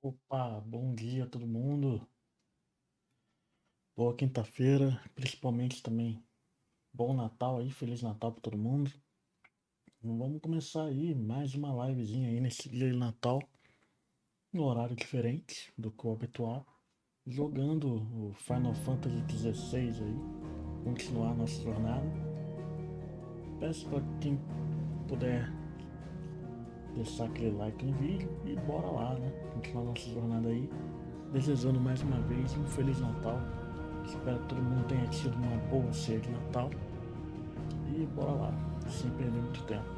Opa, bom dia a todo mundo. Boa quinta-feira, principalmente também bom Natal aí, Feliz Natal para todo mundo. Vamos começar aí mais uma livezinha aí nesse dia de Natal, no horário diferente do que o habitual, jogando o Final Fantasy XVI aí, continuar a nossa jornada. Peço para quem puder deixar aquele like no vídeo e bora lá, né? Continuar a nossa jornada aí, desejando mais uma vez um Feliz Natal. Espero que todo mundo tenha tido uma boa ceia de Natal. E bora lá, sem perder muito tempo.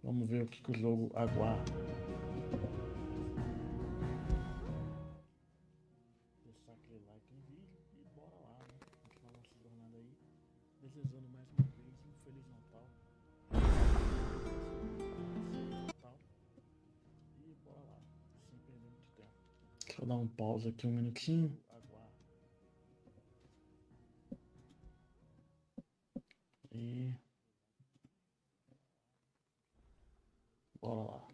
Vamos ver o que o jogo aguarda. Deixar aquele like no vídeo e bora lá, né? Continuar nossa jornada aí. Desejando mais uma vez um Feliz Natal. E bora lá, sem perder muito tempo. Deixa eu dar um pause aqui um minutinho. E bora lá.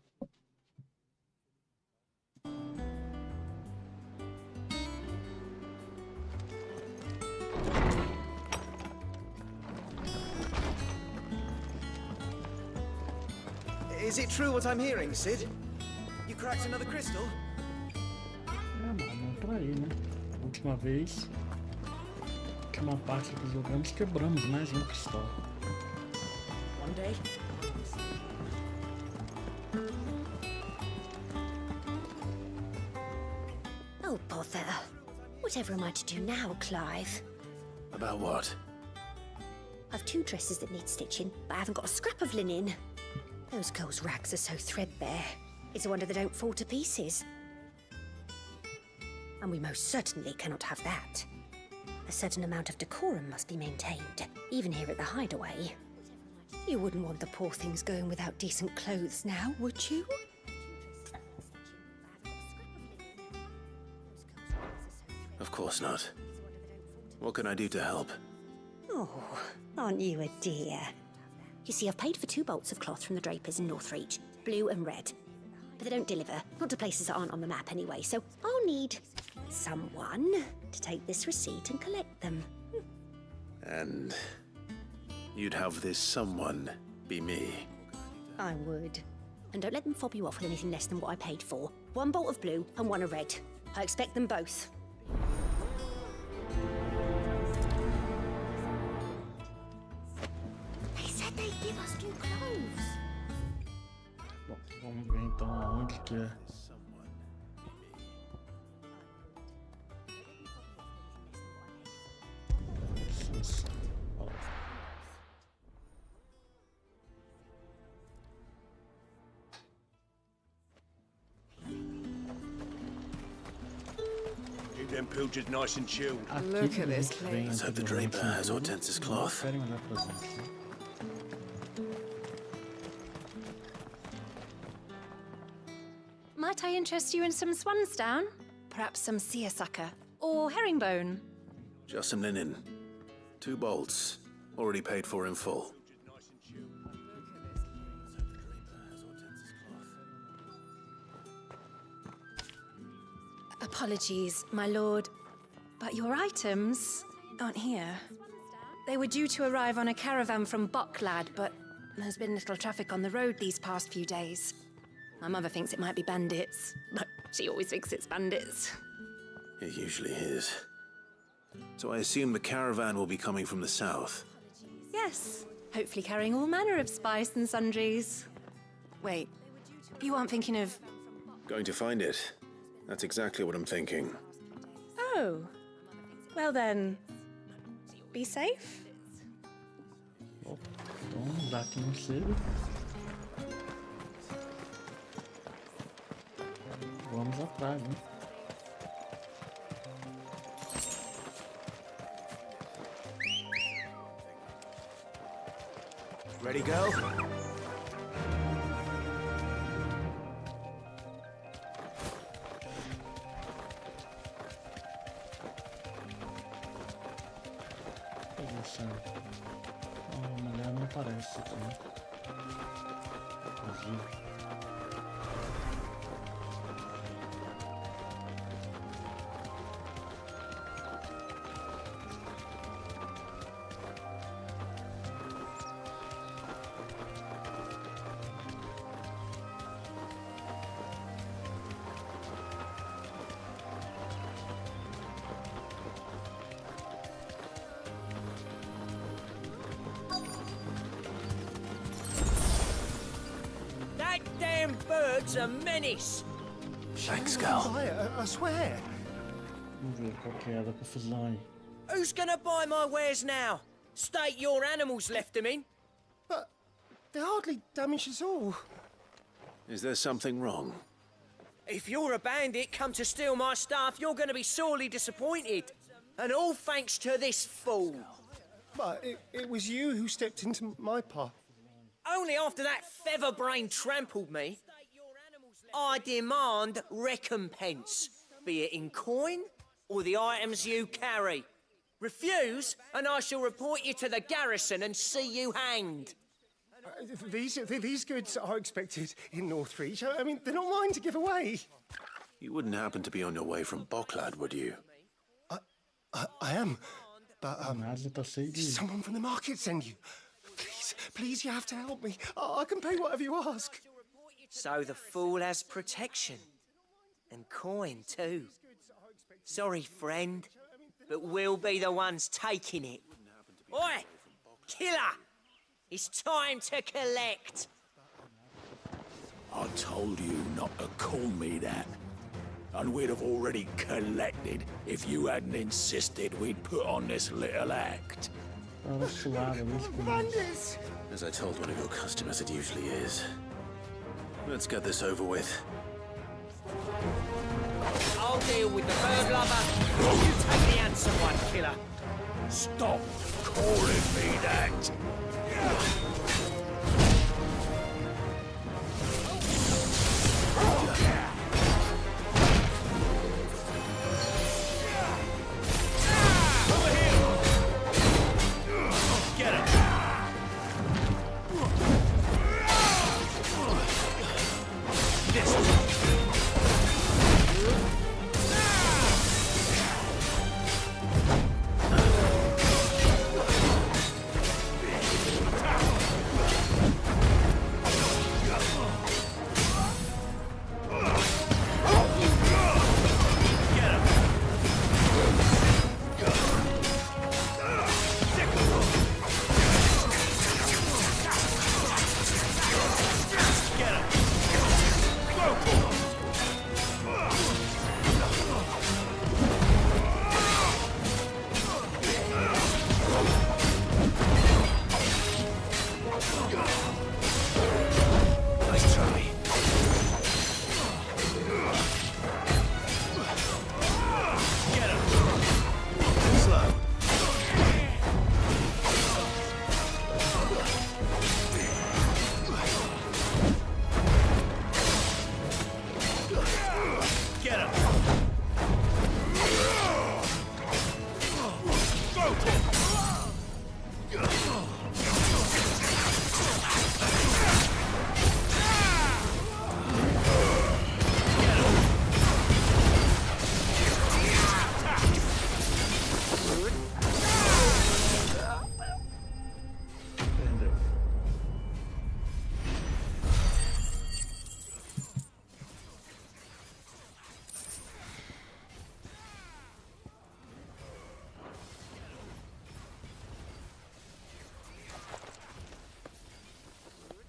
Is it true what I'm hearing, Sid? You cracked another crystal? Mano, por aí, né? Última vez, última parte que jogamos, quebramos mais um cristal. One day. Oh, bother. Whatever am I to do now, Clive? About what? I've 2 dresses that need stitching, but I haven't got a scrap of linen. Those girls' rags are so threadbare. It's a wonder they don't fall to pieces. And we most certainly cannot have that. A certain amount of decorum must be maintained, even here at the hideaway. You wouldn't want the poor things going without decent clothes now, would you? Of course not. What can I do to help? Oh, aren't you a dear? You see, I've paid for 2 bolts of cloth from the drapers in Northreach, blue and red. But they don't deliver, not to places that aren't on the map anyway, so I'll need someone to take this receipt and collect them. And you'd have this someone be me. I would. And don't let them fob you off with anything less than what I paid for. 1 bolt of blue and 1 of red. I expect them both. They said they'd give us new clothes. Bom, vamos ver então aonde que é. Keep them pilchards nice and chilled. Aqui Look at this a gente vem Let's hope the anteriormente draper no has jogo, Hortense's eles cloth. querem olhar pra gente, né? Might I interest you in some swansdown? Perhaps some seersucker? Or herringbone? Just some linen. 2 bolts. Already paid for in full. Apologies, my lord, but your items aren't here. They were due to arrive on a caravan from Bucklad, but there's been little traffic on the road these past few days. My mother thinks it might be bandits, but she always thinks it's bandits. It usually is. So I assume the caravan will be coming from the south. Yes, hopefully carrying all manner of spice and sundries. Wait, you aren't thinking of... Going to find it. That's exactly what I'm thinking. Oh, well then, be safe. Bom, então, já que não chega, vamos atrás, né? Ready, go? Posição. A mulher não aparece aqui, né? Vazio. bird's a menace. Thanks, Gal. I swear. Vamos ver qual que é da confusão aí. Who's gonna buy my wares now? State your animals left them in. But they're hardly damaged at all. Is there something wrong? If you're a bandit come to steal my stuff, you're gonna be sorely disappointed. And all thanks to this fool. But it was you who stepped into my path. Only after that feather-brain trampled me. I demand recompense, be it in coin or the items you carry. Refuse, and I shall report you to the garrison and see you hanged. These goods are expected in Northreach. I mean, they're not mine to give away. You wouldn't happen to be on your way from Bocklad, would you? I am, but Nada tá cheio de. someone from the market send you. Please, you have to help me. I can pay whatever you ask. So the fool has protection. And coin, too. Sorry, friend, but we'll be the ones taking it. Oi! Killer! It's time to collect! I told you not to call me that. And we'd have already collected if you hadn't insisted we'd put on this little act. Tava suado ali, tipo. Bandits! As I told one of your customers, it usually is. Let's get this over with. I'll deal with the bird lover. You take the handsome one, killer. Stop calling me that!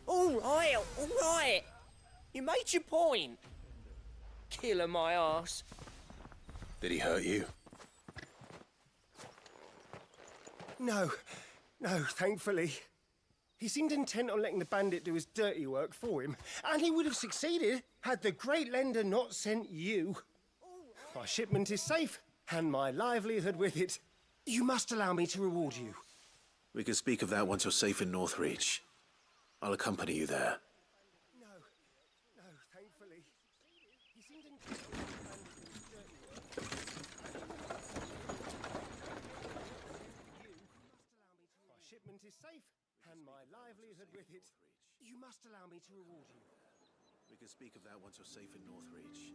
All right. You made your point. Killer my ass. Did he hurt you? No, thankfully. He seemed intent on letting the bandit do his dirty work for him, and he would have succeeded had the great lender not sent you. My shipment is safe, and my livelihood with it. You must allow me to reward you. We can speak of that once you're safe in Northreach. I'll accompany you there. No, thankfully. He seemed intent on letting the bandit do his dirty work. My shipment is safe, and my livelihood with it. You must allow me to reward you. We can speak of that once you're safe in Northreach.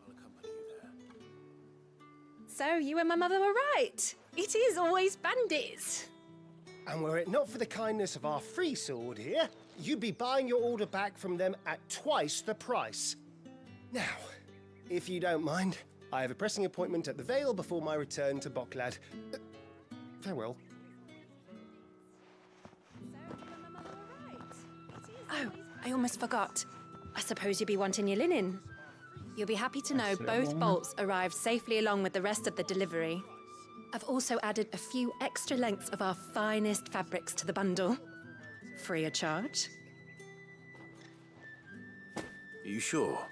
I'll accompany you there. So you and my mother were right. It is always bandits. And were it not for the kindness of our free sword here, you'd be buying your order back from them at twice the price. Now, if you don't mind, I have a pressing appointment at the Vale before my return to Bocklad. Farewell. Oh, I almost forgot. I suppose you'll be wanting your linen. You'll be happy to know both bolts arrived safely along with the rest of the delivery. I've also added a few extra lengths of our finest fabrics to the bundle. Free of charge. Are you sure?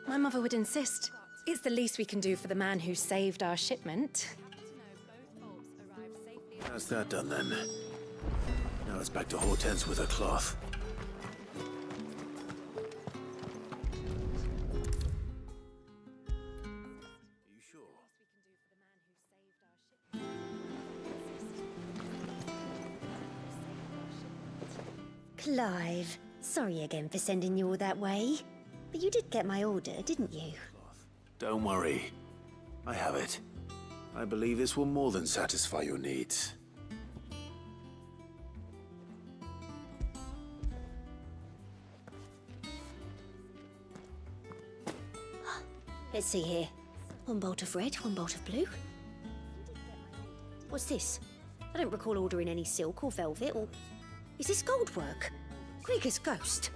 My mother would insist. It's the least we can do for the man who saved our shipment. That's that done then. Now it's back to Hortense with her cloth. Are you sure? Clive, sorry again for sending you all that way. But you did get my order, didn't you? Don't worry. I have it. I believe this will more than satisfy your needs. Let's see here. One bolt of red, one bolt of blue. What's this? I don't recall ordering any silk or velvet or... Is this gold work? Krieger's ghost.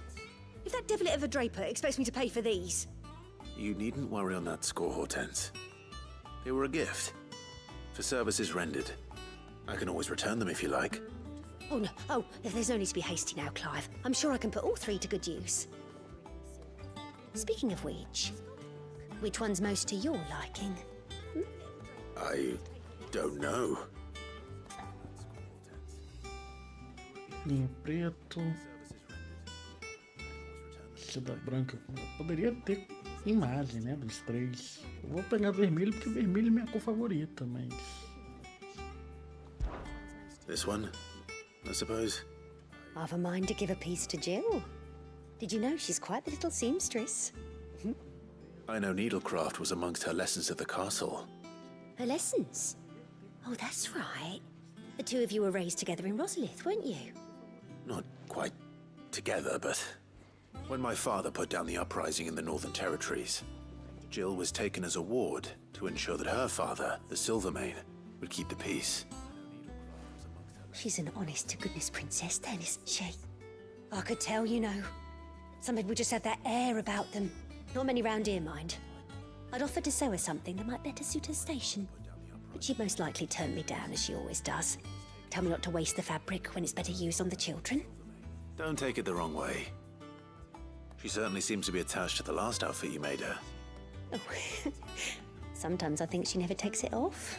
If that devilet of a draper expects me to pay for these... You needn't worry on that score, Hortense. They were a gift. For services rendered. I can always return them if you like. Oh, no. Oh, there's no need to be hasty now, Clive. I'm sure I can put all three to good use. Speaking of which one's most to your liking? I don't know. Linho preto. Seda branca. Poderia ter imagem, né, dos três. Eu vou pegar vermelho porque vermelho é minha cor favorita, mas... This one, I suppose. I've a mind to give a piece to Jill. Did you know she's quite the little seamstress? I know needlecraft was amongst her lessons at the castle. Her lessons? Oh, that's right. The two of you were raised together in Rosalith, weren't you? Not quite together, but when my father put down the uprising in the Northern Territories, Jill was taken as a ward to ensure that her father, the Silvermane, would keep the peace. She's an honest-to-goodness princess then, isn't she? I could tell, you know. Some people just have that air about them. Not many round here, mind. I'd offered to sew her something that might better suit her station. But she'd most likely turn me down, as she always does. Tell me not to waste the fabric when it's better used on the children. Don't take it the wrong way. She certainly seems to be attached to the last outfit you made her. Oh, sometimes I think she never takes it off.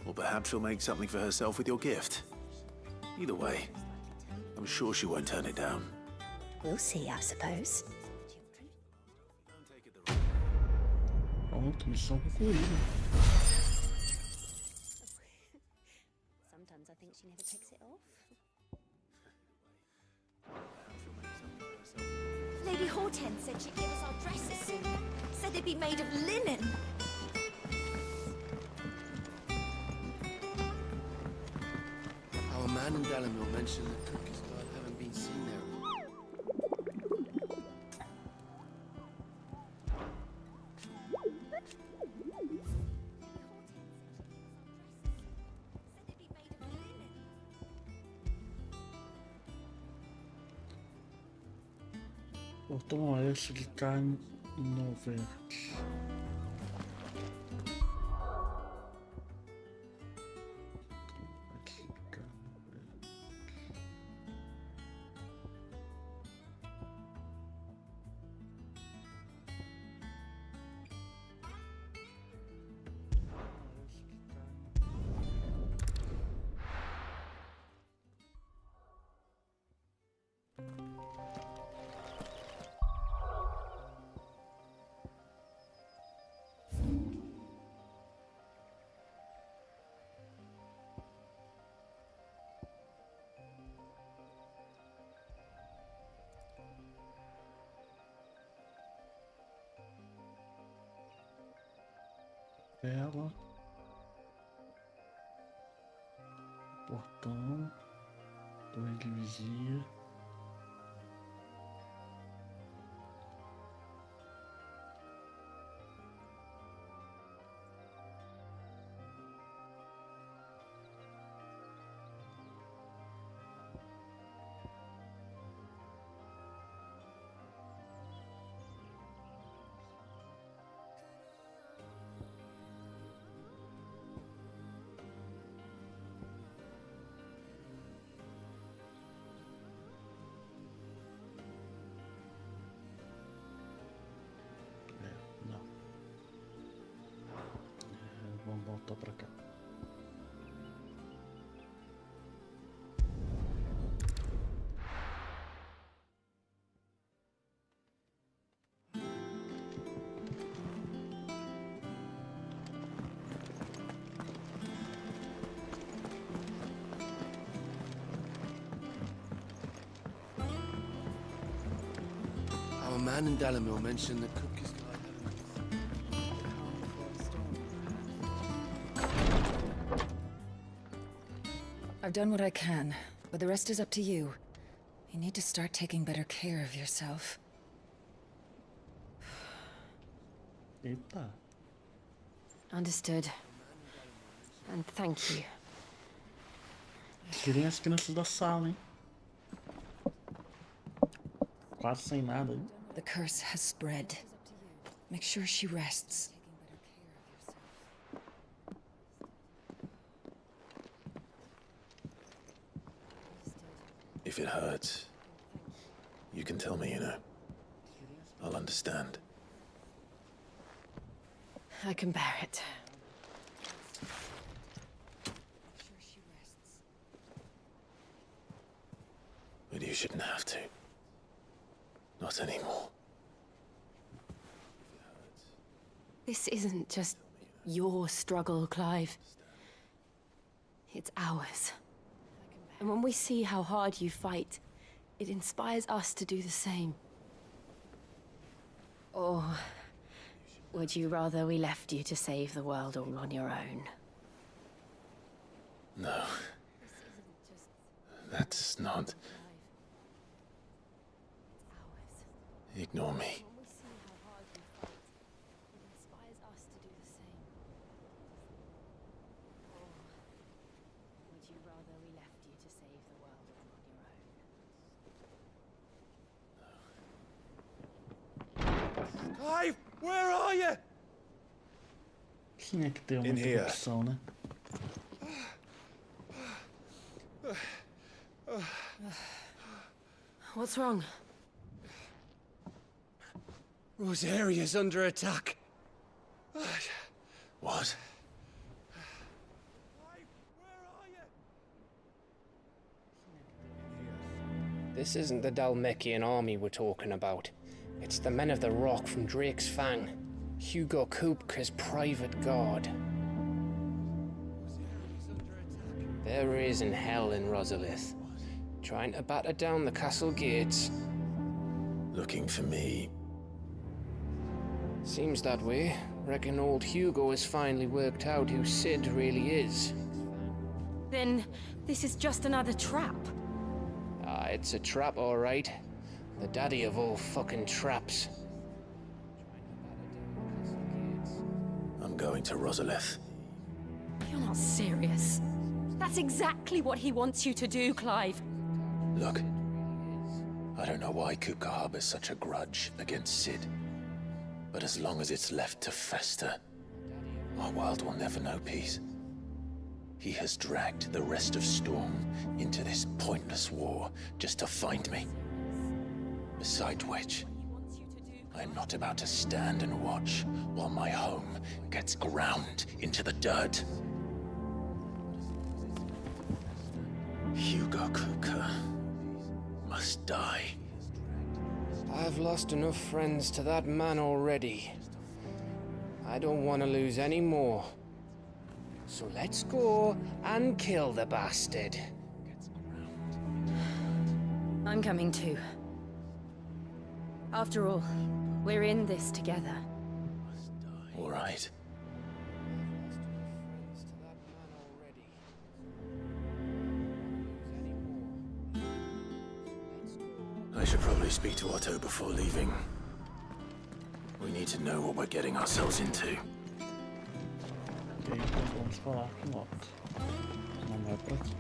Or perhaps she'll make something for herself with your gift. Either way, I'm sure she won't turn it down. We'll see, I suppose. Pronto, missão concluída. Sometimes I think she never takes it off. Lady Hortense said she'd give us our dresses soon. Said they'd be made of linen. Our man in Dalamil mentioned that Cook is glad haven't been seen there. Botão oeste de carne no verde. Vela, portão, torre de vigia. voltar pra cá. Our man in Dalamil mentioned the cook is I've done what I can, but the rest is up to you. You need to start taking better care of yourself. Eita. Understood. And thank you. Tirem as crianças da sala, hein? Quase sem nada, hein? The curse has spread. Make sure she rests. If it hurts, you can tell me, you know. I'll understand. I can bear it. But you shouldn't have to. Not anymore. This isn't just your struggle, Clive. It's ours. And when we see how hard you fight, it inspires us to do the same. Or would you rather we left you to save the world all on your own? No. That's not... Ignore me. Clive, where are you? Tinha que ter uma In here. interrupção, né? What's wrong? Rosaria's under attack. What? This isn't the Dalmekian army we're talking about. It's the men of the Rock from Drake's Fang. Hugo Kupka's private guard. There is in hell in Rosalith, trying to batter down the castle gates. Looking for me? Seems that way. Reckon old Hugo has finally worked out who Sid really is. Then this is just another trap. Ah, it's a trap, all right. The daddy of all fucking traps. I'm going to Rosalith. You're not serious. That's exactly what he wants you to do, Clive. Look, I don't know why Kupka harbors such a grudge against Sid. But as long as it's left to fester, our world will never know peace. He has dragged the rest of Storm into this pointless war just to find me. Besides which, I am not about to stand and watch while my home gets ground into the dirt. Hugo Kupka must die. I've lost enough friends to that man already. I don't want to lose any more. So let's go and kill the bastard. I'm coming too. After all, we're in this together. All right. I should probably speak to Otto before leaving. We need to know what we're getting ourselves into. Ok, então vamos falar com o Otto. Não vai pra aqui.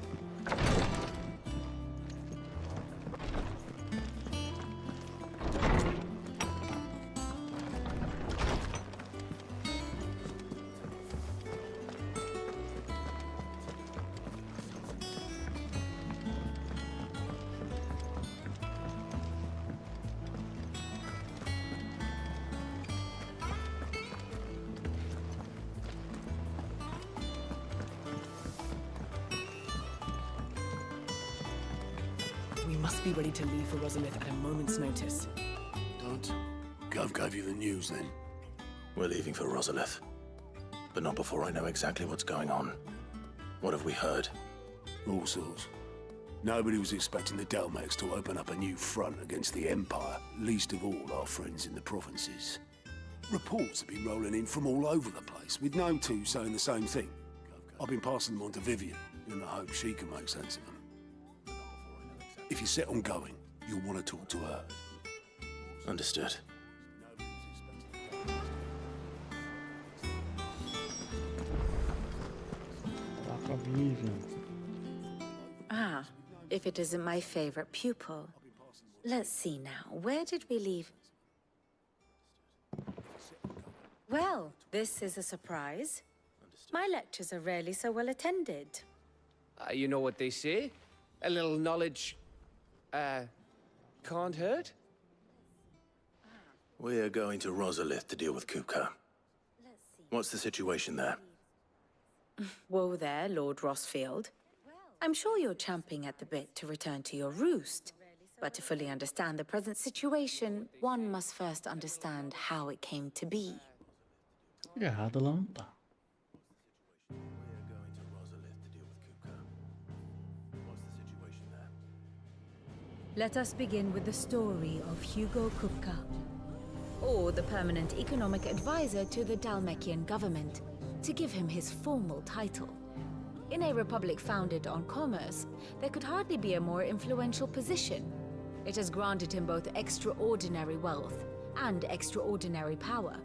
must be ready to leave for Rosalith at a moment's notice. Don't. Gov gave you the news then? We're leaving for Rosalith. But not before I know exactly what's going on. What have we heard? All sorts. Nobody was expecting the Dalmex to open up a new front against the Empire, least of all our friends in the provinces. Reports have been rolling in from all over the place, with no two saying the same thing. I've been passing them on to Vivian, in the hope she can make sense of them. If you're set on going, you'll want to talk to her. Understood. Ah, if it isn't my favorite pupil. Let's see now, where did we leave? Well, this is a surprise. My lectures are rarely so well attended. You know what they say? A little knowledge, can't hurt? We're going to Rosalith to deal with Kupka. What's the situation there? Whoa there, Lord Rossfield. I'm sure you're champing at the bit to return to your roost. But to fully understand the present situation, one must first understand how it came to be. Errado ela não tá. Let us begin with the story of Hugo Kupka, or the permanent economic advisor to the Dalmekian government, to give him his formal title. In a republic founded on commerce, there could hardly be a more influential position. It has granted him both extraordinary wealth and extraordinary power.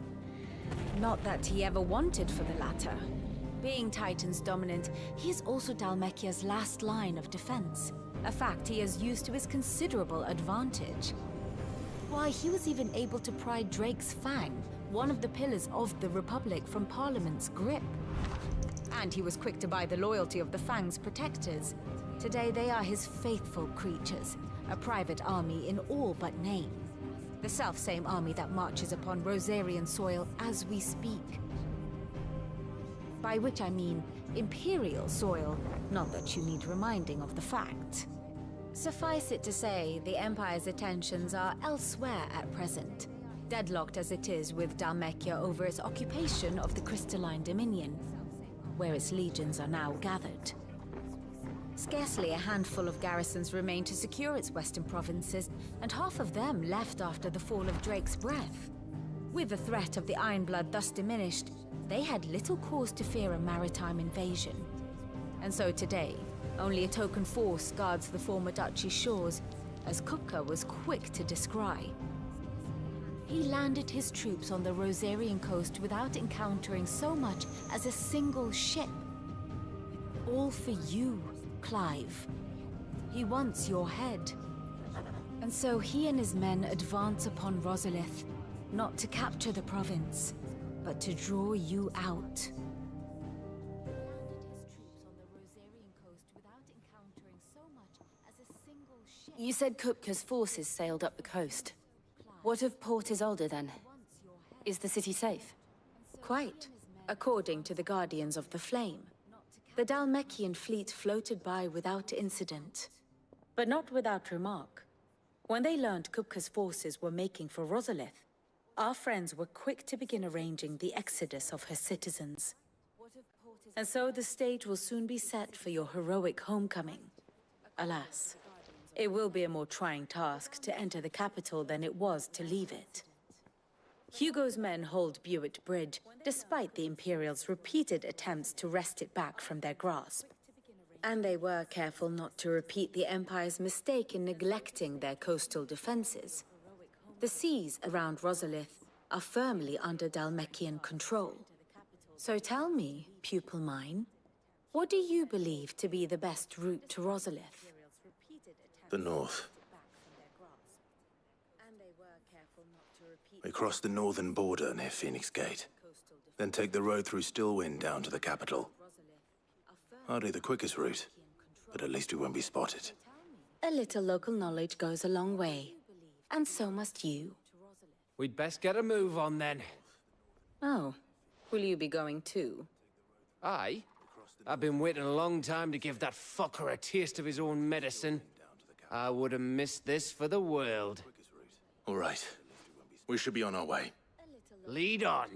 Not that he ever wanted for the latter. Being Titan's dominant, he is also Dalmekia's last line of defense, a fact he has used to his considerable advantage. Why, he was even able to pry Drake's Fang, one of the pillars of the Republic, from Parliament's grip. And he was quick to buy the loyalty of the Fang's protectors. Today they are his faithful creatures, a private army in all but name. The self-same army that marches upon Rosarian soil as we speak. By which I mean Imperial soil, not that you need reminding of the fact. Suffice it to say, the Empire's attentions are elsewhere at present, deadlocked as it is with Dalmekia over its occupation of the Crystalline Dominion, where its legions are now gathered. Scarcely a handful of garrisons remain to secure its western provinces, and half of them left after the fall of Drake's Breath. With the threat of the Ironblood thus diminished, they had little cause to fear a maritime invasion. And so today, only a token force guards the former duchy's shores, as Kupka was quick to descry. He landed his troops on the Rosarian coast without encountering so much as a single ship. All for you, Clive. He wants your head. And so he and his men advance upon Rosalith, not to capture the province, but to draw you out. You said Kupka's forces sailed up the coast. What of Port Isolde, then? Is the city safe? Quite, according to the Guardians of the Flame. The Dalmekian fleet floated by without incident, but not without remark. When they learned Kupka's forces were making for Rosalith, our friends were quick to begin arranging the exodus of her citizens. And so the stage will soon be set for your heroic homecoming. Alas, it will be a more trying task to enter the capital than it was to leave it. Hugo's men hold Buett Bridge, despite the Imperials' repeated attempts to wrest it back from their grasp. And they were careful not to repeat the Empire's mistake in neglecting their coastal defenses. The seas around Rosalith are firmly under Dalmekian control. So tell me, pupil mine, what do you believe to be the best route to Rosalith? The north. We cross the northern border near Phoenix Gate, then take the road through Stillwind down to the capital. Hardly the quickest route, but at least we won't be spotted. A little local knowledge goes a long way, and so must you. We'd best get a move on then. Oh, will you be going too? Aye. I've been waiting a long time to give that fucker a taste of his own medicine. I would have missed this for the world. All right. We should be on our way. Lead on.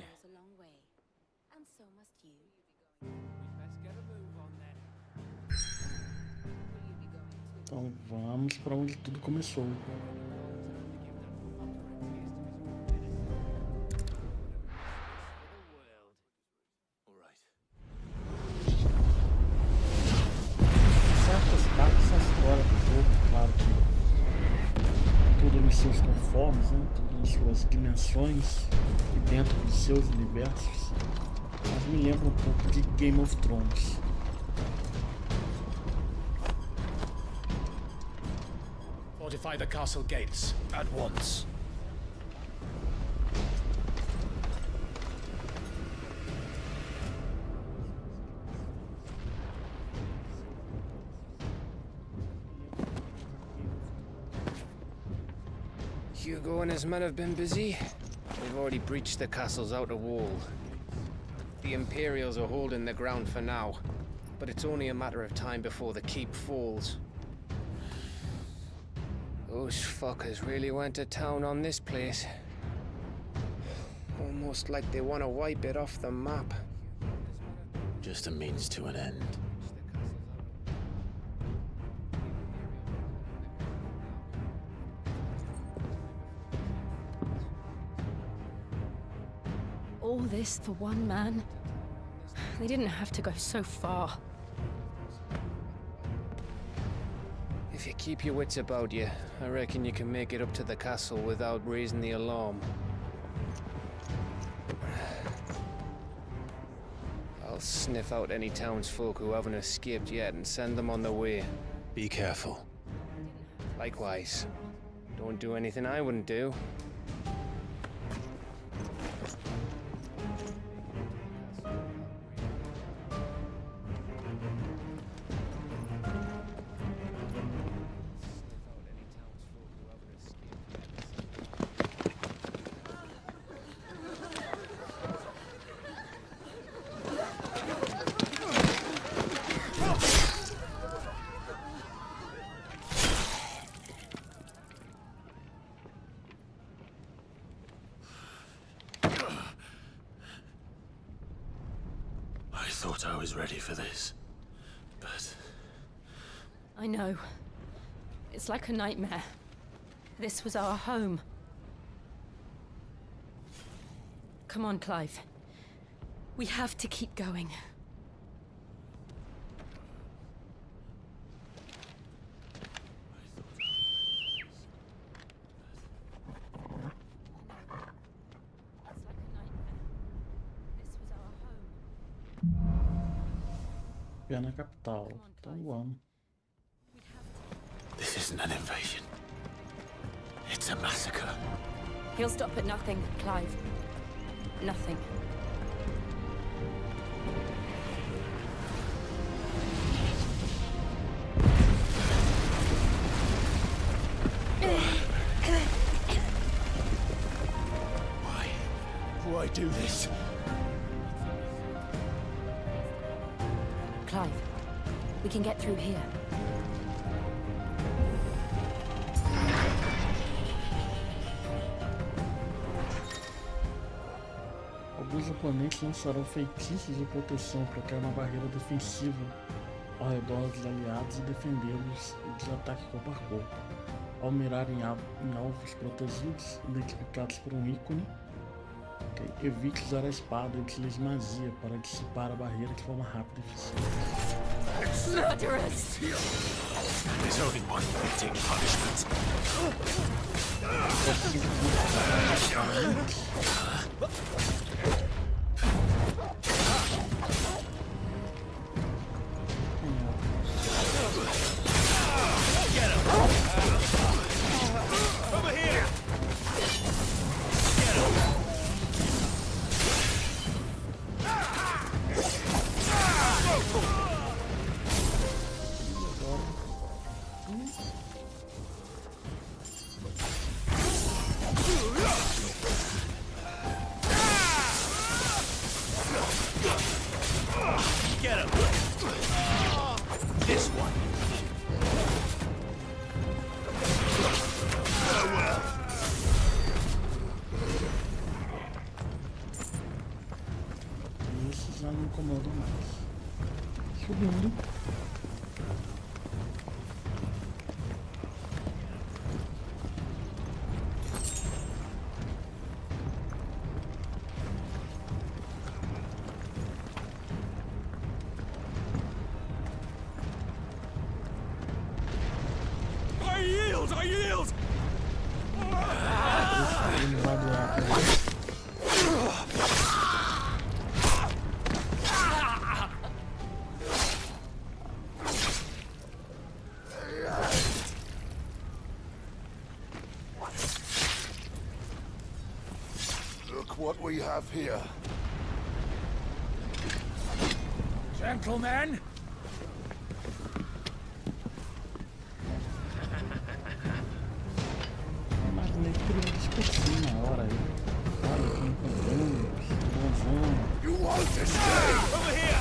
Então vamos para onde tudo começou. Certas partes da história do jogo, claro que tudo nos seus conformes, né? Tudo nas suas dimensões e dentro dos seus universos, mas me lembra um pouco de Game of Thrones. Fortify the castle gates at once. Hugo and his men have been busy. They've already breached the castle's outer wall. The Imperials are holding the ground for now, but it's only a matter of time before the keep falls. Those fuckers really went to town on this place. Almost like they want to wipe it off the map. Just a means to an end. All this for one man? They didn't have to go so far. If you keep your wits about you, I reckon you can make it up to the castle without raising the alarm. I'll sniff out any townsfolk who haven't escaped yet and send them on their way. Be careful. Likewise. Don't do anything I wouldn't do. I thought I was ready for this, but... I know. It's like a nightmare. This was our home. Come on, Clive. We have to keep going. É na capital, então vamos. This isn't an invasion. It's a massacre. He'll stop at nothing, Clive. Nothing. Why do this? Clive, we can get through here. Alguns oponentes lançarão feitiços de proteção para criar uma barreira defensiva ao redor dos aliados e defendê-los dos ataques corpo a corpo. Ao mirar em alvos protegidos, identificados por um ícone, evite usar a espada e utilize magia para dissipar a barreira de forma rápida e eficiente. Murderers! There's only one fitting punishment. Get him! Over here! Get him! tudo. I yield! I yield! Ele vai doar pra ele. Look what we have here. Gentlemen, Mas nem queria discutir na hora aí. Olha que encontramos. Bonzão. You want to stay? Over here!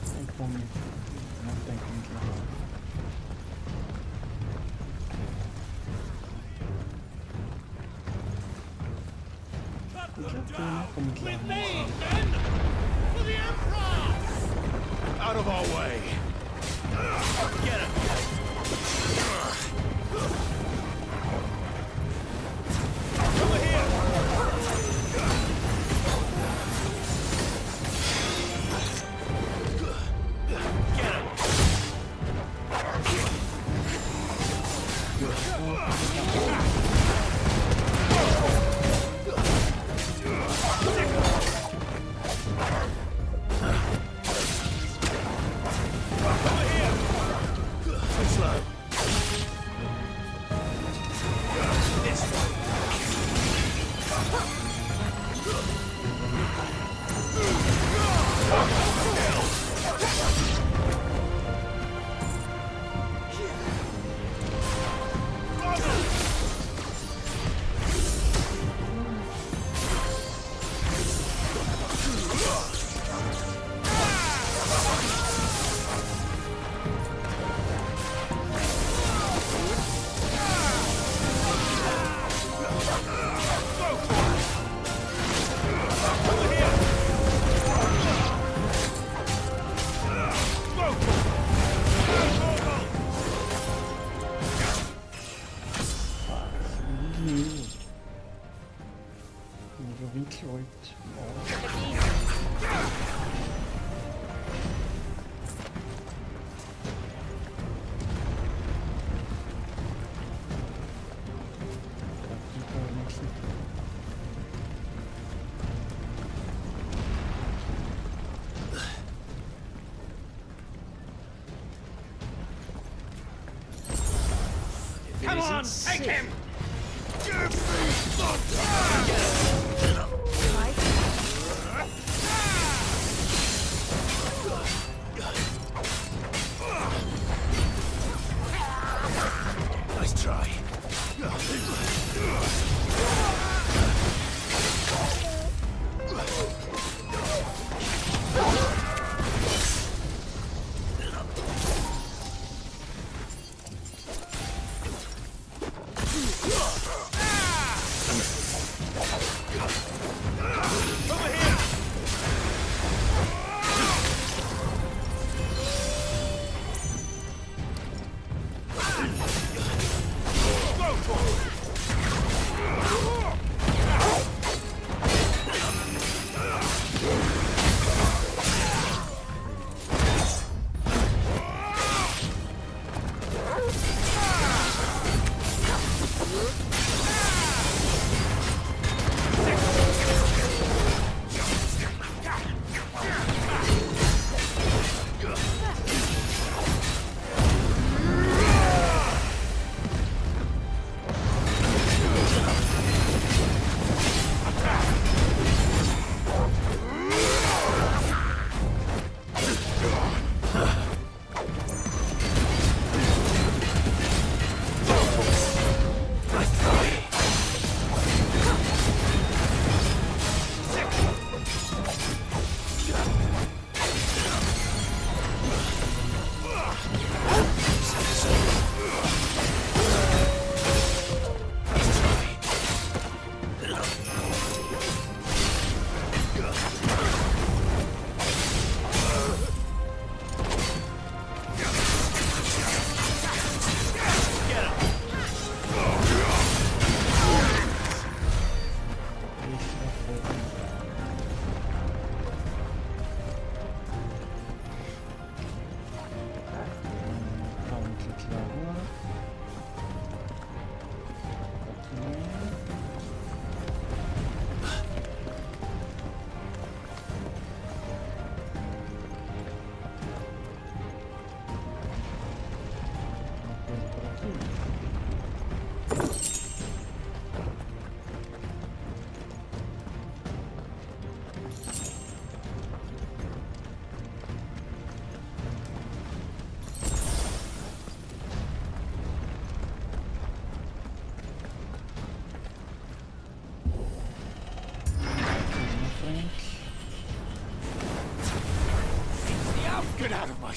Tem como. Não tem como deslargar. Podia ter, né? Como deslargar. For the Emperor! out of our way. Get him! Over here! Get him! Nível 28. Bora. Aqui pra nossa. Come on, take him! Nice try.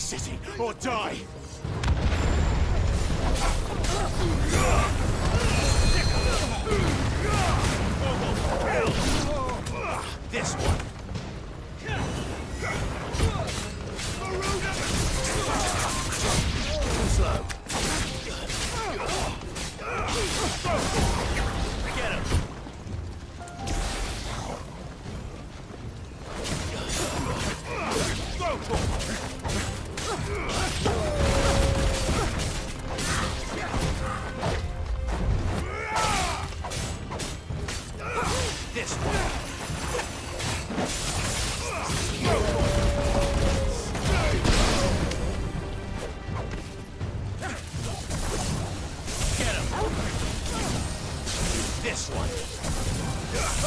city or die! This one! Too slow. Get him! Go for it! This one! Get him! This one!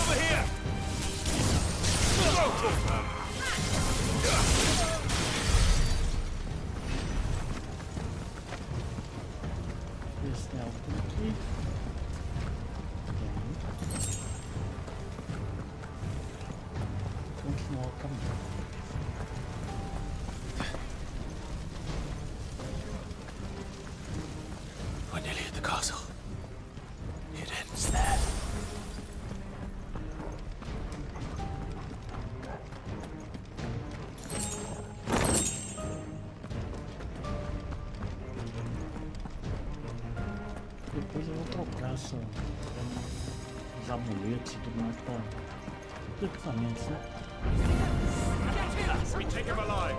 Over here! This now complete. Continuar o caminho. We're nearly at the castle. It ends there. Depois eu vou trocar os amuletos e tudo mais para equipamentos, né? We take him alive!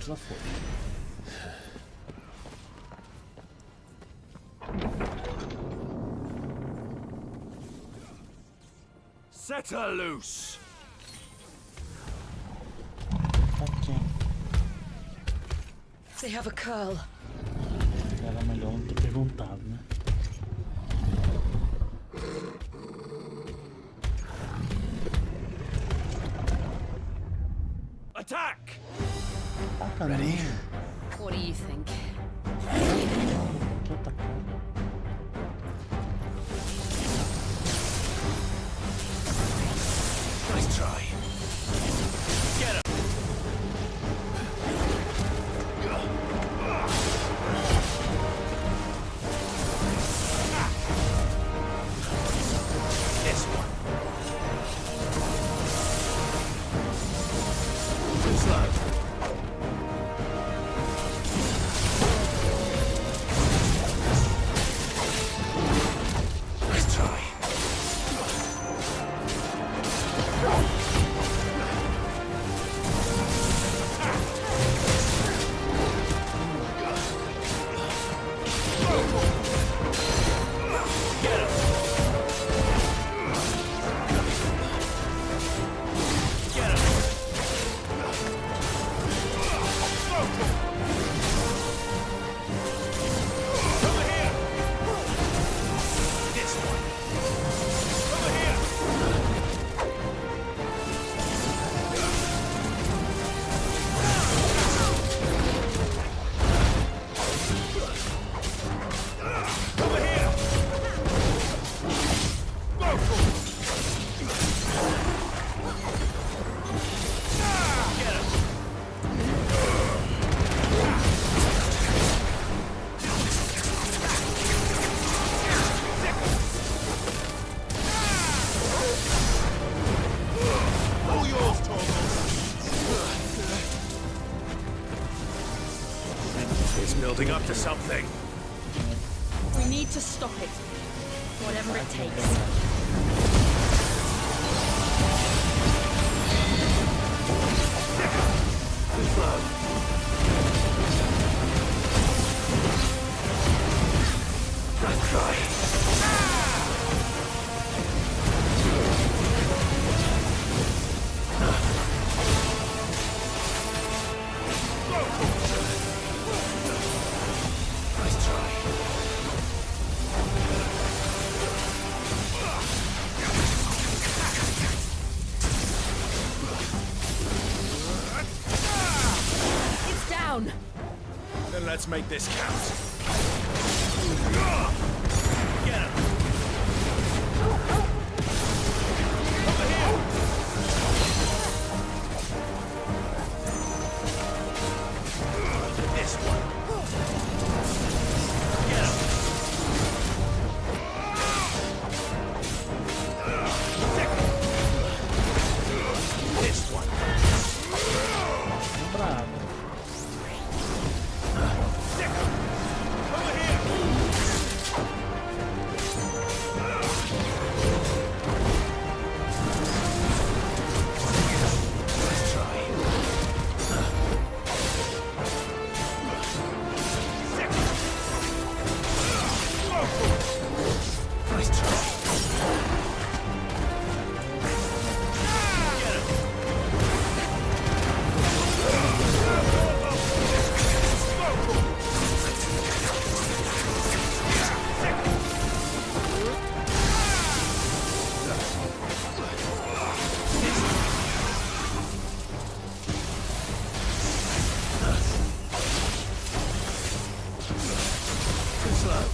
Já foi. Set her loose. They have a curl. Era melhor não ter perguntado, né? Attack! Ready? What do you think? Nice try. Get him! This one. Too slow. Nice try. Get him! Get him! Over here! This one! Over here! Over here! Go for it! Get him! All yours, Torvald! It's building up to something. We need to stop it. Whatever it takes. Too slow. Nice try. Nice try. It's down. Then let's make this count. Get him! Over here! This one. Get him! This one. Bravo. Over here! Nice try. Nice try. Get him! Too slow.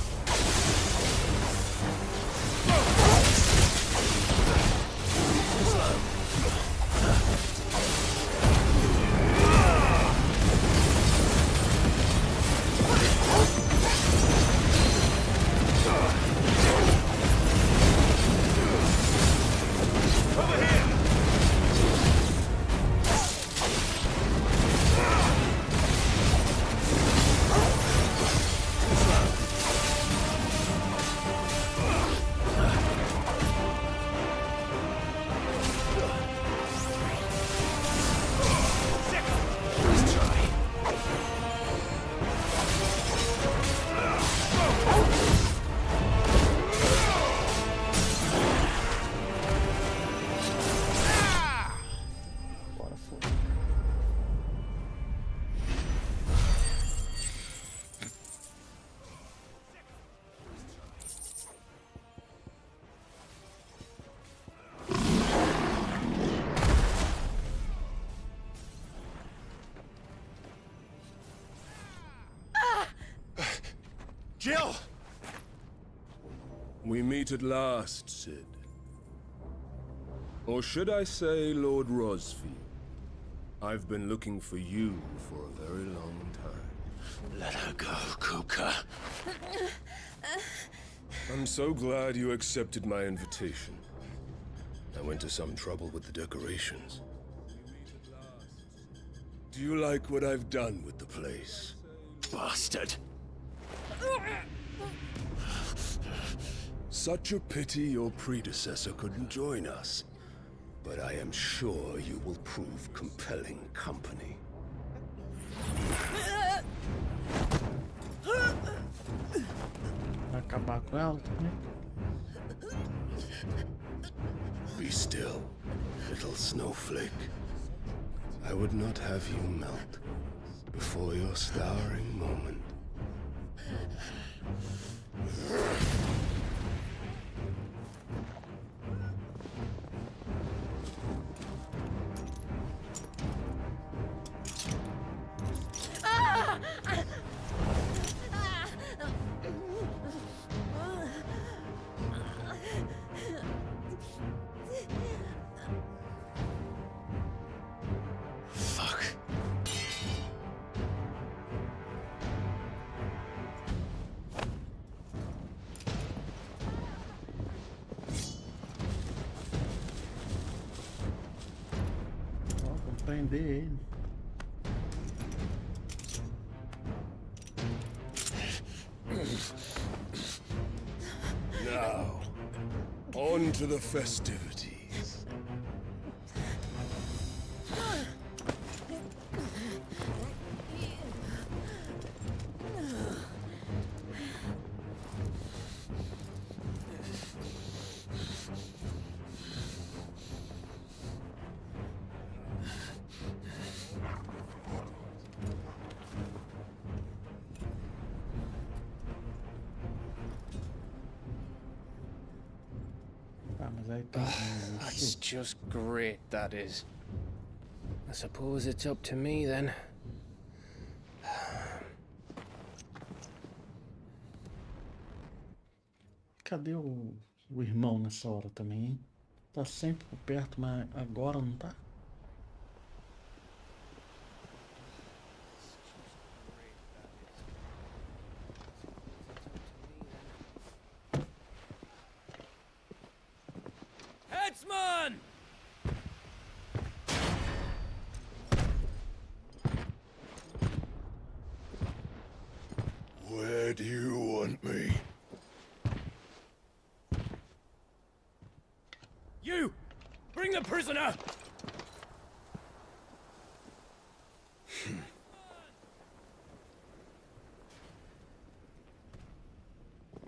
Jill! We meet at last, Sid. Or should I say, Lord Rosfield? I've been looking for you for a very long time. Let her go, Kupka. I'm so glad you accepted my invitation. I went to some trouble with the decorations. Do you like what I've done with the place? Bastard. Such a pity your predecessor couldn't join us. But I am sure you will prove compelling company. Vai acabar com ela também? Be still, little snowflake. I would not have you melt before your starring moment. Fuck. Ó, vamos prender ele. Now, on to the festivities. Tá, mas aí tem That's just great, that is. I suppose it's up to me then. Cadê o irmão nessa hora também, hein? Tá sempre por perto, mas agora não tá? Headsman! Where do you want me? You! Bring the prisoner!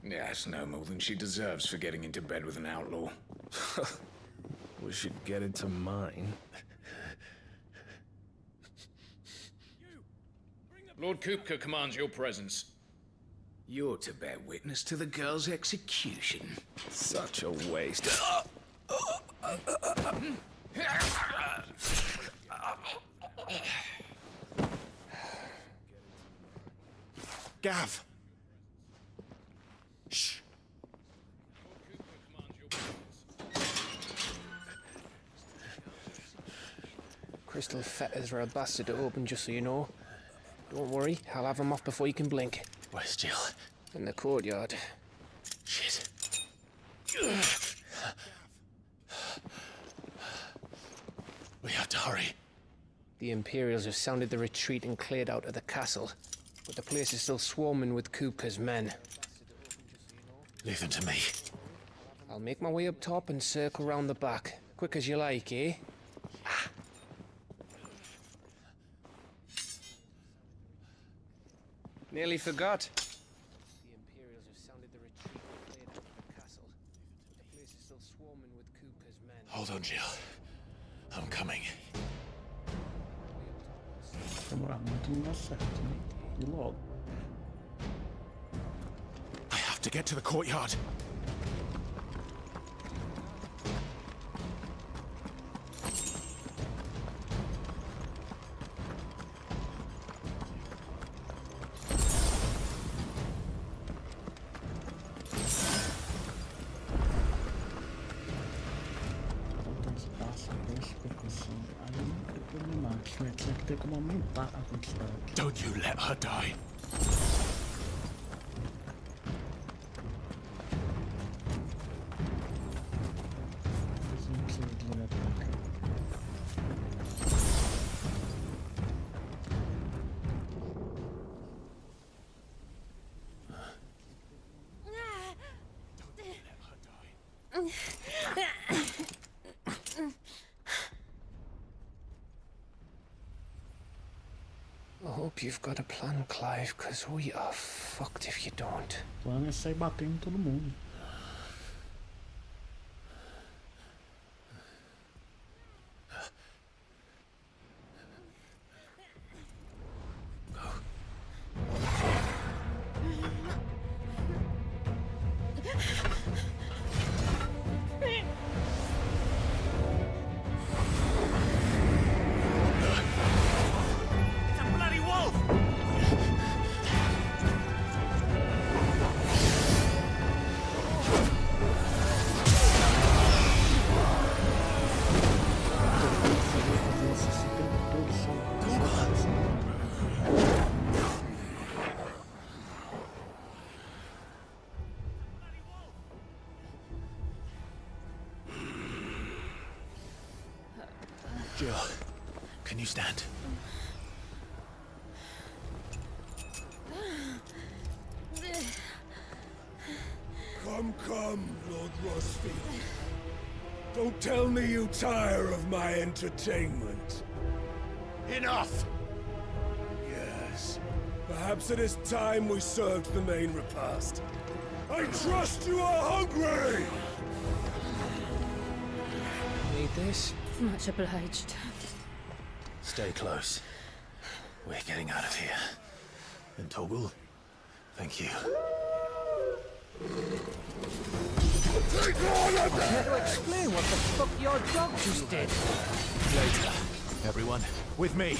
Yeah, it's no more than she deserves for getting into bed with an outlaw. We should get into mine. Lord Kupka commands your presence. You're to bear witness to the girl's execution. Such a waste. Gav! Shh. Crystal fetters are a bastard to open, just so you know. Don't worry, I'll have them off before you can blink. Where's Jill? In the courtyard. Shit. We have to hurry. The Imperials have sounded the retreat and cleared out of the castle, but the place is still swarming with Kupka's men. Leave them to me. I'll make my way up top and circle round the back. Quick as you like, eh? Nearly forgot. The Imperials have sounded the retreat and cleared out of the castle, but the place is still swarming with Kupka's men. Hold on, Jill. I'm coming. Demorar muito não dá certo, né? E logo. I have to get to the courtyard. percussão. Aí não é problemático, né? Tinha que ter como aumentar a quantidade. Don't you let her die. Mas não precisa desligar pra cá. I hope you've got a plan, Clive, because we are fucked if you don't. O plano é sair batendo em todo mundo. Jill, can you stand? Come, Lord Rosfield. Don't tell me you tire of my entertainment. Enough! Yes. Perhaps it is time we served the main repast. I trust you are hungry! Need this? Much obliged. Stay close. We're getting out of here. And Toggle, thank you. Take all of I had to explain what the fuck your dog just did. Later. Everyone, with me.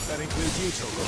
That includes you, Toggle.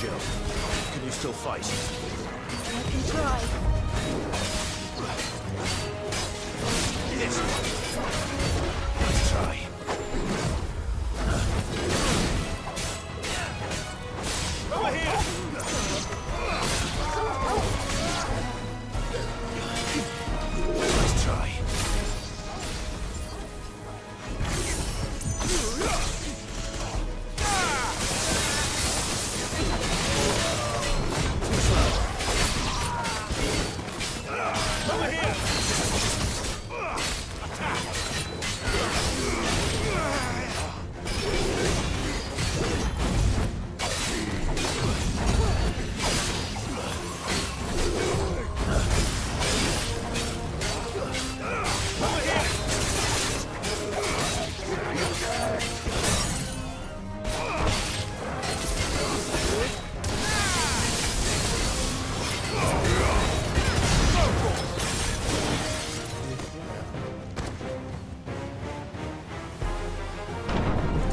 Jill, can you still fight? I can try. This one. Let's try. Over here! Let's try. Over here!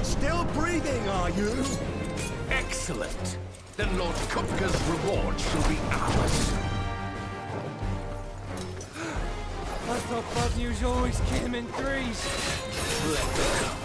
Still breathing, are you? Excellent. Then Lord Kupka's reward shall be ours. I thought bad news always came in threes. Let them come.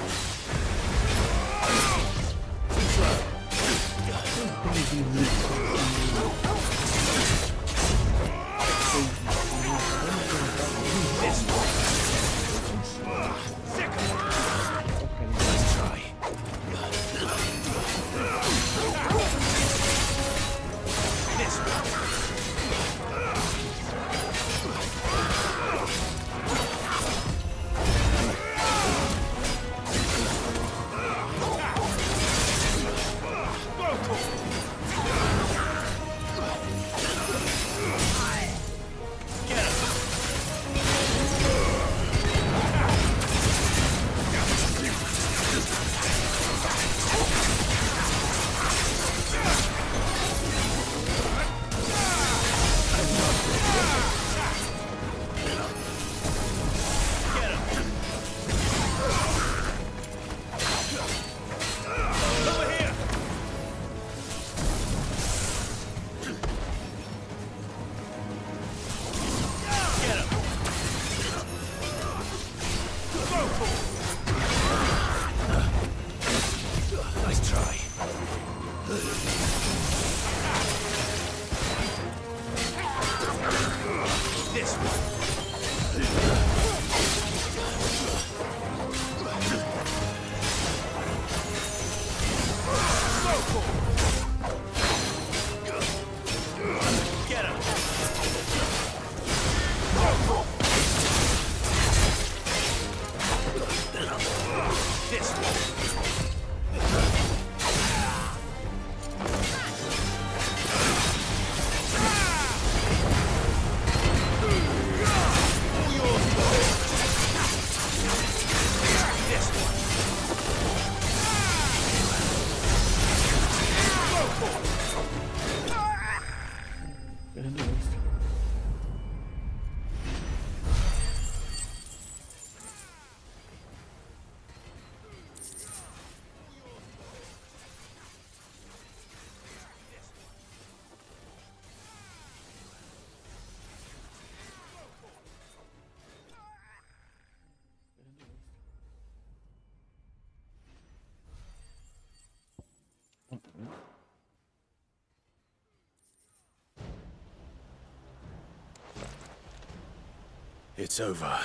It's over.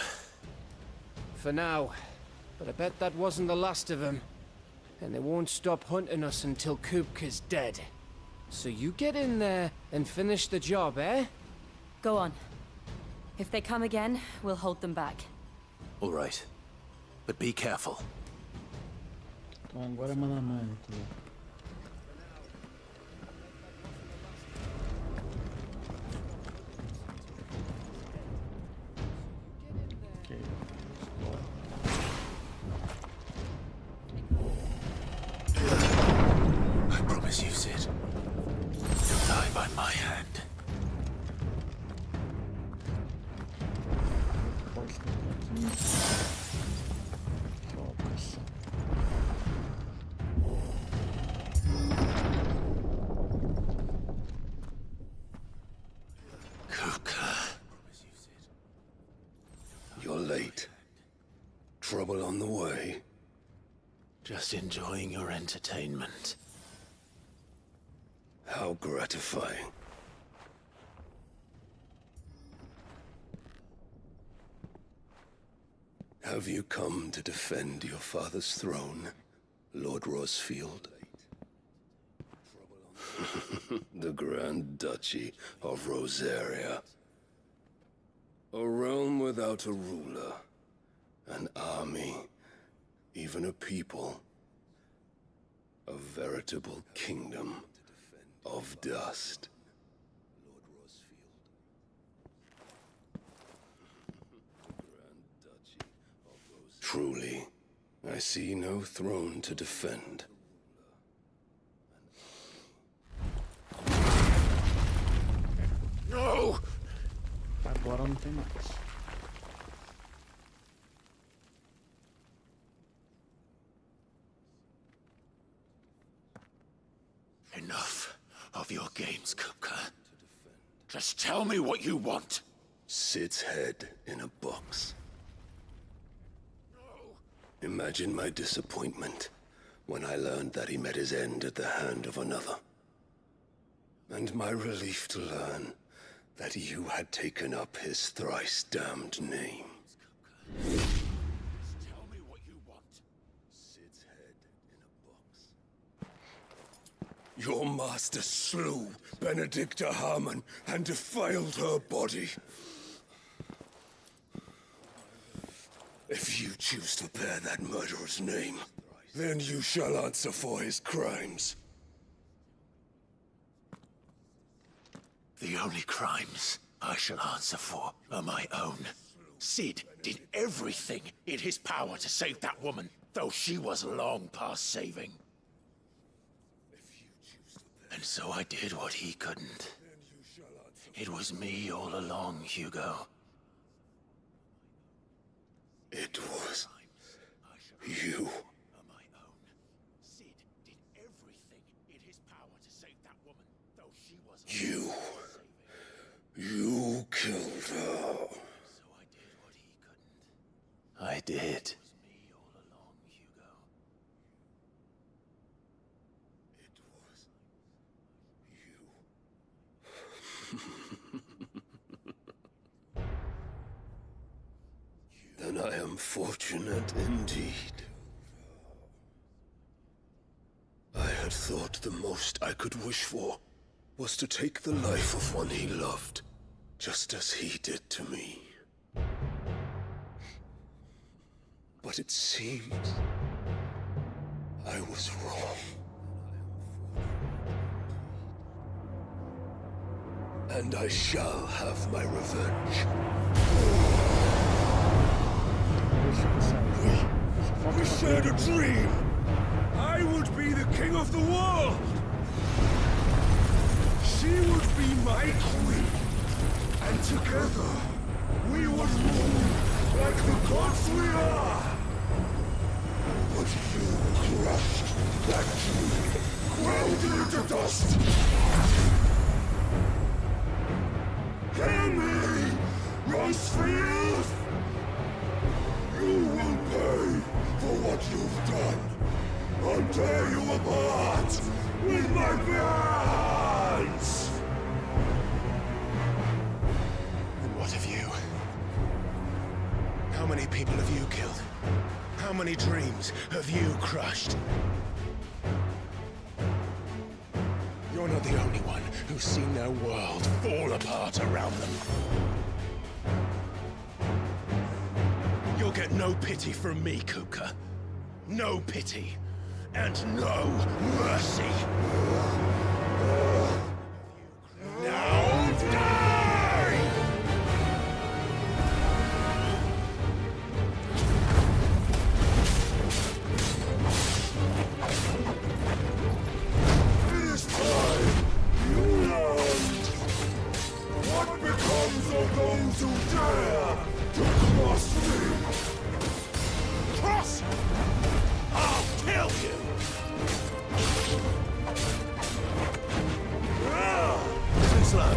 For now. But I bet that wasn't the last of them. And they won't stop hunting us until Kupka's dead. So you get in there and finish the job, eh? Go on. If they come again, we'll hold them back. All right. But be careful. Então agora é mano a mano. I promise you, Sid. You'll die by my hand. You're late. Trouble on the way. Just enjoying your entertainment. How gratifying. Have you come to defend your father's throne, Lord Rosfield? The Grand Duchy of Rosaria. A realm without a ruler, an army, even a people. A veritable kingdom of dust. Truly, I see no throne to defend. No! Agora não tem mais. Enough of your games, Kupka. Just tell me what you want. Sid's head in a box. Imagine my disappointment when I learned that he met his end at the hand of another. And my relief to learn that you had taken up his thrice-damned name. Tell me what you want. Sid's head in a box. Your master slew Benedicta Harmon and defiled her body. If you choose to bear that murderer's name, then you shall answer for his crimes. The only crimes I shall answer for are my own. Sid did everything in his power to save that woman, though she was long past saving. And so I did what he couldn't. It was me all along, Hugo. It was you. You killed her. I did. Then I am fortunate indeed. I had thought the most I could wish for was to take the life of one he loved, just as he did to me. But it seems I was wrong. And I shall have my revenge. We shared a dream! I would be the king of the world! She would be my queen! And together, we would rule like the gods we are! But you crushed that dream, ground it into dust! Hear me, Rosfield! You will pay for what you've done. I'll tear you apart with my hands! And what of you? How many people have you killed? How many dreams have you crushed? You're not the only one who's seen their world fall apart around them. You'll get no pity from me, Kupka. No pity. And no mercy. Now die! It is time you learned what becomes of those who dare to cross me. Cross! I'll kill you! Too slow.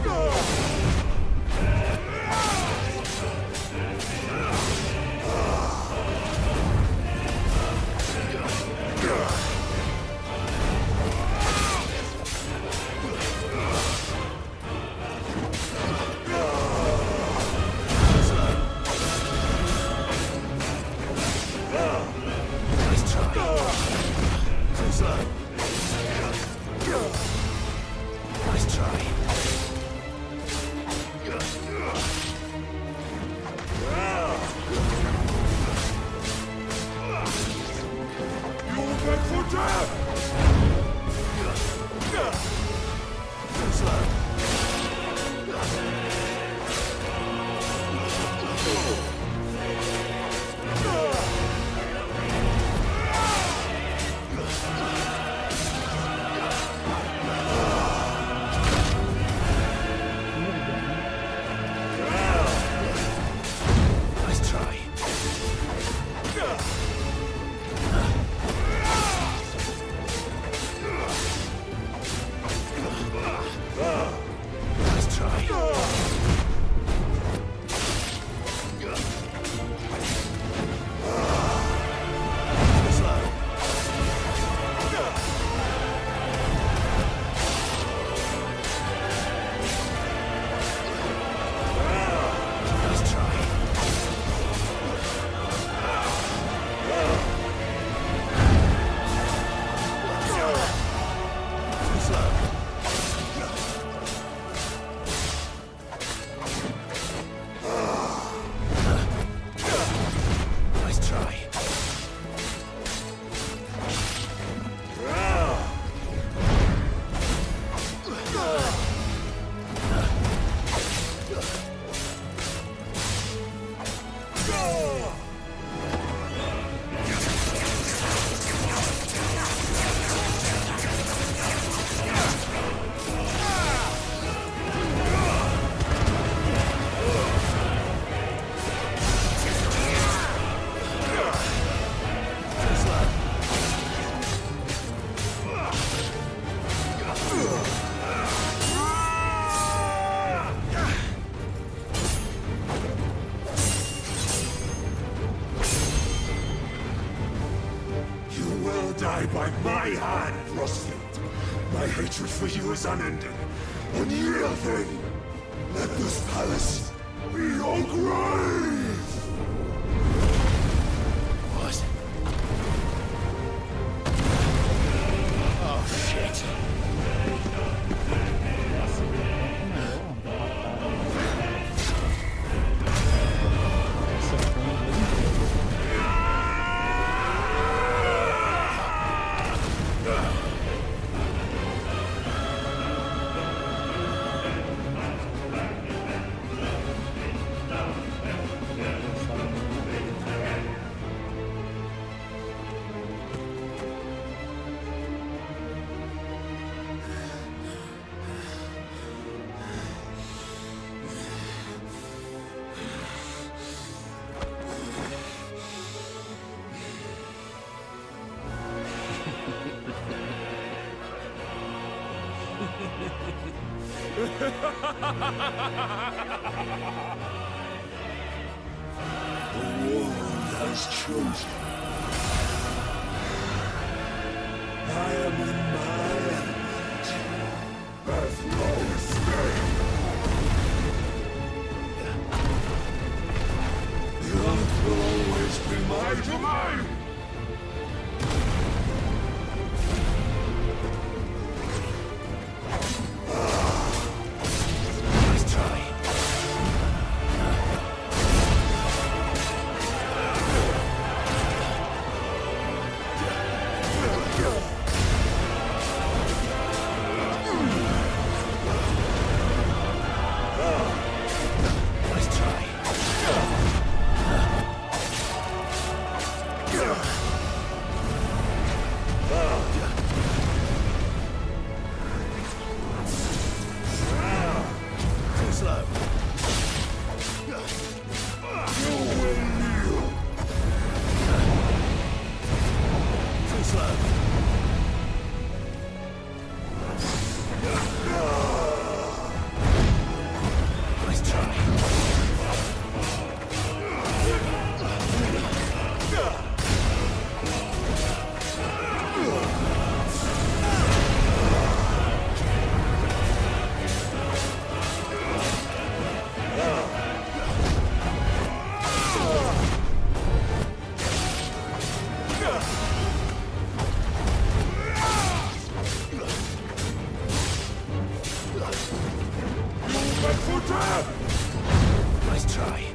Nice try. Too slow. Nice try. You'll beg for death! Too slow. Nice try. Nice try. Too slow. Nice try. Too slow. Nice try. Too slow. You will die by my hand, Frostfield. My hatred for you is unending. Unyielding thing. Let this palace be your grave! What? Oh, shit. The world has chosen. Nice try.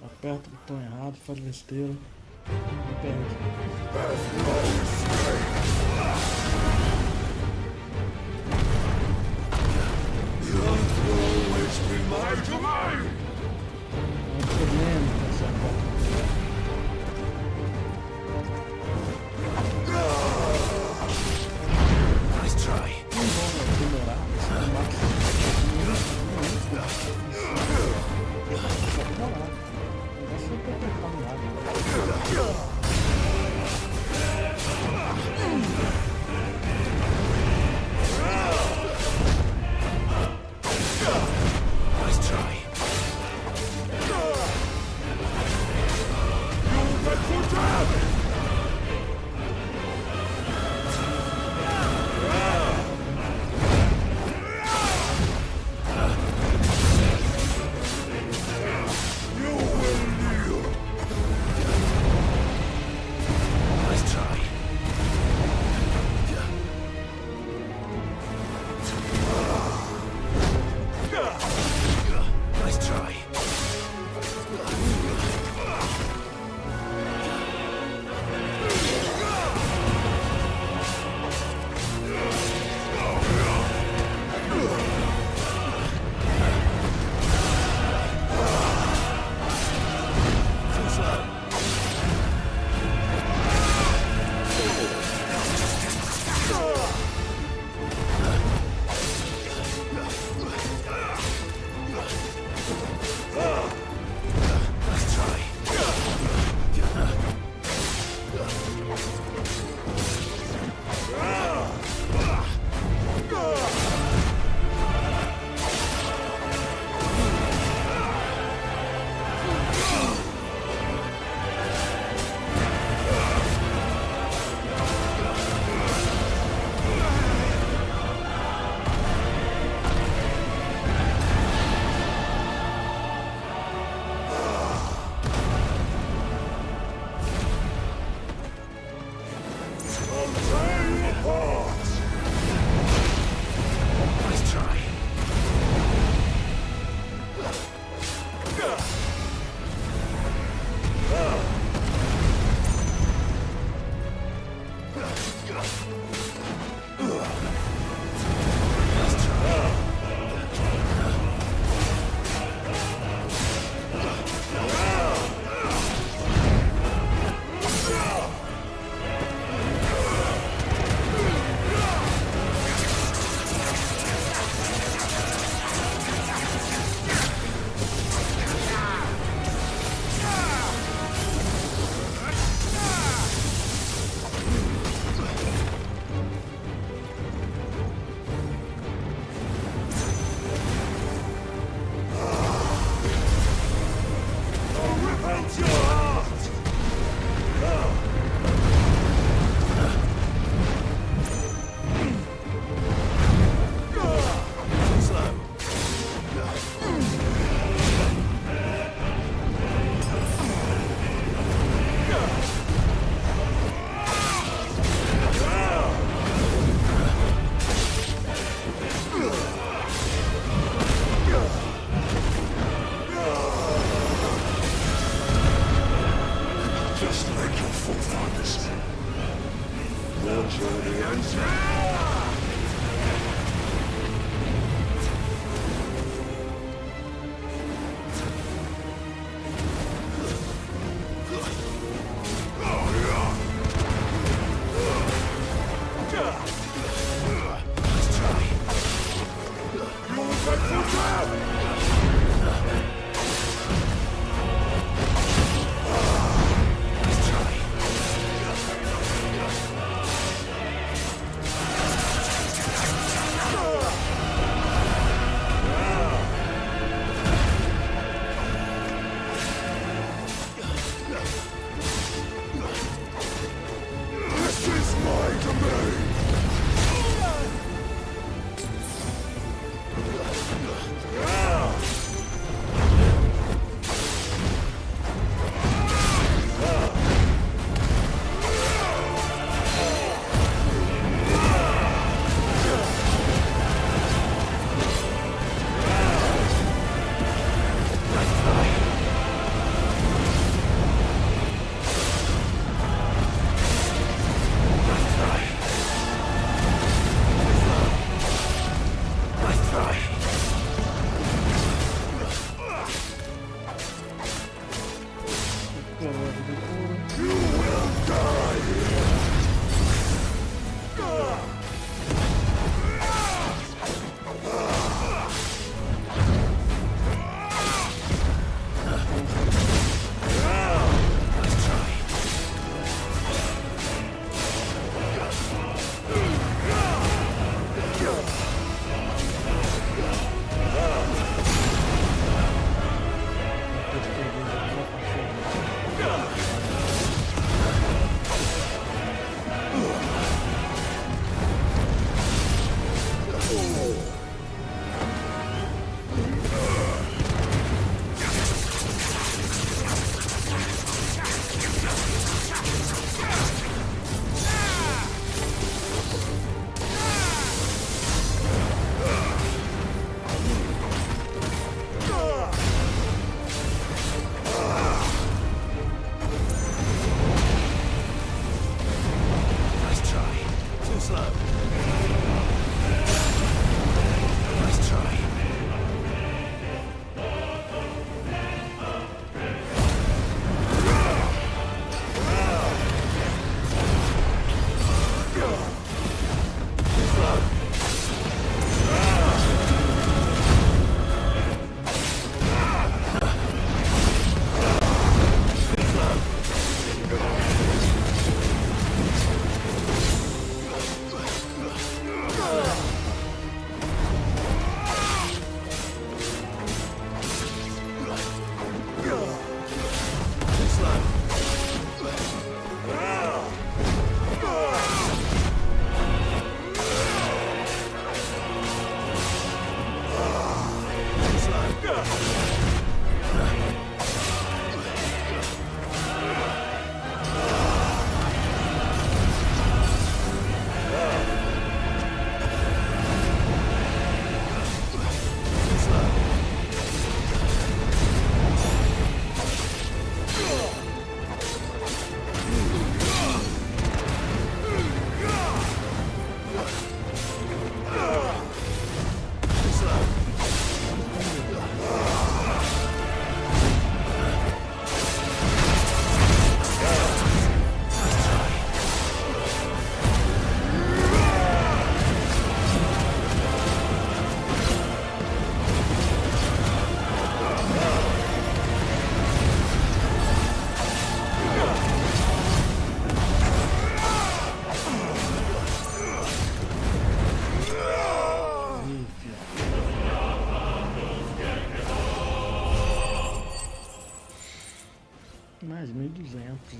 Aperta o botão errado, faz besteira e perde. É um problema essa volta. Nice try. Não vão demorar, esse combate só demorar. Não vai ser pra tentar no lado. Nice try.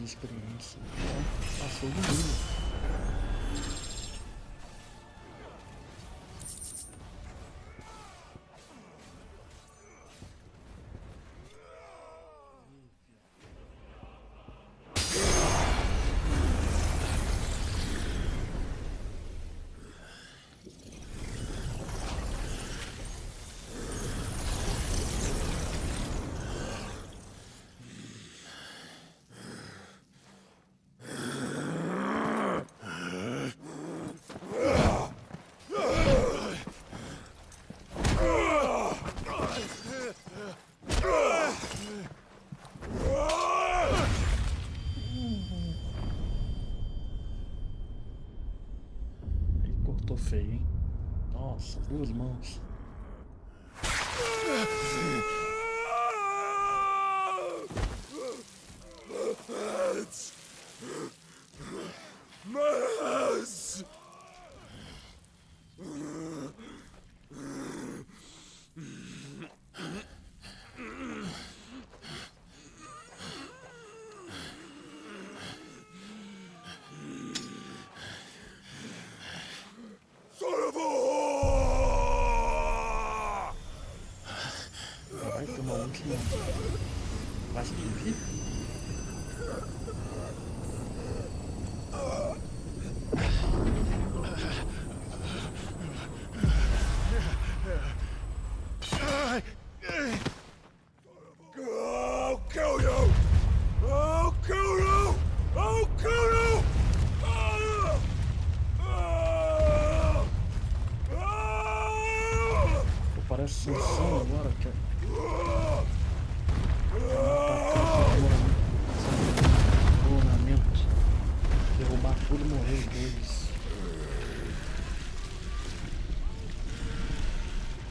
de experiência. Então, passou do mínimo. Cortou feio, hein? Nossa, 2 mãos. Vai tomar um que vai explodir? I'll kill you! I'll kill you! I'll kill you! Parece Sansão agora, cara. Ornamento. Derrubar tudo e morrer os dois.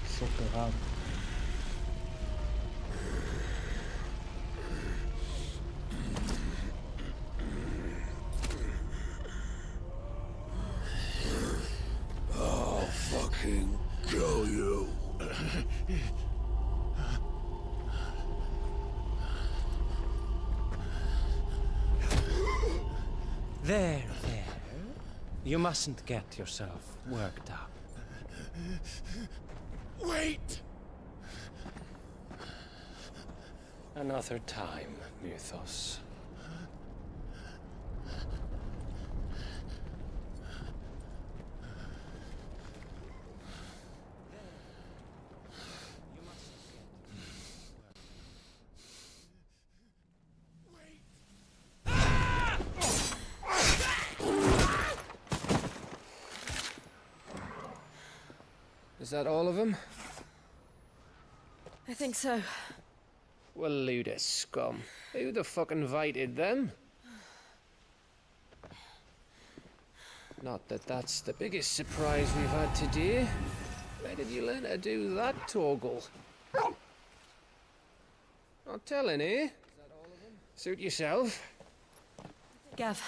Soterrado. I'll fucking kill you. There. You mustn't get yourself worked up. Wait! Another time, Mythos. Is that all of them? I think so. Well, load of scum. Who the fuck invited them? Not that that's the biggest surprise we've had today. Where did you learn to do that, Torgal? Not telling, eh? Suit yourself. Gav,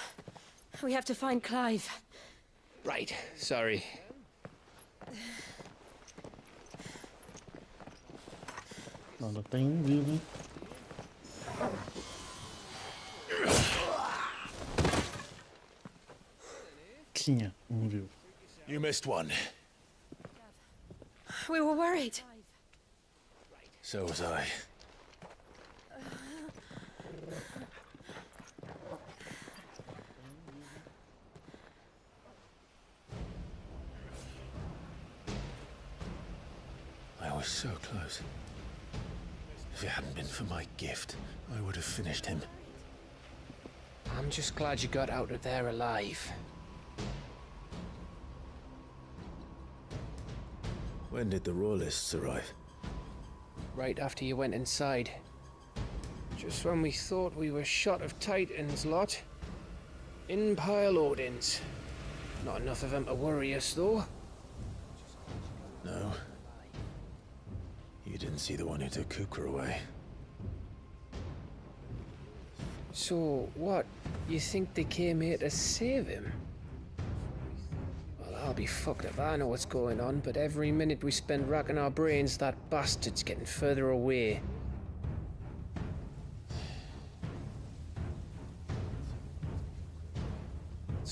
we have to find Clive. Right, sorry. Ainda tem vivo, hein? Tinha vivo. You missed one. We were worried. So was I. I was so close. If it hadn't been for my gift, I would have finished him. I'm just glad you got out of there alive. When did the Royalists arrive? Right after you went inside. Just when we thought we were shot of Titans, lot. In pile Odins. Not enough of them to worry us, though. No. You didn't see the one who took Kukra away. So, what? You think they came here to save him? Well, I'll be fucked if I know what's going on, but every minute we spend racking our brains, that bastard's getting further away.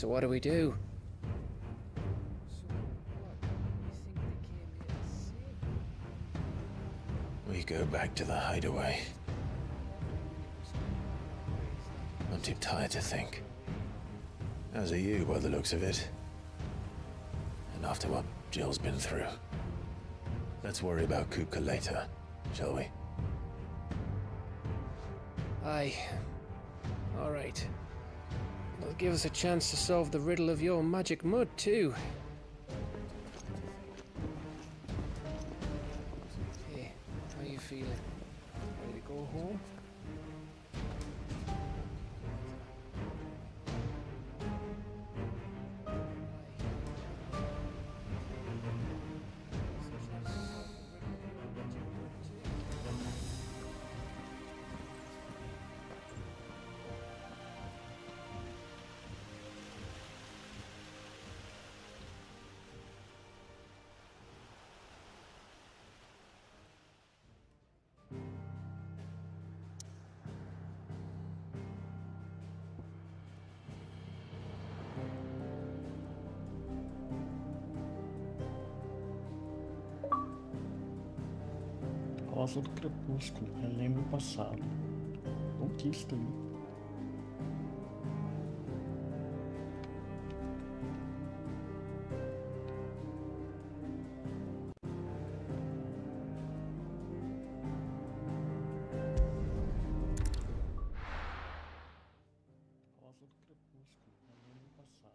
So what do we do? We go back to the hideaway. I'm too tired to think. As are you, by the looks of it. And after what Jill's been through. Let's worry about Kupka later, shall we? Aye. All right. It'll give us a chance to solve the riddle of your magic mud, too. Hey, how you feeling? Ready to go home? Rosa do Crepúsculo, relembra o passado. Conquista aí. Rosa do Crepúsculo, relembra o passado.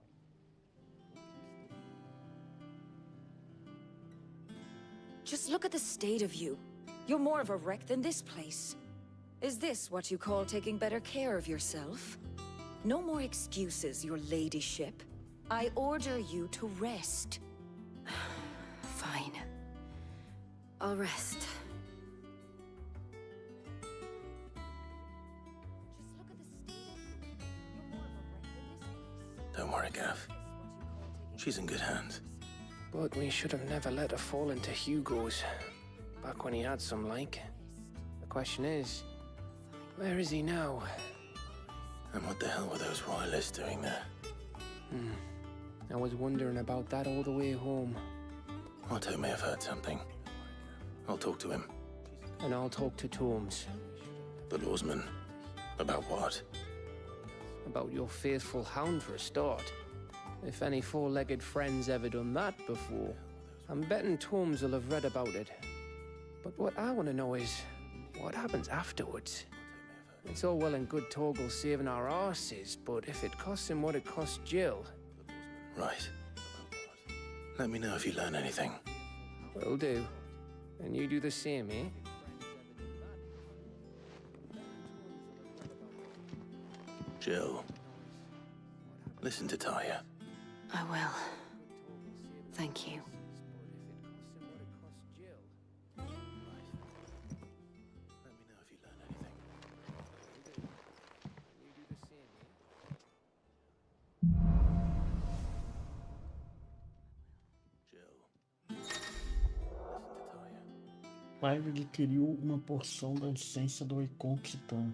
Just look at the state of you. You're more of a wreck than this place. Is this what you call taking better care of yourself? No more excuses, your ladyship. I order you to rest. Fine. I'll rest. Don't worry, Gav. She's in good hands. But we should have never let her fall into Hugo's. Back when he had some like. The question is, where is he now? And what the hell were those royalists doing there? I was wondering about that all the way home. Otto may have heard something. I'll talk to him. And I'll talk to Tomes. The lawsman. About what? About your faithful hound for a start. If any four-legged friend's ever done that before, I'm betting Tomes will have read about it. But what I want to know is, what happens afterwards? It's all well and good Torgal saving our arses, but if it costs him what it cost Jill... Right. Let me know if you learn anything. Will do. And you do the same, eh? Jill. Listen to Talia. I will. Thank you. Clive adquiriu uma porção da essência do Icon Titã.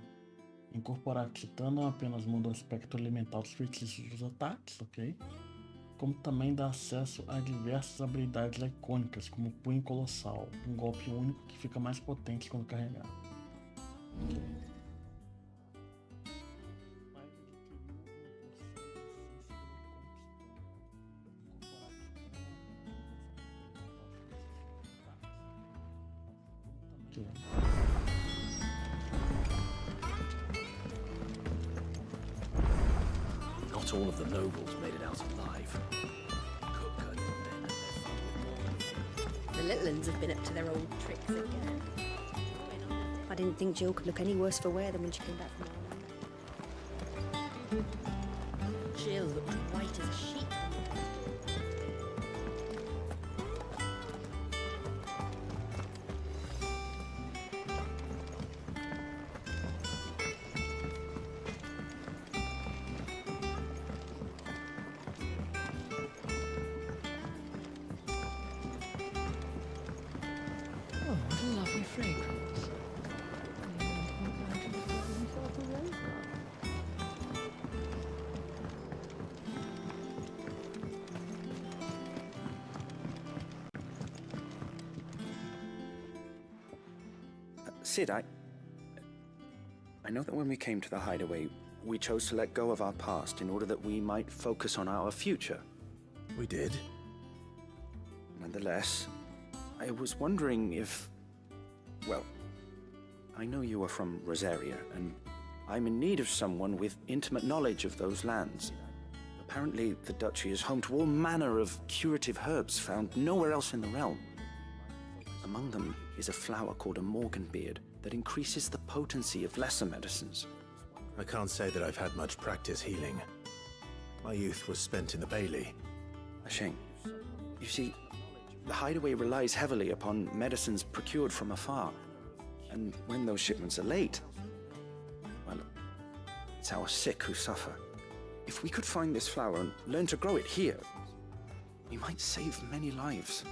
Incorporar Titã não apenas muda o aspecto elemental dos feitiços dos ataques, ok? Como também dá acesso a diversas habilidades icônicas, como o Punho Colossal, um golpe único que fica mais potente quando carregado. Not all of the nobles made it out alive. The little ones have been up to their old tricks again. I didn't think Jill could look any worse for wear than when she came back from Ireland. Jill looked white as a sheet. Sid, I know that when we came to the hideaway, we chose to let go of our past in order that we might focus on our future. We did. Nonetheless, I was wondering if... Well, I know you are from Rosaria, and I'm in need of someone with intimate knowledge of those lands. Apparently, the duchy is home to all manner of curative herbs found nowhere else in the realm. Among them is a flower called a morganbeard that increases the potency of lesser medicines. I can't say that I've had much practice healing. My youth was spent in the Bailey. A shame. You see, the hideaway relies heavily upon medicines procured from afar. And when those shipments are late, well, it's our sick who suffer. If we could find this flower and learn to grow it here, we might save many lives.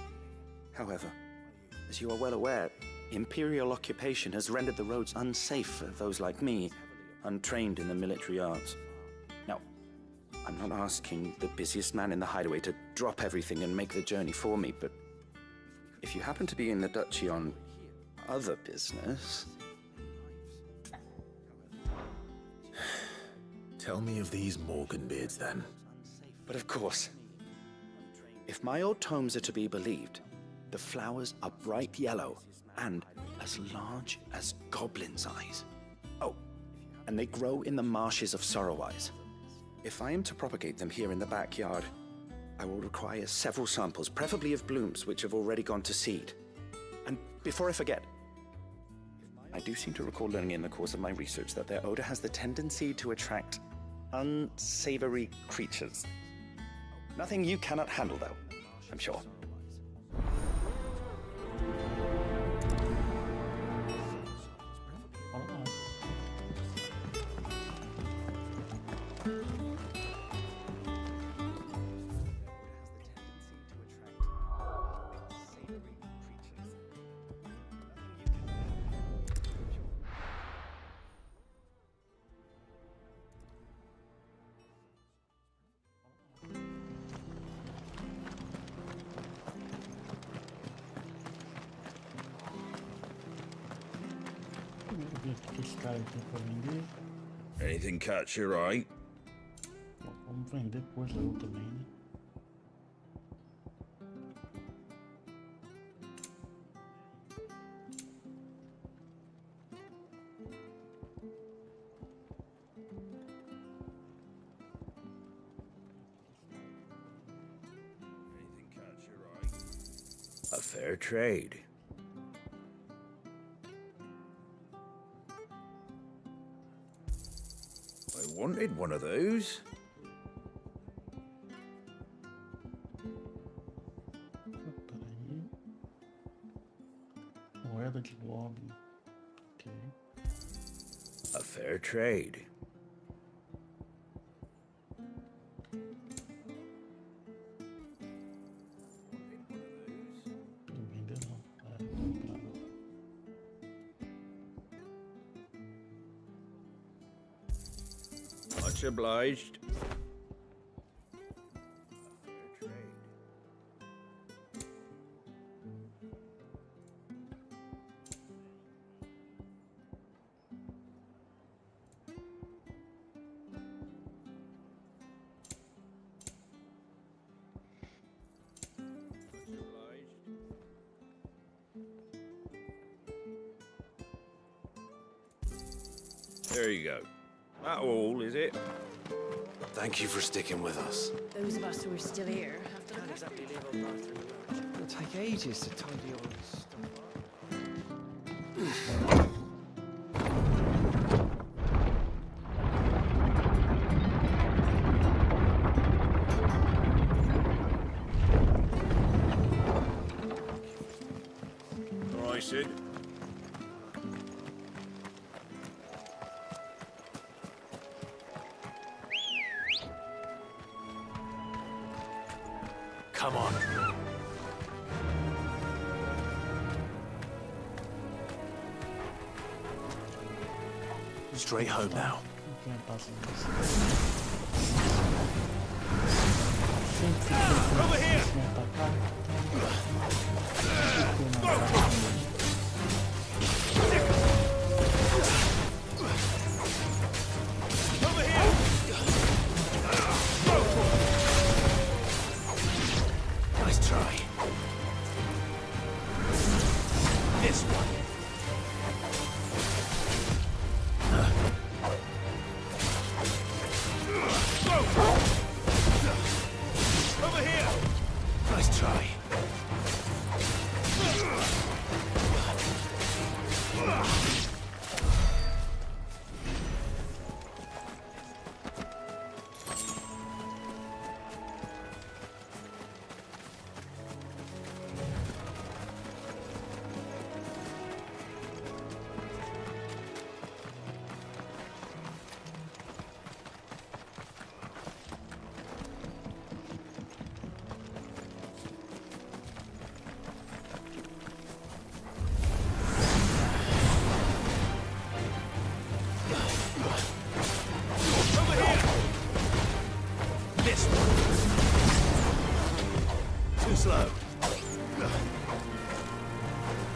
However, as you are well aware, Imperial occupation has rendered the roads unsafe for those like me, untrained in the military arts. Now, I'm not asking the busiest man in the hideaway to drop everything and make the journey for me, but if you happen to be in the duchy on other business... Tell me of these morganbeards, then. But of course, if my old tomes are to be believed, the flowers are bright yellow and as large as goblins' eyes. Oh, and they grow in the marshes of Sorrowise. If I am to propagate them here in the backyard, I will require several samples, preferably of blooms which have already gone to seed. And before I forget, I do seem to recall learning in the course of my research that their odor has the tendency to attract unsavory creatures. Nothing you cannot handle, though, I'm sure. Anything catch your eye? Vamos vender coisa eu também, né? Anything catch your eye? A fair trade. I wanted one of those. Peraí. Moeda de goblin. Ok. A fair trade. Vender não. Much obliged. There you go. That all, is it? Thank you for sticking with us. Those of us who are still here have to Can't exactly leave old Martha in the lurch. It'll take ages to tidy all this stuff. All right, Sid. Come on. Straight home now. Over here! try. This one. Over here! Nice try. Slow.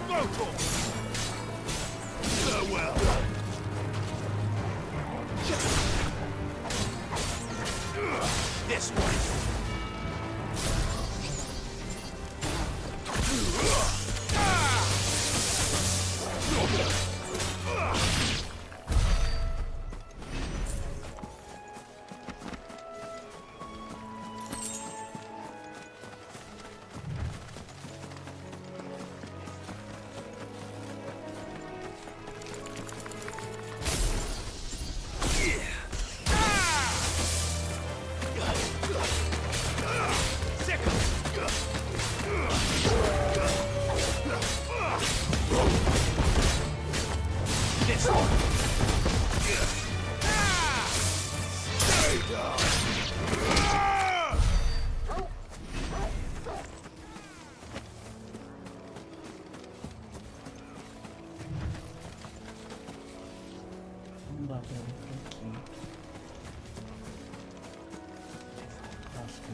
Vocal. So well. This one. Não dá pra ver aqui. Acho que...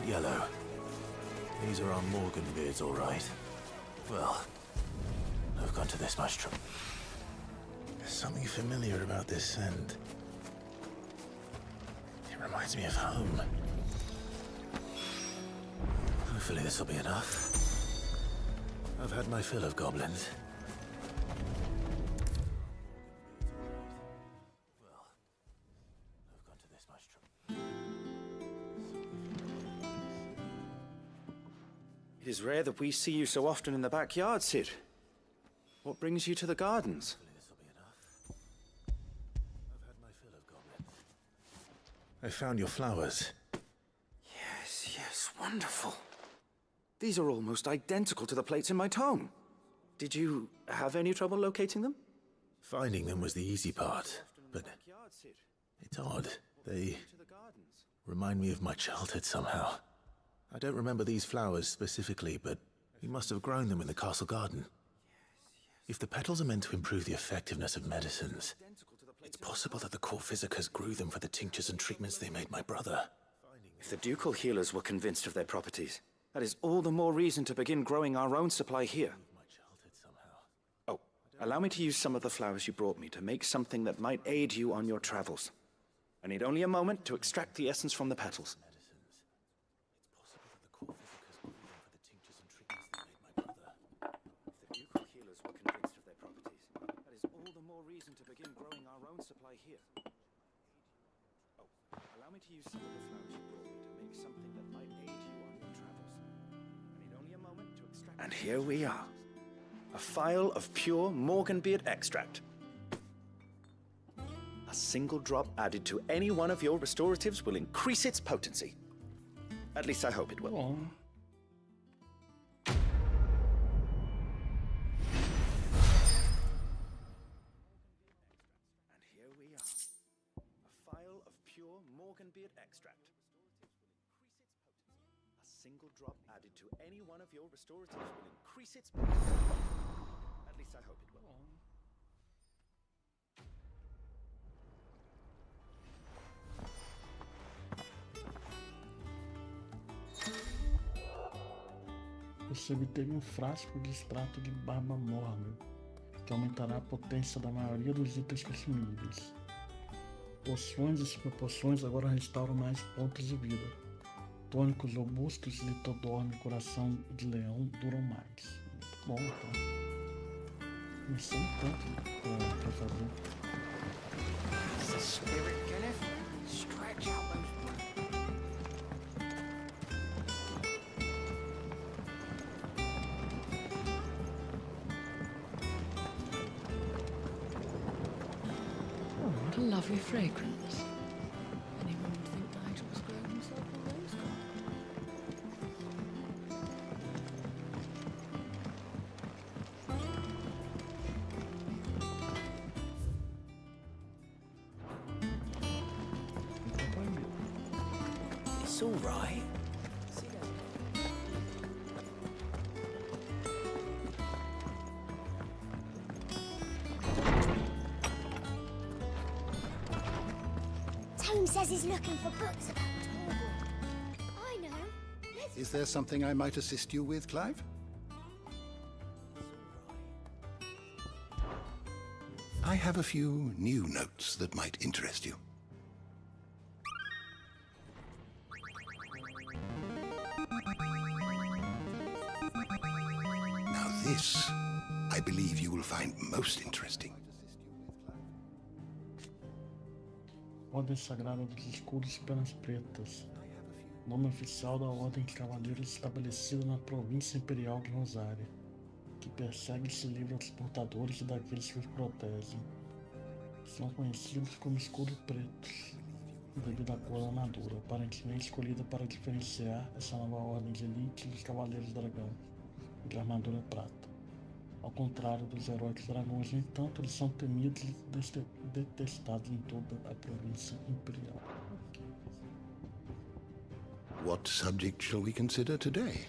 quite yellow. These are our Morgan beards, all right. Well, I've gone to this much trouble. There's something familiar about this scent. It reminds me of home. Hopefully this will be enough. I've had my fill of goblins. Well, I've gone to this much trouble. It is rare that we see you so often in the backyard, Sid. What brings you to the gardens? I found your flowers. Yes, wonderful. These are almost identical to the plates in my tome. Did you have any trouble locating them? Finding them was the easy part, but it's odd. They remind me of my childhood somehow. I don't remember these flowers specifically, but we must have grown them in the castle garden. If the petals are meant to improve the effectiveness of medicines, it's possible that the core physicers grew them for the tinctures and treatments they made my brother. If the ducal healers were convinced of their properties, that is all the more reason to begin growing our own supply here. Oh, allow me to use some of the flowers you brought me to make something that might aid you on your travels. I need only a moment to extract the essence from the petals. Reason to begin growing our own supply here. Oh, allow me to use some of the flowers you brought me to make something that might aid you on your travels. I need only a moment to extract. And here we are. A phial of pure Morganbeard extract. A single drop added to any one of your restoratives will increase its potency. At least I hope it will. Oh. Morganbeard extract. A single drop added to any one of your restoratives will increase its potency. At least I hope it will. Você obteve um frasco de extrato de barba morna, que aumentará a potência da maioria dos itens consumíveis. Poções e superpoções agora restauram mais pontos de vida. Tônicos robustos, litodorme, coração de leão duram mais. Muito bom, tá? Não sei tanto pra fazer. It's the spirit, Kenneth. Stretch out those. What a lovely fragrance. Anyone would think Nigel was growing himself a rose garden. It's all right. Says he's looking for books about Torgal. I know. Is there something I might assist you with, Clive? I have a few new notes that might interest you. Now this, I believe you will find most interesting. Ordem Sagrada dos Escudos Penas Pretas. Nome oficial da Ordem de Cavaleiros estabelecida na Província Imperial de Rosária, que persegue e se livra dos portadores e daqueles que os protegem. São conhecidos como escudos pretos, devido à cor da armadura, aparentemente escolhida para diferenciar essa nova ordem de elite dos Cavaleiros Dragão, de armadura prata. Ao contrário dos heróicos dragões, no entanto, eles são temidos e detestados em toda a província imperial. What subject shall we consider today?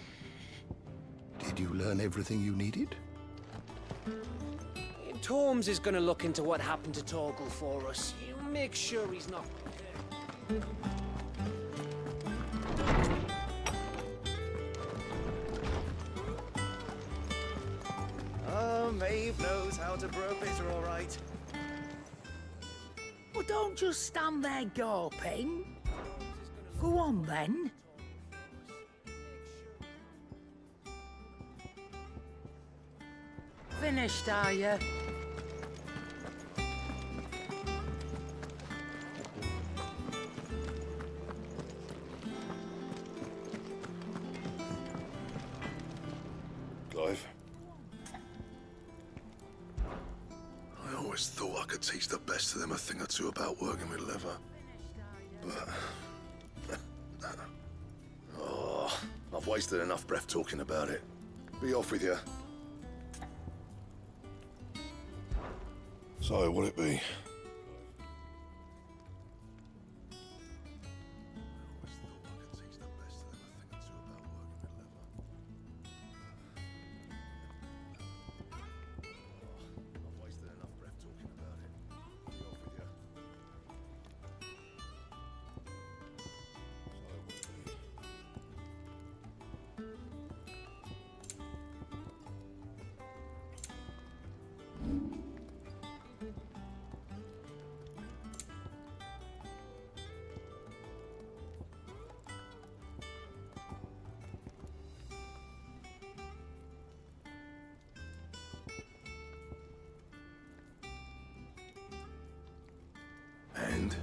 Did you learn everything you needed? Torms is gonna look into what happened to Torgal for us. You make sure he's not. powder brew a bitter, all right. Well, don't just stand there gawping. Go on, then. Finished, are you? Clive? I always thought I could teach the best of them a thing or two about working with leather. But... oh, I've wasted enough breath talking about it. Be off with you. So, what'll it be? And?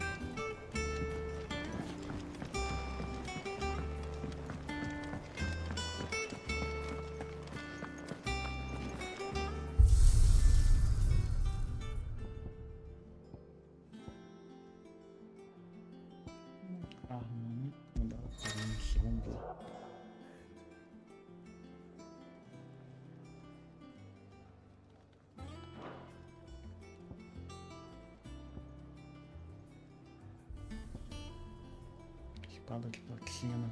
Mudar a aparência, vamos ver. Espada de platina.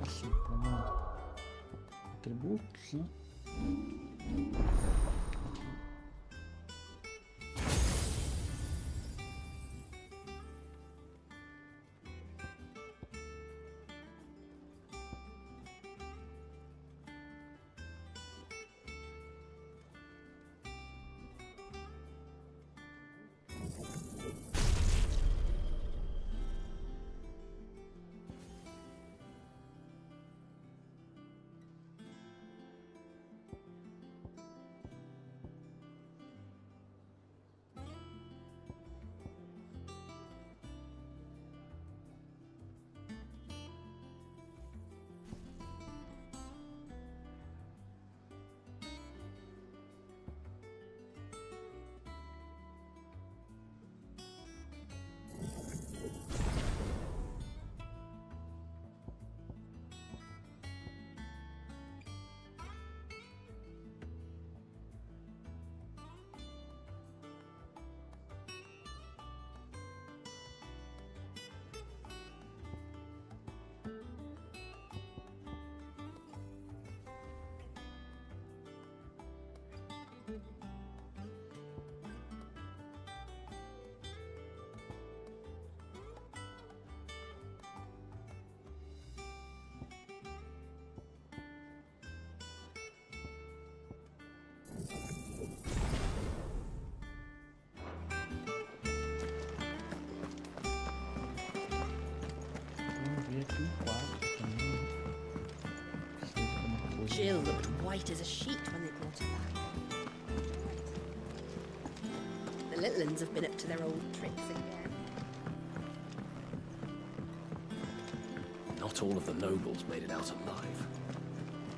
Assim como atributos, né? Jill looked white as a sheet when they brought her back. The little uns have been up to their old tricks again. Not all of the nobles made it out alive.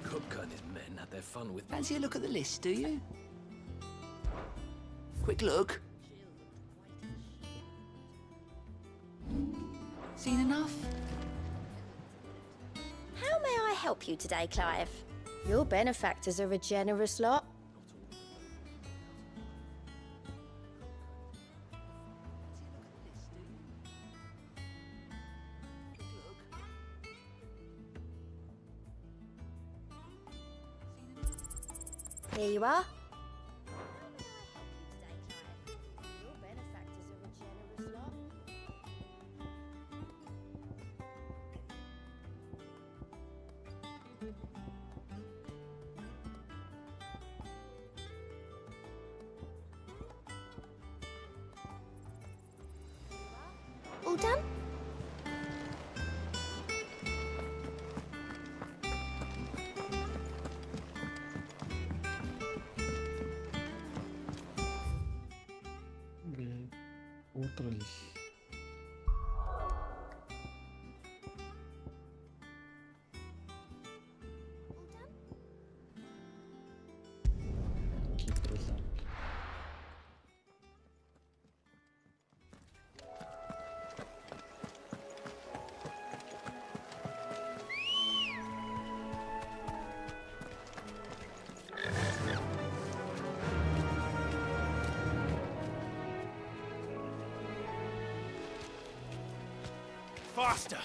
Kupka and his men had their fun with... Fancy a look at the list, do you? Quick look. Seen enough? How may I help you today, Clive? Your benefactors are a generous lot. Here you are. All done? Ver outras. Aqui, por exemplo. Faster!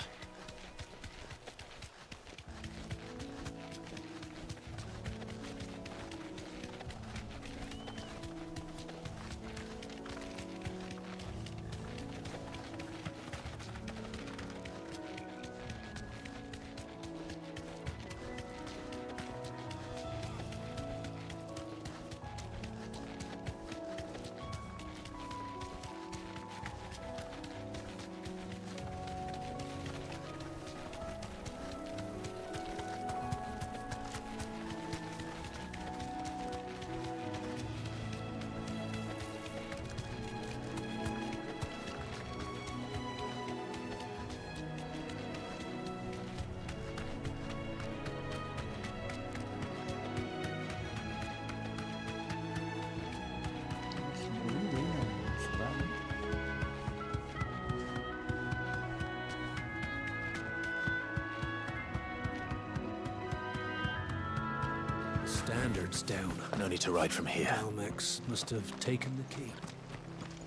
Standards down. No need to ride from here. Dalmex must have taken the key.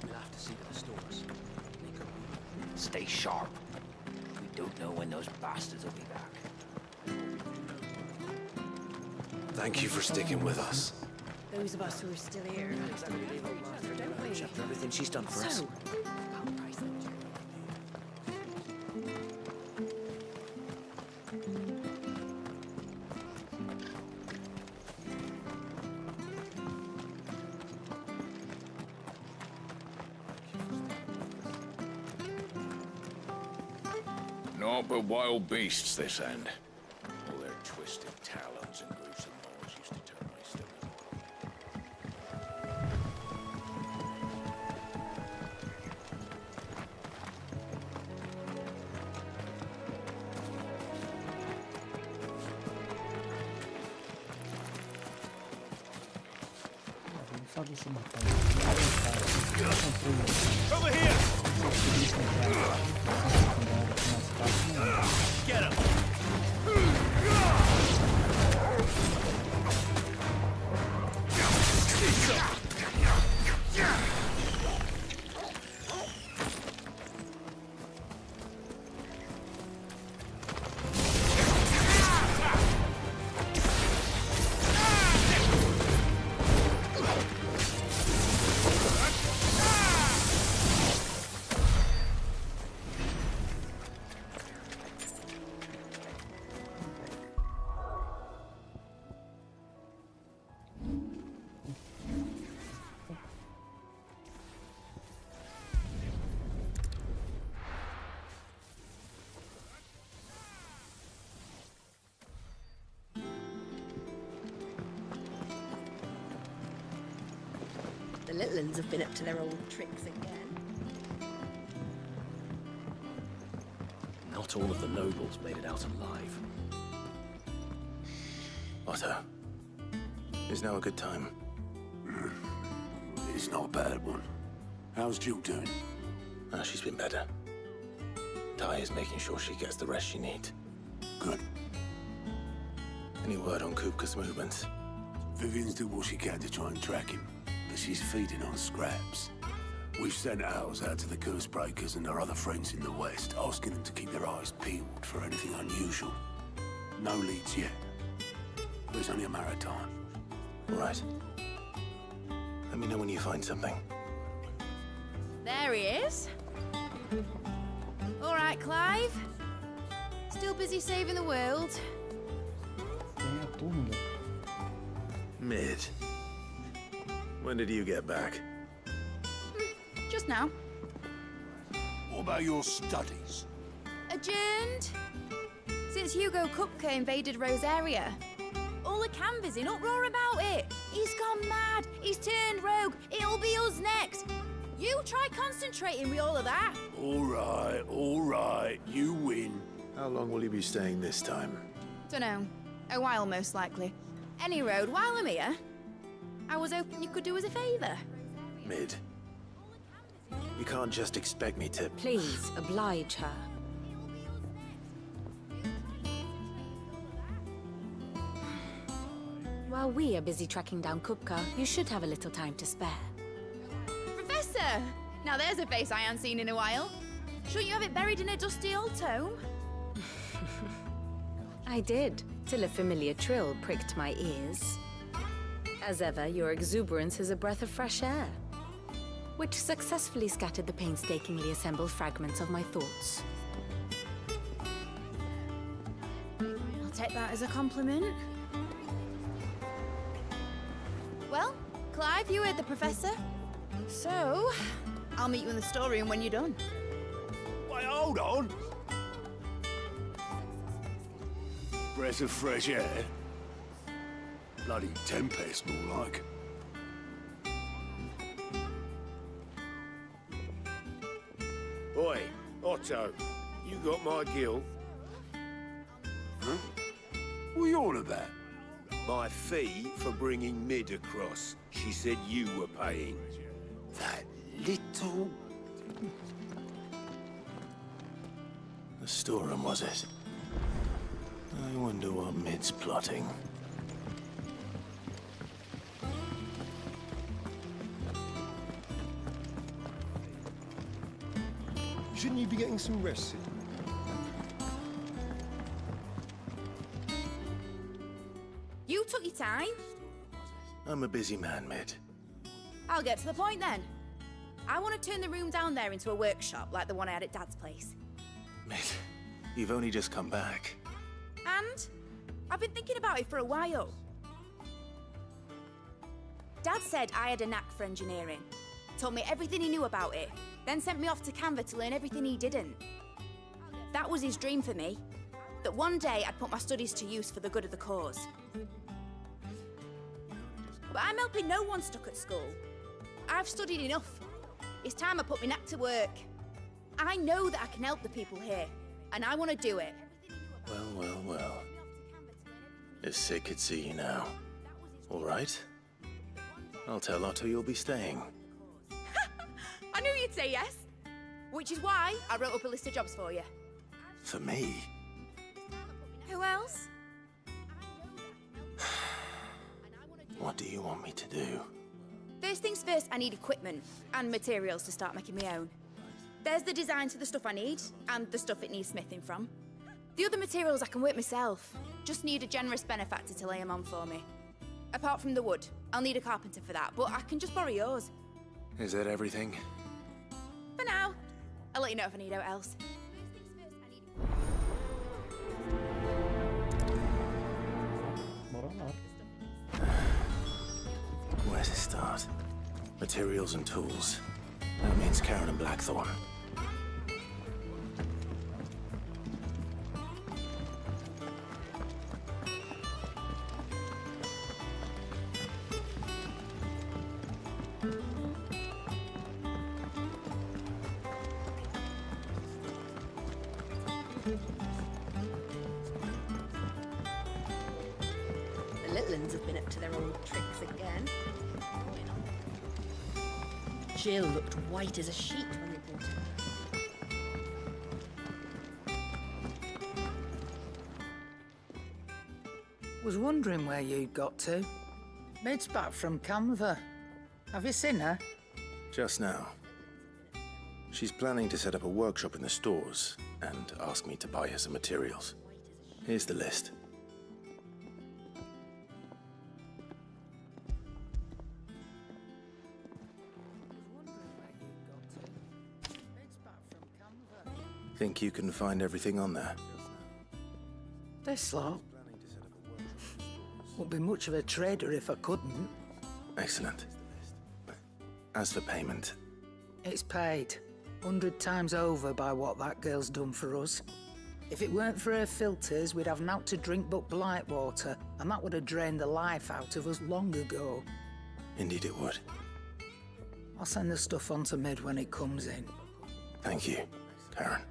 We'll have to see to the stores. Stay sharp. We don't know when those bastards will be back. Thank you for sticking with us. Those of us who are still here. Don't we? After everything she's done for us. So, Naught but wild beasts, this end. All their twisted talons and gruesome maws used to turn my stomach. Vamos fazer essa batalha. Over here! Get him! the little uns have been up to their old tricks again. Not all of the nobles made it out alive. Otto, is now a good time? It's not a bad one. How's Jill doing? She's been better. Ty is making sure she gets the rest she needs. Good. Any word on Kupka's movements? Vivian's doing what she can to try and track him, but she's feeding on scraps. We've sent ours out to the Cursebreakers and their other friends in the West, asking them to keep their eyes peeled for anything unusual. No leads yet. But it's only a matter of time. All right. Let me know when you find something. There he is. All right, Clive. Still busy saving the world. Mid. When did you get back? Just now. What about your studies? Adjourned. Since Hugo Kupka invaded Rosaria. All the canvas in uproar about it. He's gone mad. He's turned rogue. It'll be us next. You try concentrating with all of that. All right, you win. How long will you be staying this time? Dunno. A while, most likely. Any road, while I'm here, I was hoping you could do us a favour. Mid. You can't just expect me to... Please, oblige her. While we are busy tracking down Kupka, you should have a little time to spare. Professor! Now there's a face I haven't seen in a while. Shouldn't you have it buried in a dusty old tome? I did, till a familiar trill pricked my ears. As ever, your exuberance is a breath of fresh air, which successfully scattered the painstakingly assembled fragments of my thoughts. I'll take that as a compliment. Well, Clive, you heard the Professor. So, I'll meet you in the storeroom when you're done. Wait, hold on! Breath of fresh air? Bloody tempest, more like. Oi, Otto, you got my gill. Huh? What are you on about? My fee for bringing Mid across. She said you were paying. That little... The storeroom, was it? I wonder what Mid's plotting. Shouldn't you be getting some rest? You took your time. I'm a busy man, Mid. I'll get to the point then. I want to turn the room down there into a workshop like the one I had at Dad's place. Mid, you've only just come back. And I've been thinking about it for a while. Dad said I had a knack for engineering. Told me everything he knew about it, then sent me off to Canva to learn everything he didn't. That was his dream for me. That one day I'd put my studies to use for the good of the cause. But I'm helping no one stuck at school. I've studied enough. It's time I put my knack to work. I know that I can help the people here, and I want to do it. Well. It's sick could see you now. All right? I'll tell Otto you'll be staying. I knew you'd say yes. Which is why I wrote up a list of jobs for you. For me? Who else? What do you want me to do? First things first, I need equipment and materials to start making my own. There's the designs for the stuff I need, and the stuff it needs smithing from. The other materials I can work myself. Just need a generous benefactor to lay them on for me. Apart from the wood, I'll need a carpenter for that, but I can just borrow yours. Is that everything? For now. I'll let you know if I need out else. Where to start? Materials and tools. That means Karen and Blackthorn. The little uns have been up to their old tricks again. Jill looked white as a sheet when they brought her. was wondering where you'd got to. Mid's back from Canva. Have you seen her? Just now. She's planning to set up a workshop in the stores and ask me to buy her some materials. Here's the list. Think you can find everything on there? This lot? Wouldn't be much of a trader if I couldn't. Excellent. As for payment... It's paid. 100 times over by what that girl's done for us. If it weren't for her filters, we'd have naught to drink but blight water, and that would have drained the life out of us long ago. Indeed it would. I'll send the stuff on to Mid when it comes in. Thank you, Karen.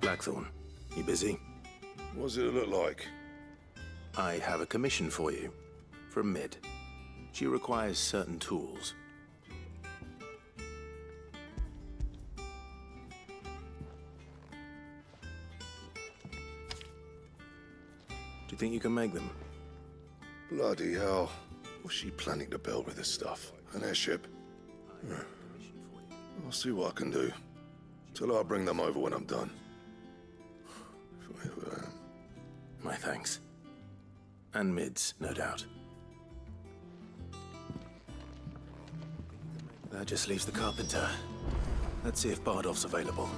Blackthorn, you busy? What does it look like? I have a commission for you. From Mid. She requires certain tools. Do you think you can make them? Bloody hell. What's she planning to build with this stuff? An airship? I'll see what I can do. Tell her I'll bring them over when I'm done. If I ever am. My thanks. And Mid's, no doubt. That just leaves the carpenter. Let's see if Bardolph's available.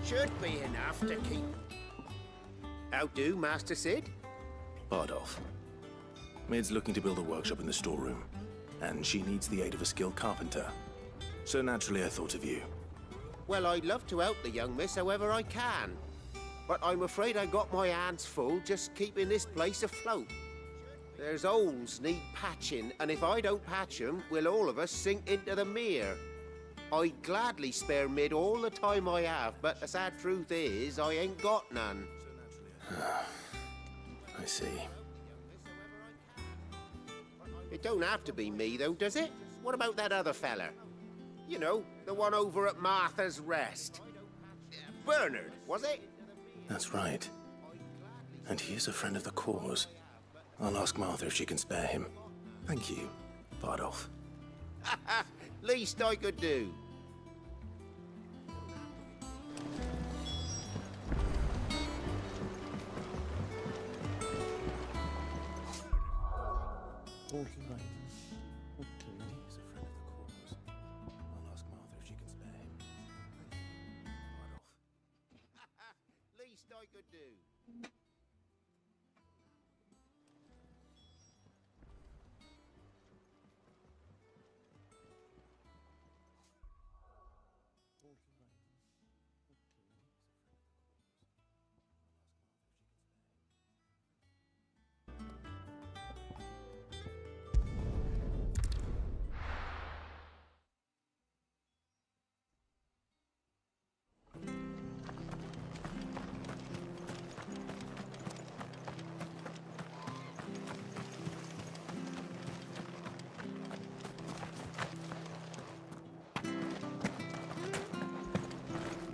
Should be enough to keep. How do, Master Sid? Bardolph. Mid's looking to build a workshop in the storeroom, and she needs the aid of a skilled carpenter. So naturally I thought of you. Well, I'd love to help the young miss however I can. But I'm afraid I got my hands full just keeping this place afloat. There's holes need patching, and if I don't patch them, we'll all of us sink into the mere. I'd gladly spare Mid all the time I have, but the sad truth is, I ain't got none. I see. It don't have to be me, though, does it? What about that other fella? You know, the one over at Martha's Rest. Bernard, was it? That's right. And he is a friend of the cause. I'll ask Martha if she can spare him. Thank you, Bardolph. Least I could do. Least I could do.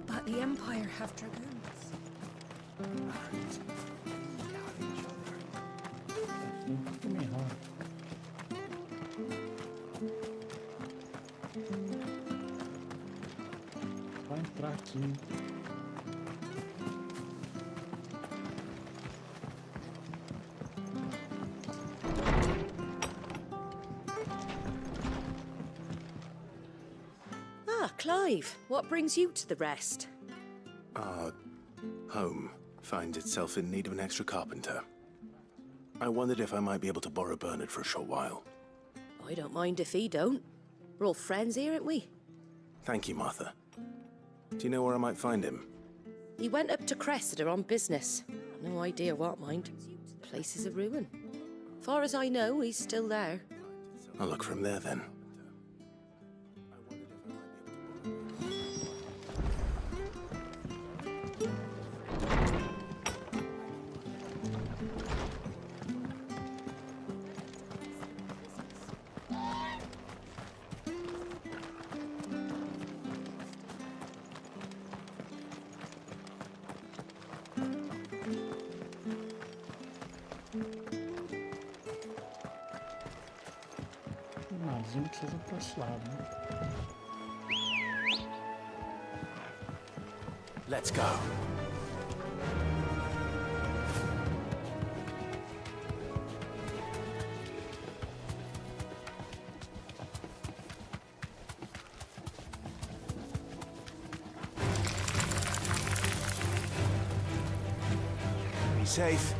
But the Empire have dragoons. Vai entrar aqui. Ah, Clive, what brings you to the Rest? Our home finds itself in need of an extra carpenter. I wondered if I might be able to borrow Bernard for a short while. I don't mind if he don't. We're all friends here, ain't we? Thank you, Martha. Do you know where I might find him? He went up to Cressida on business. No idea what, mind. Place is a ruin. Far as I know, he's still there. I'll look for him there, then. Imagino que seja por esse lado, né? Let's go. Be safe.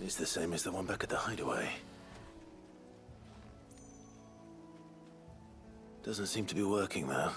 It's the same as the one back at the hideaway. Doesn't seem to be working, though.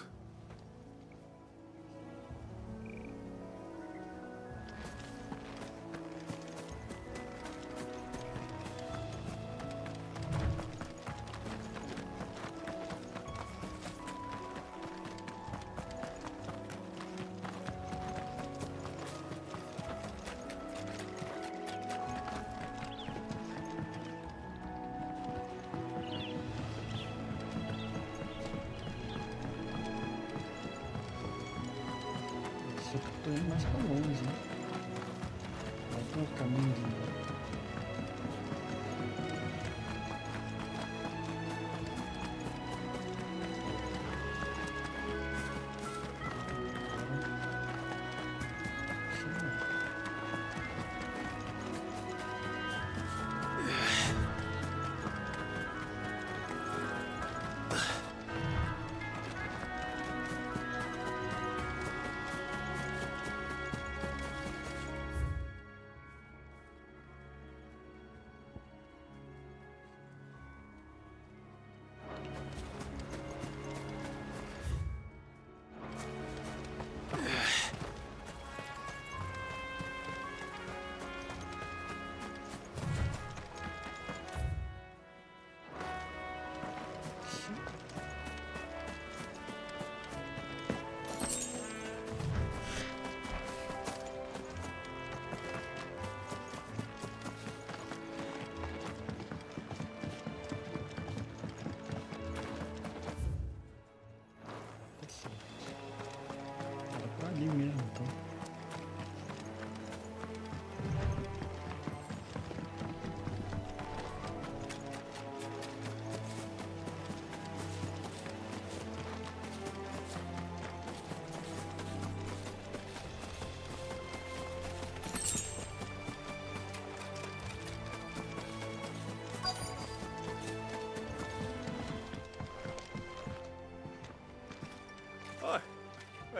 Só que eu tô indo mais pra longe, né? Vai pro caminho de...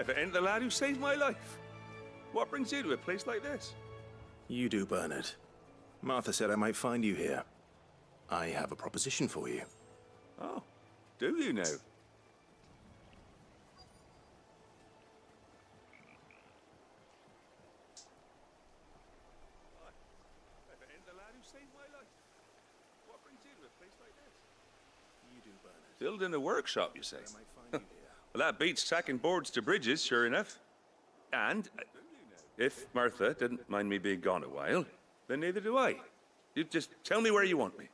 If it ain't the lad who saved my life. What brings you to a place like this? You do, Bernard. Martha said I might find you here. I have a proposition for you. Oh, do you now? If it ain't the lad who saved my life. What brings you to a place like this? You do, Bernard. Building a workshop, you say? Well, that beats tacking boards to bridges, sure enough. And if Martha didn't mind me being gone a while, then neither do I. You just tell me where you want me.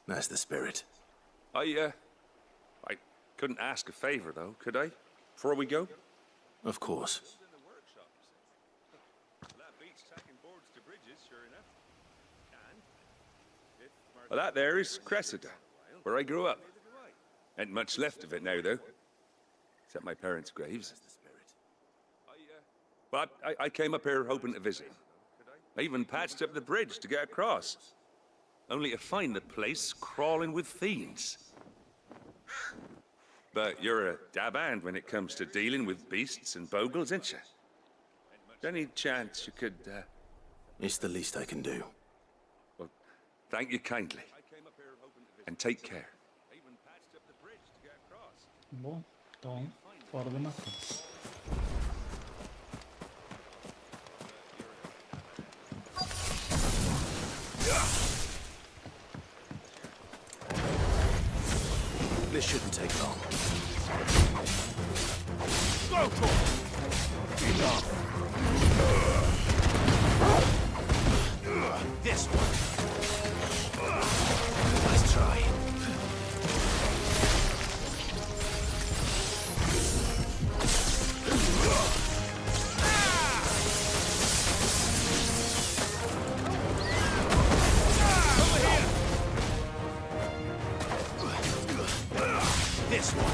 That's the spirit. I couldn't ask a favor, though, could I? Before we go? Of course. Well, that there is Cressida, where I grew up. Ain't much left of it now, though. Except my parents' graves. But I came up here hoping to visit. I even patched up the bridge to get across. Only to find the place crawling with fiends. But you're a dab hand when it comes to dealing with beasts and bogles, ain't you? Any chance you could, It's the least I can do. Well, thank you kindly. And take care. Bom, então, fora da matança. This shouldn't take long. Go for it! This one. Nice try. This one.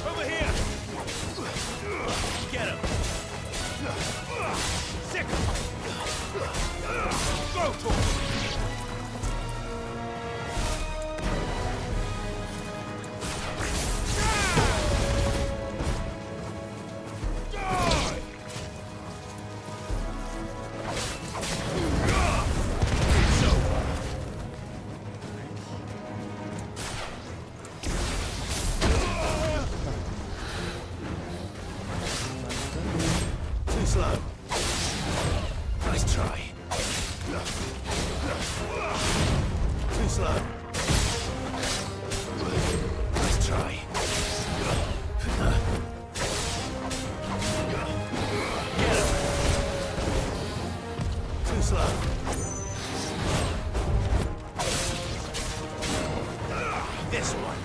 Over here! Get him! Sick him! Go for it! Too slow. Nice try. Too slow. Nice try. Get him. Too slow. This one.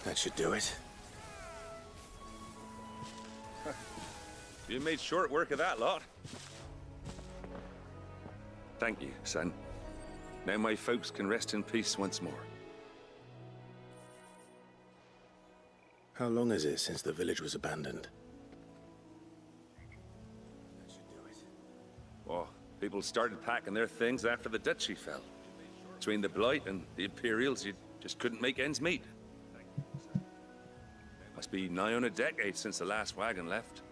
That should do it. You made short work of that lot. Thank you, son. Now my folks can rest in peace once more. How long is it since the village was abandoned? Oh, people started packing their things after the duchy fell. Between the Blight and the Imperials, you just couldn't make ends meet. Must be nigh on a decade since the last wagon left.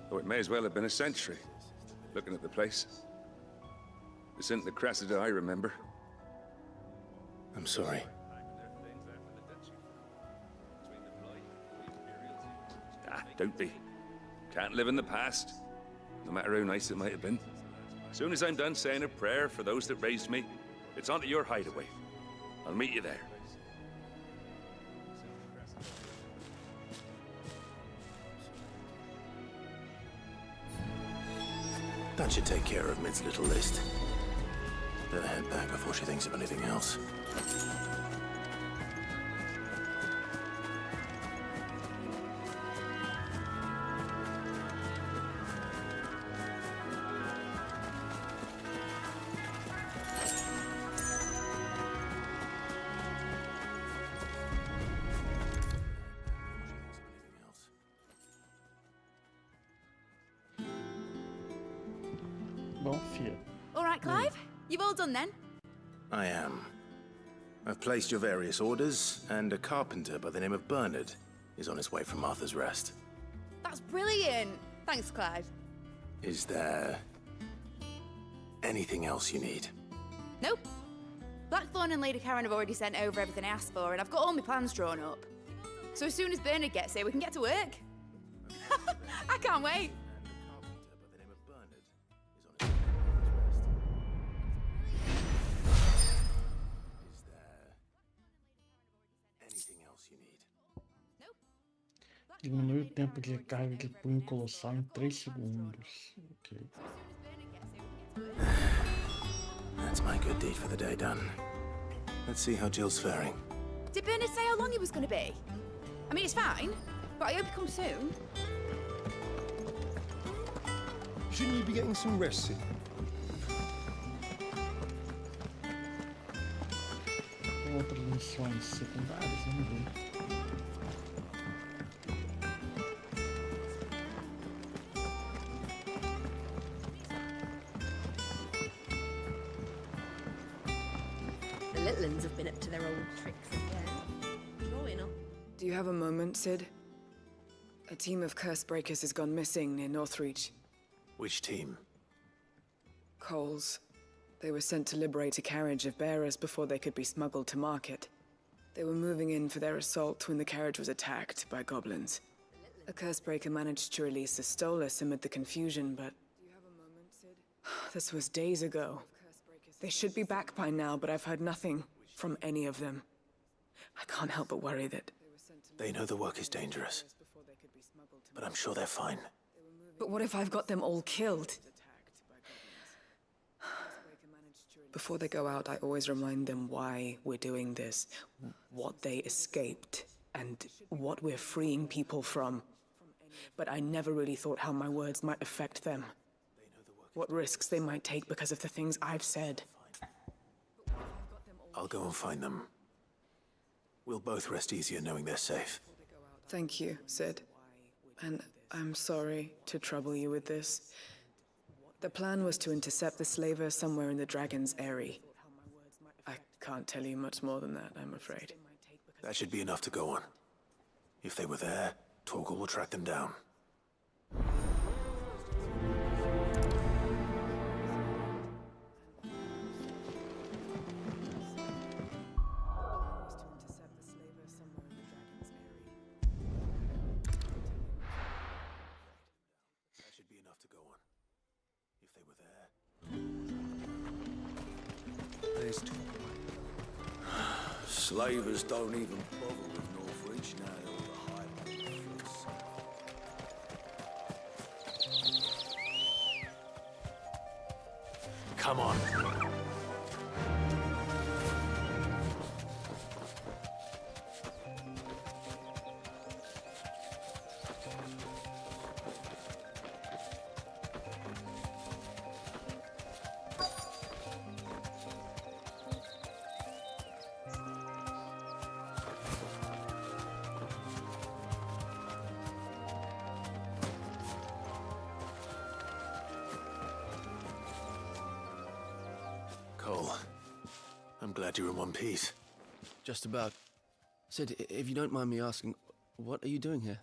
Though it may as well have been a century, looking at the place. This isn't the Cressida I remember. I'm sorry. Ah, don't be. Can't live in the past, no matter how nice it might have been. As soon as I'm done saying a prayer for those that raised me, it's on to your hideaway. I'll meet you there. That should take care of Mid's little list. Better head back before she thinks of anything else. Bom, fia. All right, Clive? You've all done then? I am. I've placed your various orders, and a carpenter by the name of Bernard is on his way from Arthur's Rest. That's brilliant. Thanks, Clive. Is there anything else you need? Nope. Blackthorn and Lady Karen have already sent over everything I asked for, and I've got all my plans drawn up. So as soon as Bernard gets here, we can get to work. I can't wait. Diminui o tempo de recarga de punho colossal em 3 segundos. Ok. That's my good deed for the day done. Let's see how Jill's faring. Did Bernard say how long he was going to be? I mean, it's fine, but I hope he comes soon. Shouldn't you be getting some rest soon? Tem outras missões secundárias, vamos ver. The little ones have been up to their old tricks again. Drawing up. Do you have a moment, Sid? A team of curse breakers has gone missing near Northreach. Which team? Coles. They were sent to liberate a carriage of bearers before they could be smuggled to market. They were moving in for their assault when the carriage was attacked by goblins. A curse breaker managed to release a Stolas amid the confusion, but... Do you have a moment, Sid? This was days ago. They should be back by now, but I've heard nothing from any of them. I can't help but worry that... They know the work is dangerous, but I'm sure they're fine. But what if I've got them all killed? Before they go out, I always remind them why we're doing this, what they escaped, and what we're freeing people from. But I never really thought how my words might affect them. What risks they might take because of the things I've said. I'll go and find them. We'll both rest easier knowing they're safe. Thank you, Sid. And I'm sorry to trouble you with this. The plan was to intercept the slaver somewhere in the Dragon's Eyrie. I can't tell you much more than that, I'm afraid. That should be enough to go on. If they were there, Torgal will track them down. Slavers don't even bother with Northreach now they're on the highway. Come on. glad you're in one piece. Just about. Sid, if you don't mind me asking, what are you doing here?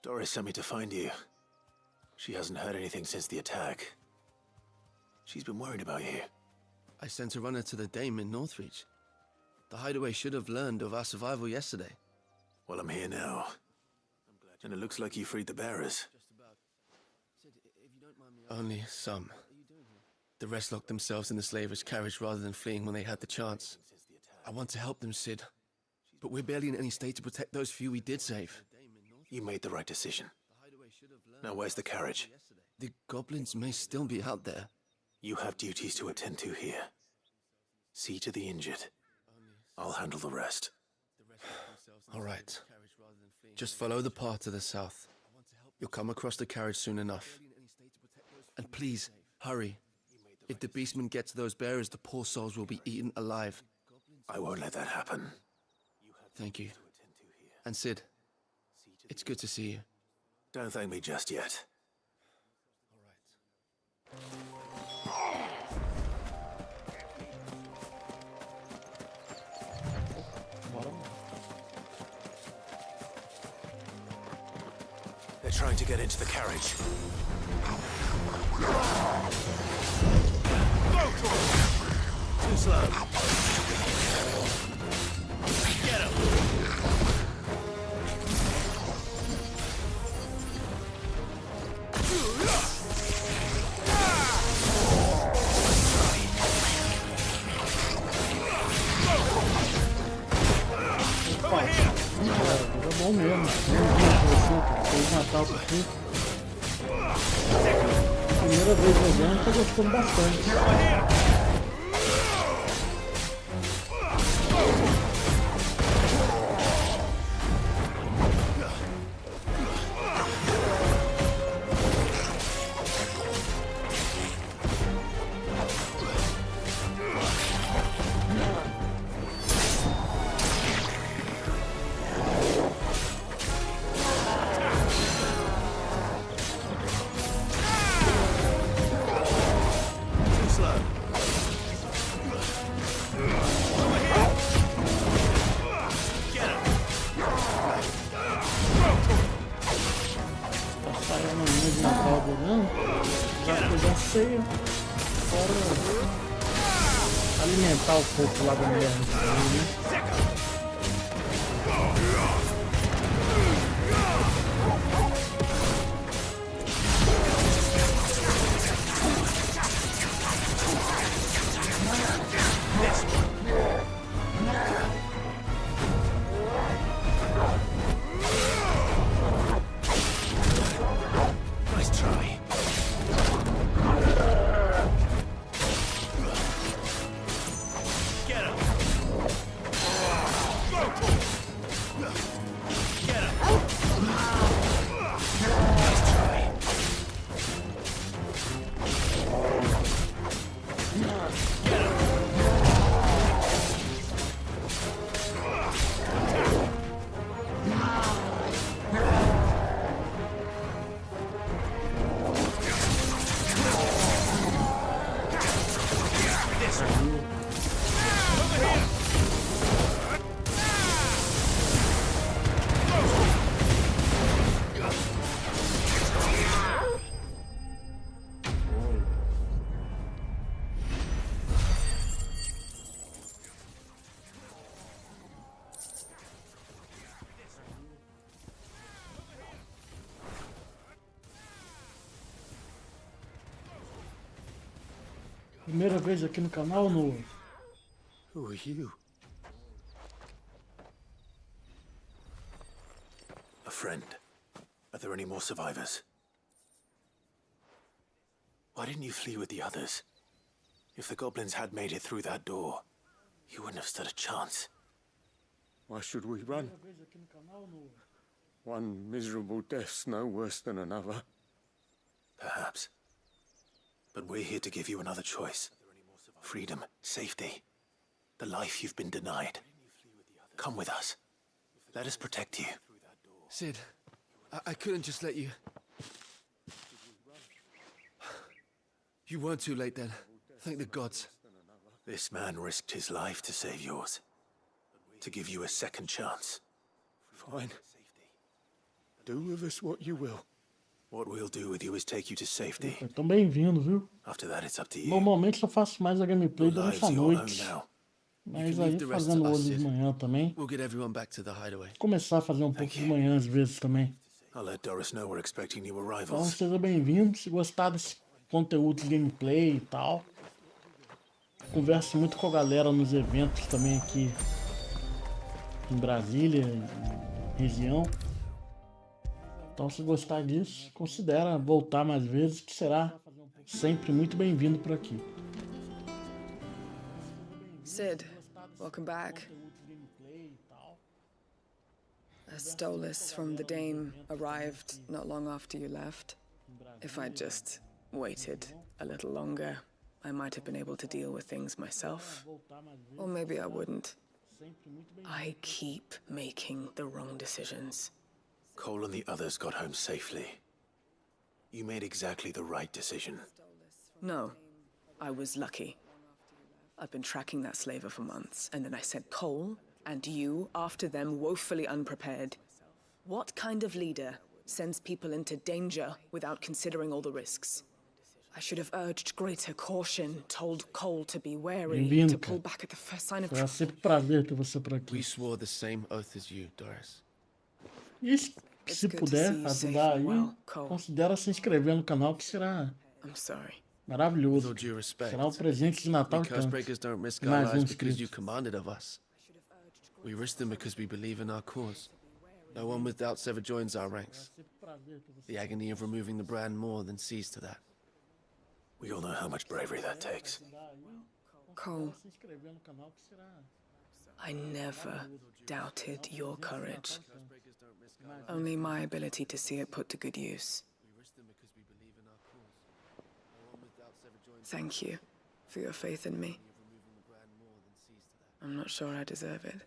Doris sent me to find you. She hasn't heard anything since the attack. She's been worried about you. I sent a runner to the Dame in Northreach. The hideaway should have learned of our survival yesterday. Well, I'm here now. And it looks like you freed the bearers. Only some. The rest locked themselves in the slavers' carriage rather than fleeing when they had the chance. I want to help them, Sid. But we're barely in any state to protect those few we did save. You made the right decision. Now where's the carriage? The goblins may still be out there. You have duties to attend to here. See to the injured. I'll handle the rest. All right. Just follow the path to the south. You'll come across the carriage soon enough. And please, hurry. If the beastmen get to those bearers, the poor souls will be eaten alive. I won't let that happen. Thank you. And Sid, it's good to see you. Don't thank me just yet. They're trying to get into the carriage. Too slow. Get him. Tá bom mesmo. Fez Natal por aqui. Primeira vez jogando, tô gostando bastante. Alimentar o povo lá da mulher, né? Nice try. Primeira vez aqui no canal, no... Who are you? A friend. Are there any more survivors? Why didn't you flee with the others? If the goblins had made it through that door, you wouldn't have stood a chance. Why should we run? One miserable death's no worse than another. Perhaps. But we're here to give you another choice. Freedom, safety, the life you've been denied. Come with us. Let us protect you. Sid, I couldn't just let you... You weren't too late then. Thank the gods. This man risked his life to save yours. To give you a second chance. Fine. Do with us what you will. What we'll do with you is take you to safety. Então bem-vindo, viu? After that, it's up to you. Normalmente eu faço mais a gameplay durante a noite. Mas aí fazendo hoje de manhã também. We'll get everyone back to the hideaway. Começar a fazer um pouco de manhã às vezes também. I'll let Doris know we're expecting new Então arrivals. seja bem-vindo. Se gostar desse conteúdo de gameplay e tal. Converso muito com a galera nos eventos também aqui em Brasília e região. Então se gostar disso, considera voltar mais vezes, que será sempre muito bem-vindo por aqui. Sid, welcome back. A Stolas from the Dame arrived not long after you left. If I'd just waited a little longer, I might have been able to deal with things myself. Or maybe I wouldn't. I keep making the wrong decisions. Cole and the others got home safely. You made exactly the right decision. No, I was lucky. I've been tracking that slaver for months, and then I sent Cole and you after them woefully unprepared. What kind of leader sends people into danger without considering all the risks? I should have urged greater caution, told Cole to be wary, to pull back at the first sign of trouble. Será sempre prazer ter você por aqui. We swore the same oath as you, Doris. E se puder ajudar aí, considera se inscrever no canal, que será maravilhoso. Será um presente de Natal e tanto. Don't risk our Mais lives because you inscritos. commanded of us. We risk them because we believe in our cause. No one with doubts ever joins our ranks. The agony of removing the brand more than sees to that. We all know how much bravery that takes. Cole, I never doubted your courage. Only my ability to see it put to good use. Thank you for your faith in me. I'm not sure I deserve it.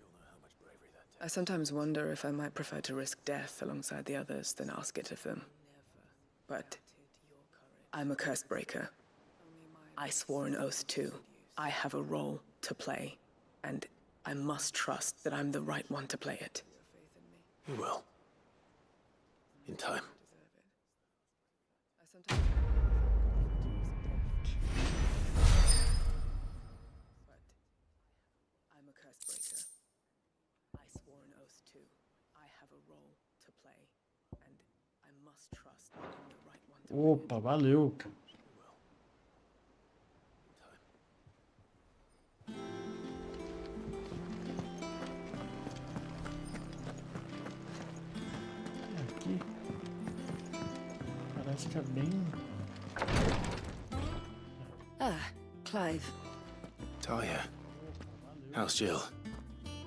I sometimes wonder if I might prefer to risk death alongside the others than ask it of them. But I'm a curse breaker. I swore an oath too. I have a role to play, and I must trust that I'm the right one to play it. You will. In time. I'm a curse breaker. I swore an oath too. I have a role to play, and I must trust that I'm the right one to play it. Opa, valeu, cara. Aqui parece que é bem. Ah, Clive. Talia. How's Jill?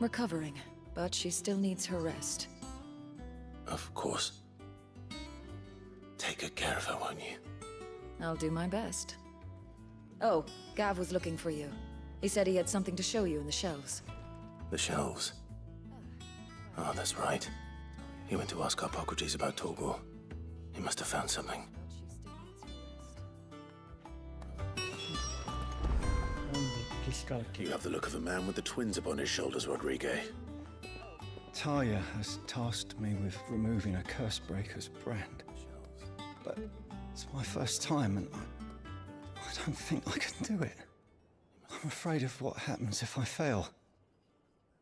Recovering, but she still needs her rest. Of course. Take good care of her, won't you? I'll do my best. Oh, Gav was looking for you. He said he had something to show you in the shelves. The shelves. Oh, that's right. He went to ask Hippocrates about Torgor. He must have found something. You have the look of a man with the twins upon his shoulders, Rodrigue. Talia has tasked me with removing a curse breaker's brand. But it's my first time, and I don't think I can do it. I'm afraid of what happens if I fail.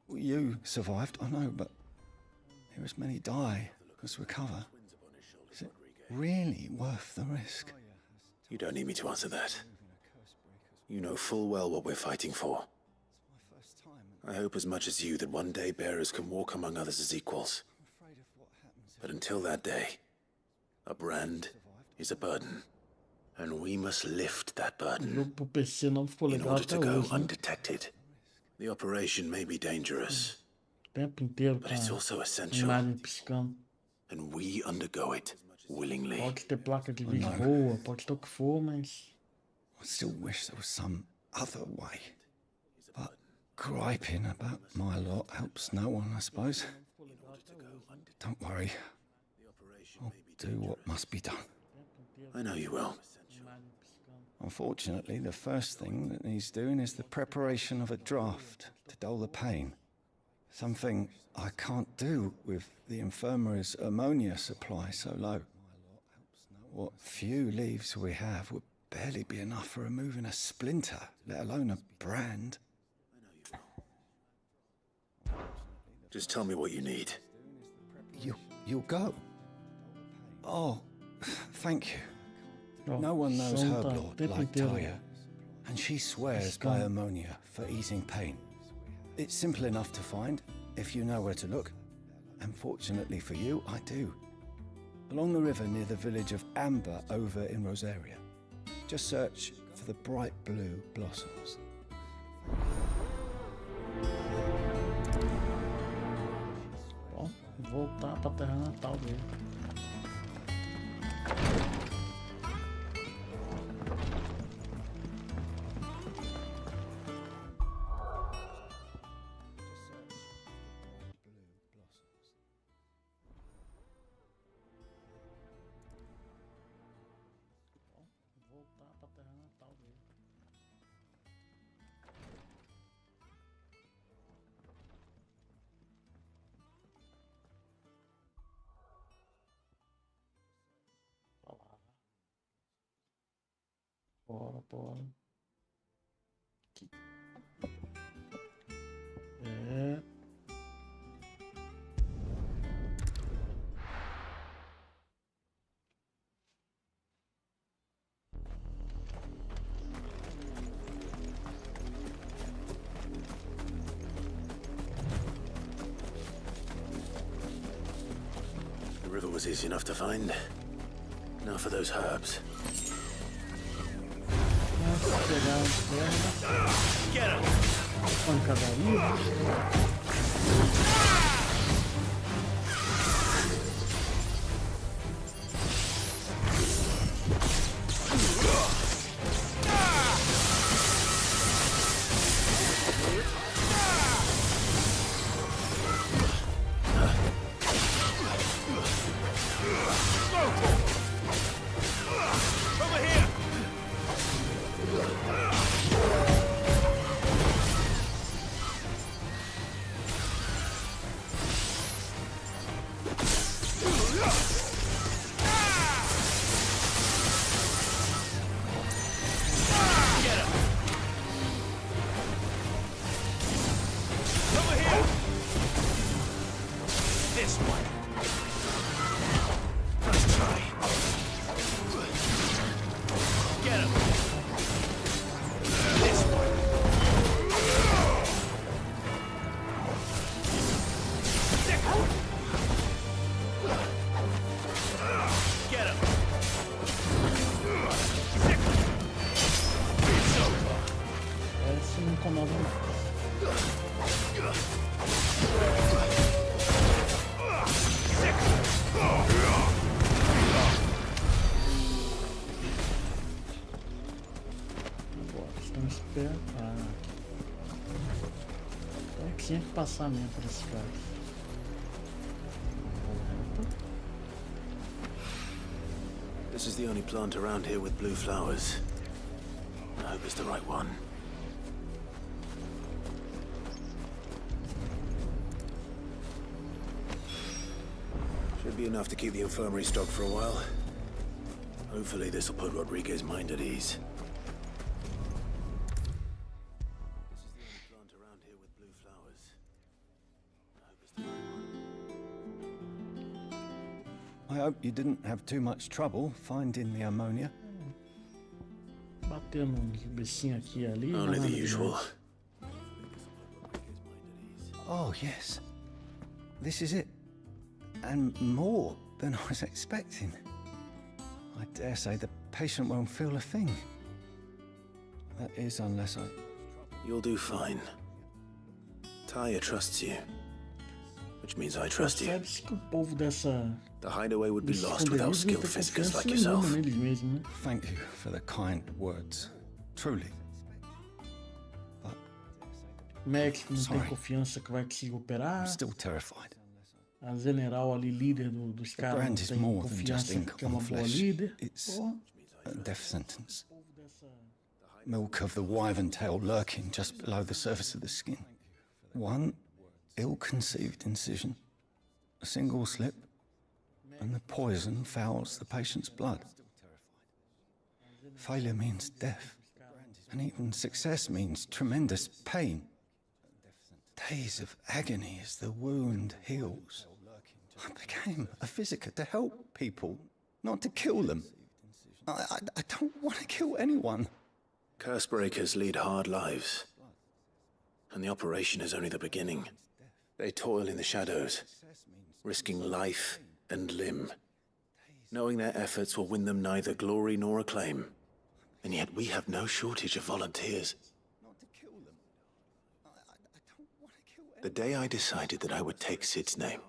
You survived, I know, but here as many die as recover. Is it really worth the risk? You don't need me to answer that. You know full well what we're fighting for. I hope as much as you that one day bearers can walk among others as equals. But until that day, a brand is a burden. And we must lift that burden in order to go undetected. The operation may be dangerous, Tempo inteiro, but it's also essential. imagem piscando. And we undergo it willingly. Pode ter placa de Lisboa, pode ter o que for, mas. I still wish there was some other way. But griping about my lot helps no one, I suppose. Don't worry. I'll do what must be done. I know you will. Unfortunately, the first thing that needs doing is the preparation of a draft to dull the pain. Something I can't do with the infirmary's ammonia supply so low. What few leaves we have would barely be enough for removing a splinter, let alone a brand. Just tell me what you need. You'll go. Oh, thank you. Oh, No one knows são her tá lord tempo like inteiro Talia, and she swears by buscando. ammonia for easing pain. It's simple enough to find if you know where to look, and fortunately for you, I do. Along the river near the village of Amber over in Rosaria. Just search for the bright blue blossoms. Bom, voltar pra terra natal dele. Voltar pra terra natal dele. Bora, bora. Aqui. É. The river was easy enough to find. Now for those herbs. Get him! Pancadaria. This one. Let's try. Get him. This one. Get him. It's over. Essa não incomoda não. Estamos perto. Ah, então tinha que passar mesmo por esse cara. This is the only plant around here with blue flowers. I hope it's the right one. Should be enough to keep the infirmary stocked for a while. Hopefully this will put Rodriguez's mind at ease. I hope you didn't have too much trouble finding the ammonia. Batendo uns bichinhos aqui e ali. Only the nada usual. demais. Oh, yes. This is it. And more than I was expecting. I dare say the patient won't feel a thing. That is, unless I... You'll do fine. Talia trusts you. Which means I trust you. Percebe-se que o povo dessa... The hideaway would be desses lost without esconderijos skilled tem physicists confiança like nenhuma yourself. neles mesmos, né? Thank you for the kind words. Truly. O médico não tem Sorry. confiança que vai conseguir operar. I'm still terrified. A general ali, líder dos The caras, não brand is tem more than just confiança ink que é on uma the boa flesh. líder. It's Porra. a death sentence. Milk of the wyvern tail lurking just below the surface of the skin. One ill-conceived incision, a single slip, and the poison fouls the patient's blood. Failure means death, and even success means tremendous pain. Days of agony as the wound heals. I became a physiker to help people, not to kill them. I don't want to kill anyone. Cursebreakers lead hard lives, and the operation is only the beginning. They toil in the shadows, risking life and limb, knowing their efforts will win them neither glory nor acclaim. And yet we have no shortage of volunteers. The day I decided that I would take Sid's name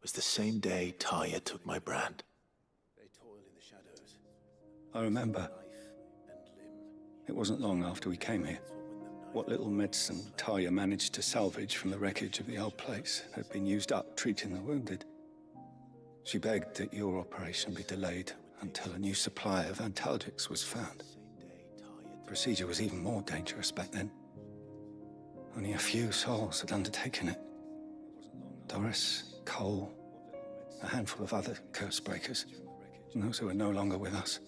was the same day Taya took my brand. I remember. It wasn't long after we came here. What little medicine Taya managed to salvage from the wreckage of the old place had been used up treating the wounded. She begged that your operation be delayed until a new supply of antalgics was found. The procedure was even more dangerous back then. Only a few souls had undertaken it. Doris, Cole, a handful of other cursebreakers, and those who are no longer with us.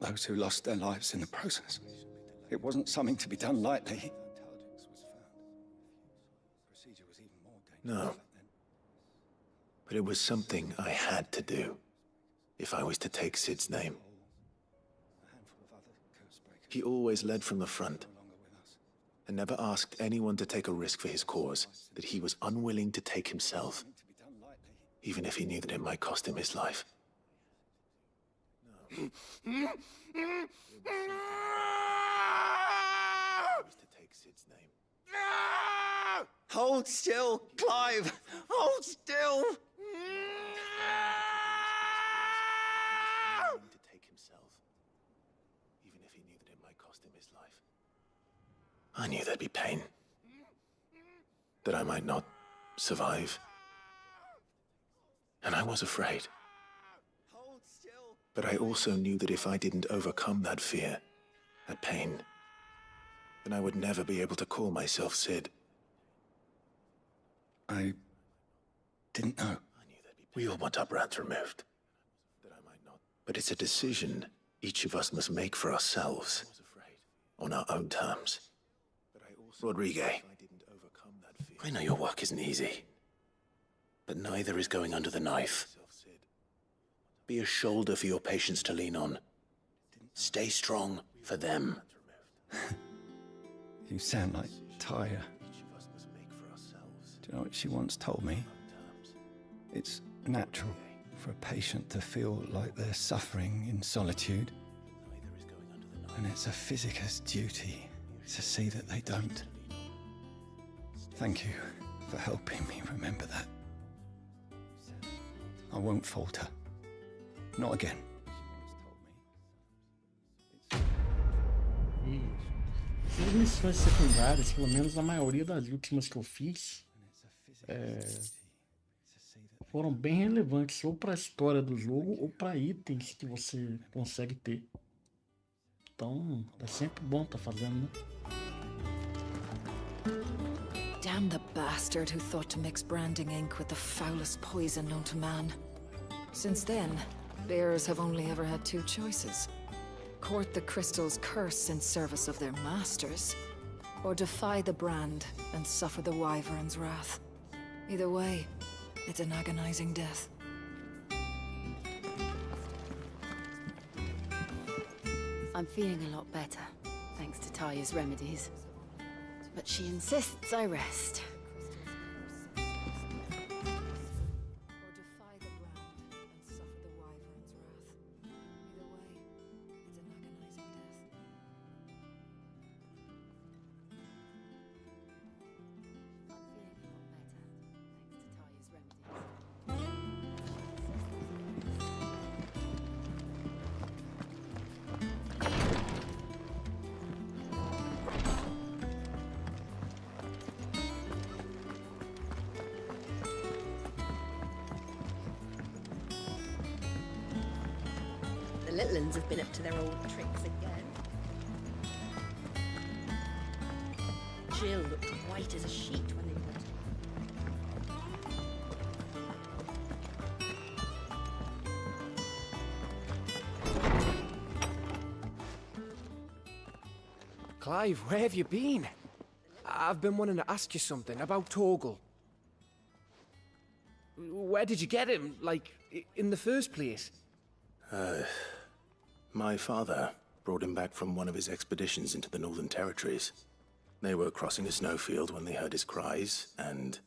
Those who lost their lives in the process. It wasn't something to be done lightly. No. But it was something I had to do, if I was to take Sid's name. He always led from the front, and never asked anyone to take a risk for his cause that he was unwilling to take himself, even if he knew that it might cost him his life. Hold still, Clive! Hold still! To take himself, even if he knew that it might cost him his life. I knew there'd be pain. That I might not survive. And I was afraid. But I also knew that if I didn't overcome that fear, that pain, then I would never be able to call myself Sid. I didn't know. We all want our brands removed. But it's a decision each of us must make for ourselves, on our own terms. Rodrigue, I know your work isn't easy, but neither is going under the knife. Be a shoulder for your patients to lean on. Stay strong for them. You sound like Taya. Do you know what she once told me? It's natural for a patient to feel like they're suffering in solitude. And it's a physiker's duty to see that they don't. Thank you for helping me remember that. I won't falter. Not again. E as missões secundárias, pelo menos a maioria das últimas que eu fiz, foram bem relevantes ou para a história do jogo ou para itens que você consegue ter. Então é sempre bom estar fazendo, né? Damn the bastard who thought to mix branding ink with the foulest poison known to man. Since then, bears have only ever had two choices. Court the crystal's curse in service of their masters, or defy the brand and suffer the wyvern's wrath. Either way, it's an agonizing death. I'm feeling a lot better, thanks to Taya's remedies. But she insists I rest. little uns have been up to their old tricks again. Jill looked white as a sheet when they met. Clive, where have you been? I've been wanting to ask you something about Torgal. Where did you get him, like, in the first place? My father brought him back from one of his expeditions into the Northern Territories. They were crossing a snowfield when they heard his cries, and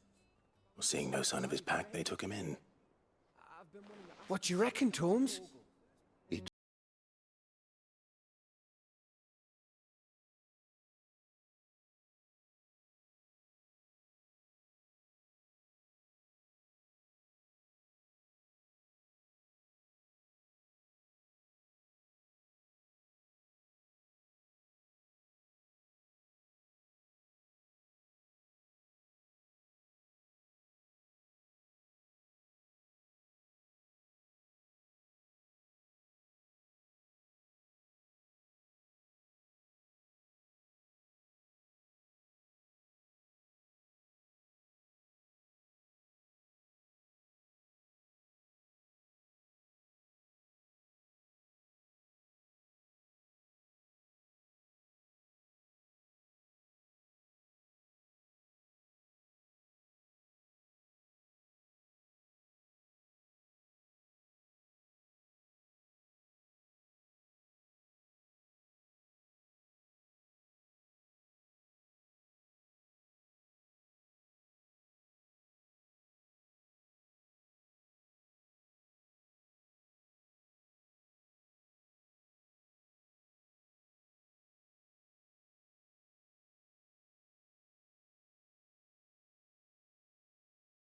seeing no sign of his pack, they took him in. What do you reckon, Tomes?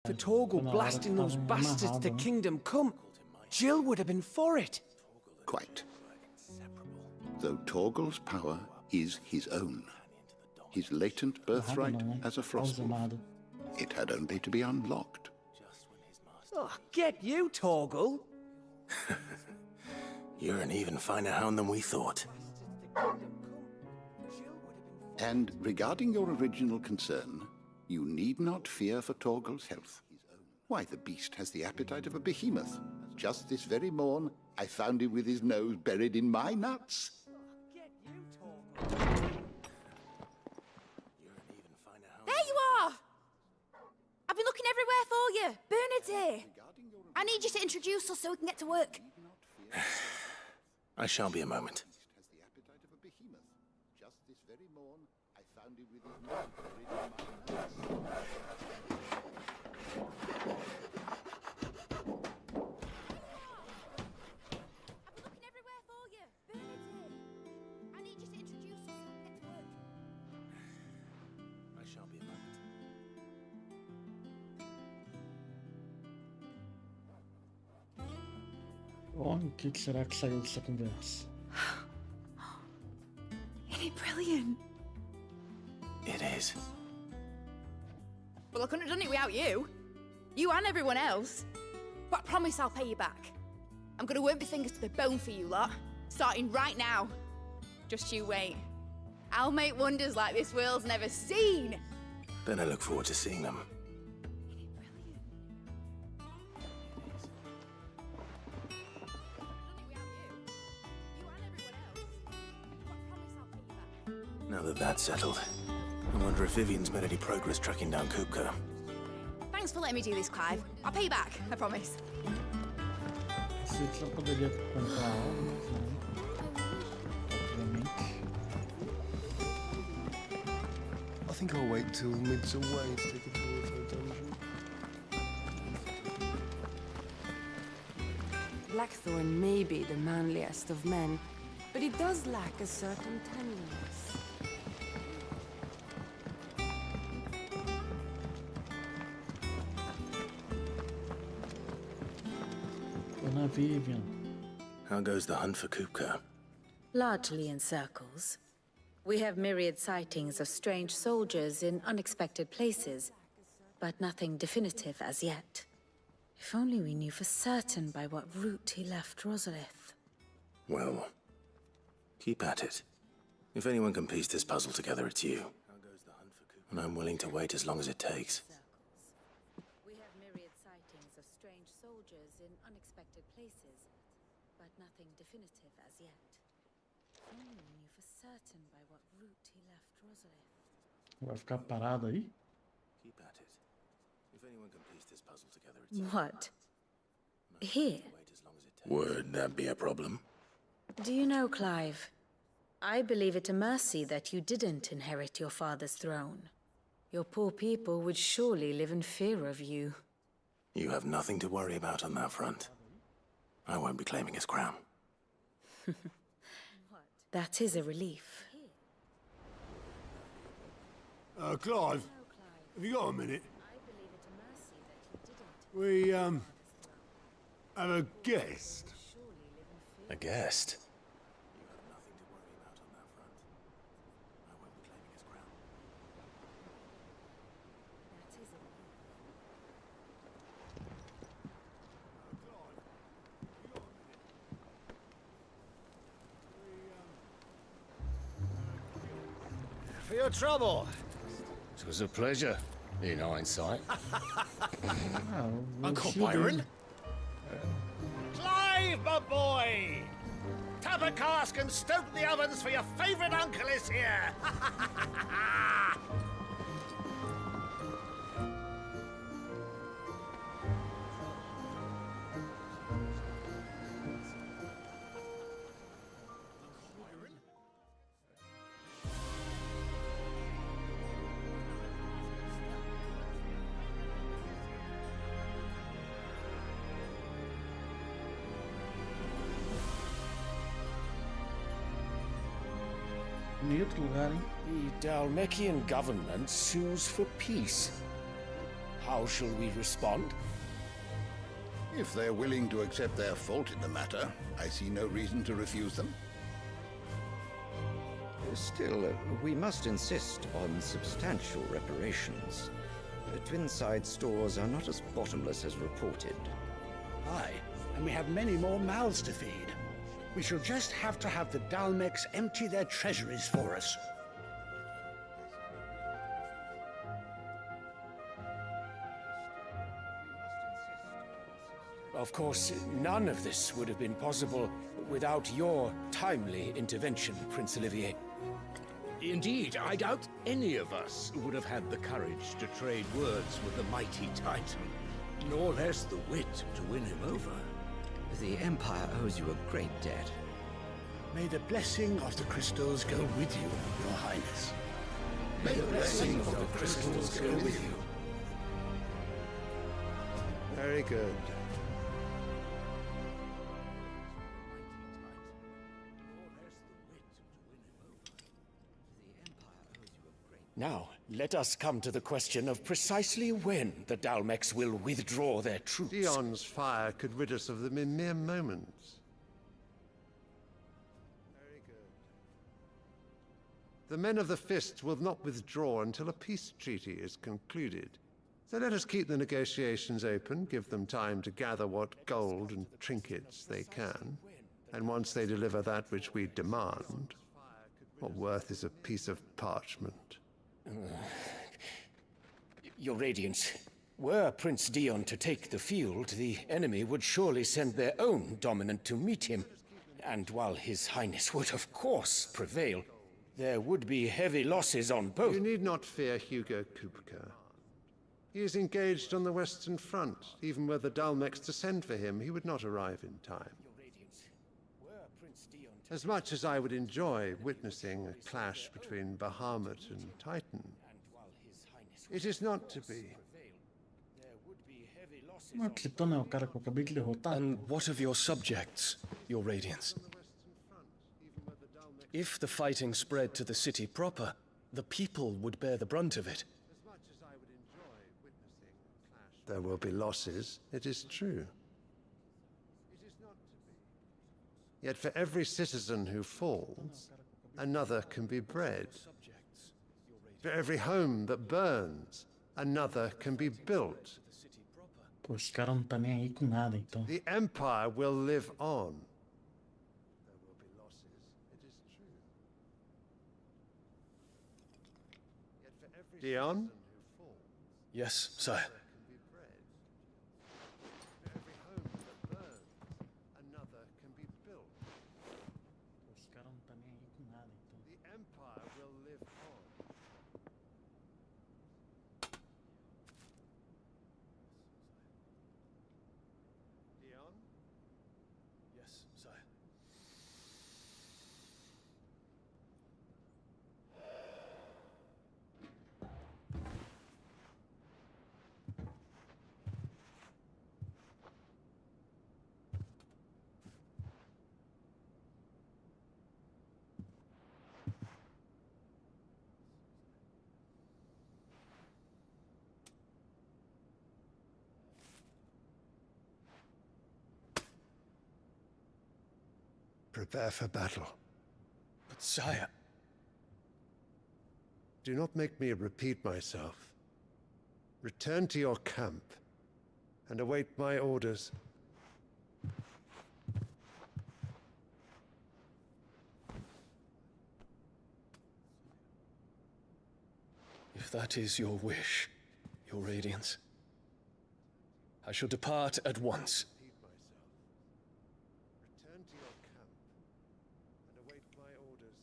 For Torgal blasting those bastards to Kingdom Come, Jill would have been for it. Quite. Though Torgal's power is his own. His latent birthright as a Frostwolf. It had only to be unlocked. Oh, get you, Torgal! You're an even finer hound than we thought. And regarding your original concern, you need not fear for Torgal's health. Why, the beast has the appetite of a behemoth. Just this very morn, I found him with his nose buried in my nuts. There you are! I've been looking everywhere for you. Bernard's here. I need you to introduce us so we can get to work. I shall be a moment. Just this very morn, I found him with his nose buried in my nuts. O que será que saiu dessa conversa? Isn't it brilliant? It is. Well, I couldn't have done it without you. You and everyone else. But I promise I'll pay you back. I'm gonna work my fingers to the bone for you lot, starting right now. Just you wait. I'll make wonders like this world's never seen. Then I look forward to seeing them. Now that that's settled, I wonder if Vivian's made any progress tracking down Kupka. Thanks for letting me do this, Clive. I'll pay you back, I promise. Só poderia comprar armas, né? Obviamente. I think I'll wait till mid's away to take a tour of her dungeon. Blackthorn may be the manliest of men, but he does lack a certain tenderness. Dona Vivian. How goes the hunt for Kupka? Largely in circles. We have myriad sightings of strange soldiers in unexpected places, but nothing definitive as yet. If only we knew for certain by what route he left Rosalith. Well, keep at it. If anyone can piece this puzzle together, it's you. And I'm willing to wait as long as it takes. We have myriad sightings of strange soldiers in unexpected places, but nothing definitive as yet. If only we knew for certain by what route he left Rosalith. Vai ficar parado aí? Keep at it. If anyone can piece this puzzle together, it's you. What? Here? Would that be a problem? Do you know, Clive? I believe it a mercy that you didn't inherit your father's throne. Your poor people would surely live in fear of you. You have nothing to worry about on that front. I won't be claiming his crown. That is a relief. Clive, have you got a minute? We, have a guest. A guest? For your trouble. It was a pleasure, in hindsight. Uncle Byron? Clive, my boy! Tap a cask and stoke the ovens, for your favourite uncle is here! Bonito lugar, hein? The Dalmekian government sues for peace. How shall we respond? If they're willing to accept their fault in the matter, I see no reason to refuse them. Still, we must insist on substantial reparations. The Twinside stores are not as bottomless as reported. Aye, and we have many more mouths to feed. We shall just have to have the Dalmecs empty their treasuries for us. Of course, none of this would have been possible without your timely intervention, Prince Olivier. Indeed, I doubt any of us would have had the courage to trade words with the mighty Titan, nor less the wit to win him over. The Empire owes you a great debt. May the blessing of the crystals go with you, Your Highness. May the blessing of the crystals go with you. Very good. Now, let us come to the question of precisely when the Dalmecs will withdraw their troops. Dion's fire could rid us of them in mere moments. Very good. The men of the Fist will not withdraw until a peace treaty is concluded. So let us keep the negotiations open, give them time to gather what gold and trinkets they can. And once they deliver that which we demand, what worth is a piece of parchment? Your Radiance, were Prince Dion to take the field, the enemy would surely send their own dominant to meet him. And while His Highness would of course prevail, there would be heavy losses on both. You need not fear Hugo Kupka. He is engaged on the Western Front. Even were the Dalmecs to send for him, he would not arrive in time. As much as I would enjoy witnessing a clash between Bahamut and Titan, it is not to be. And what of your subjects, Your Radiance? If the fighting spread to the city proper, the people would bear the brunt of it. There will be losses, it is true. Yet for every citizen who falls, another can be bred. For every home that burns, another can be built. Pô, os caras não tá nem aí com nada, então. The Empire will live on. Dion? Yes, sire. Another can be built. Os caras não tá nem aí com nada, então. The Empire will live on. Dion? Yes, sire. Prepare for battle. But sire... Do not make me repeat myself. Return to your camp and await my orders. If that is your wish, your radiance, I shall depart at once. Return to your camp and await my orders.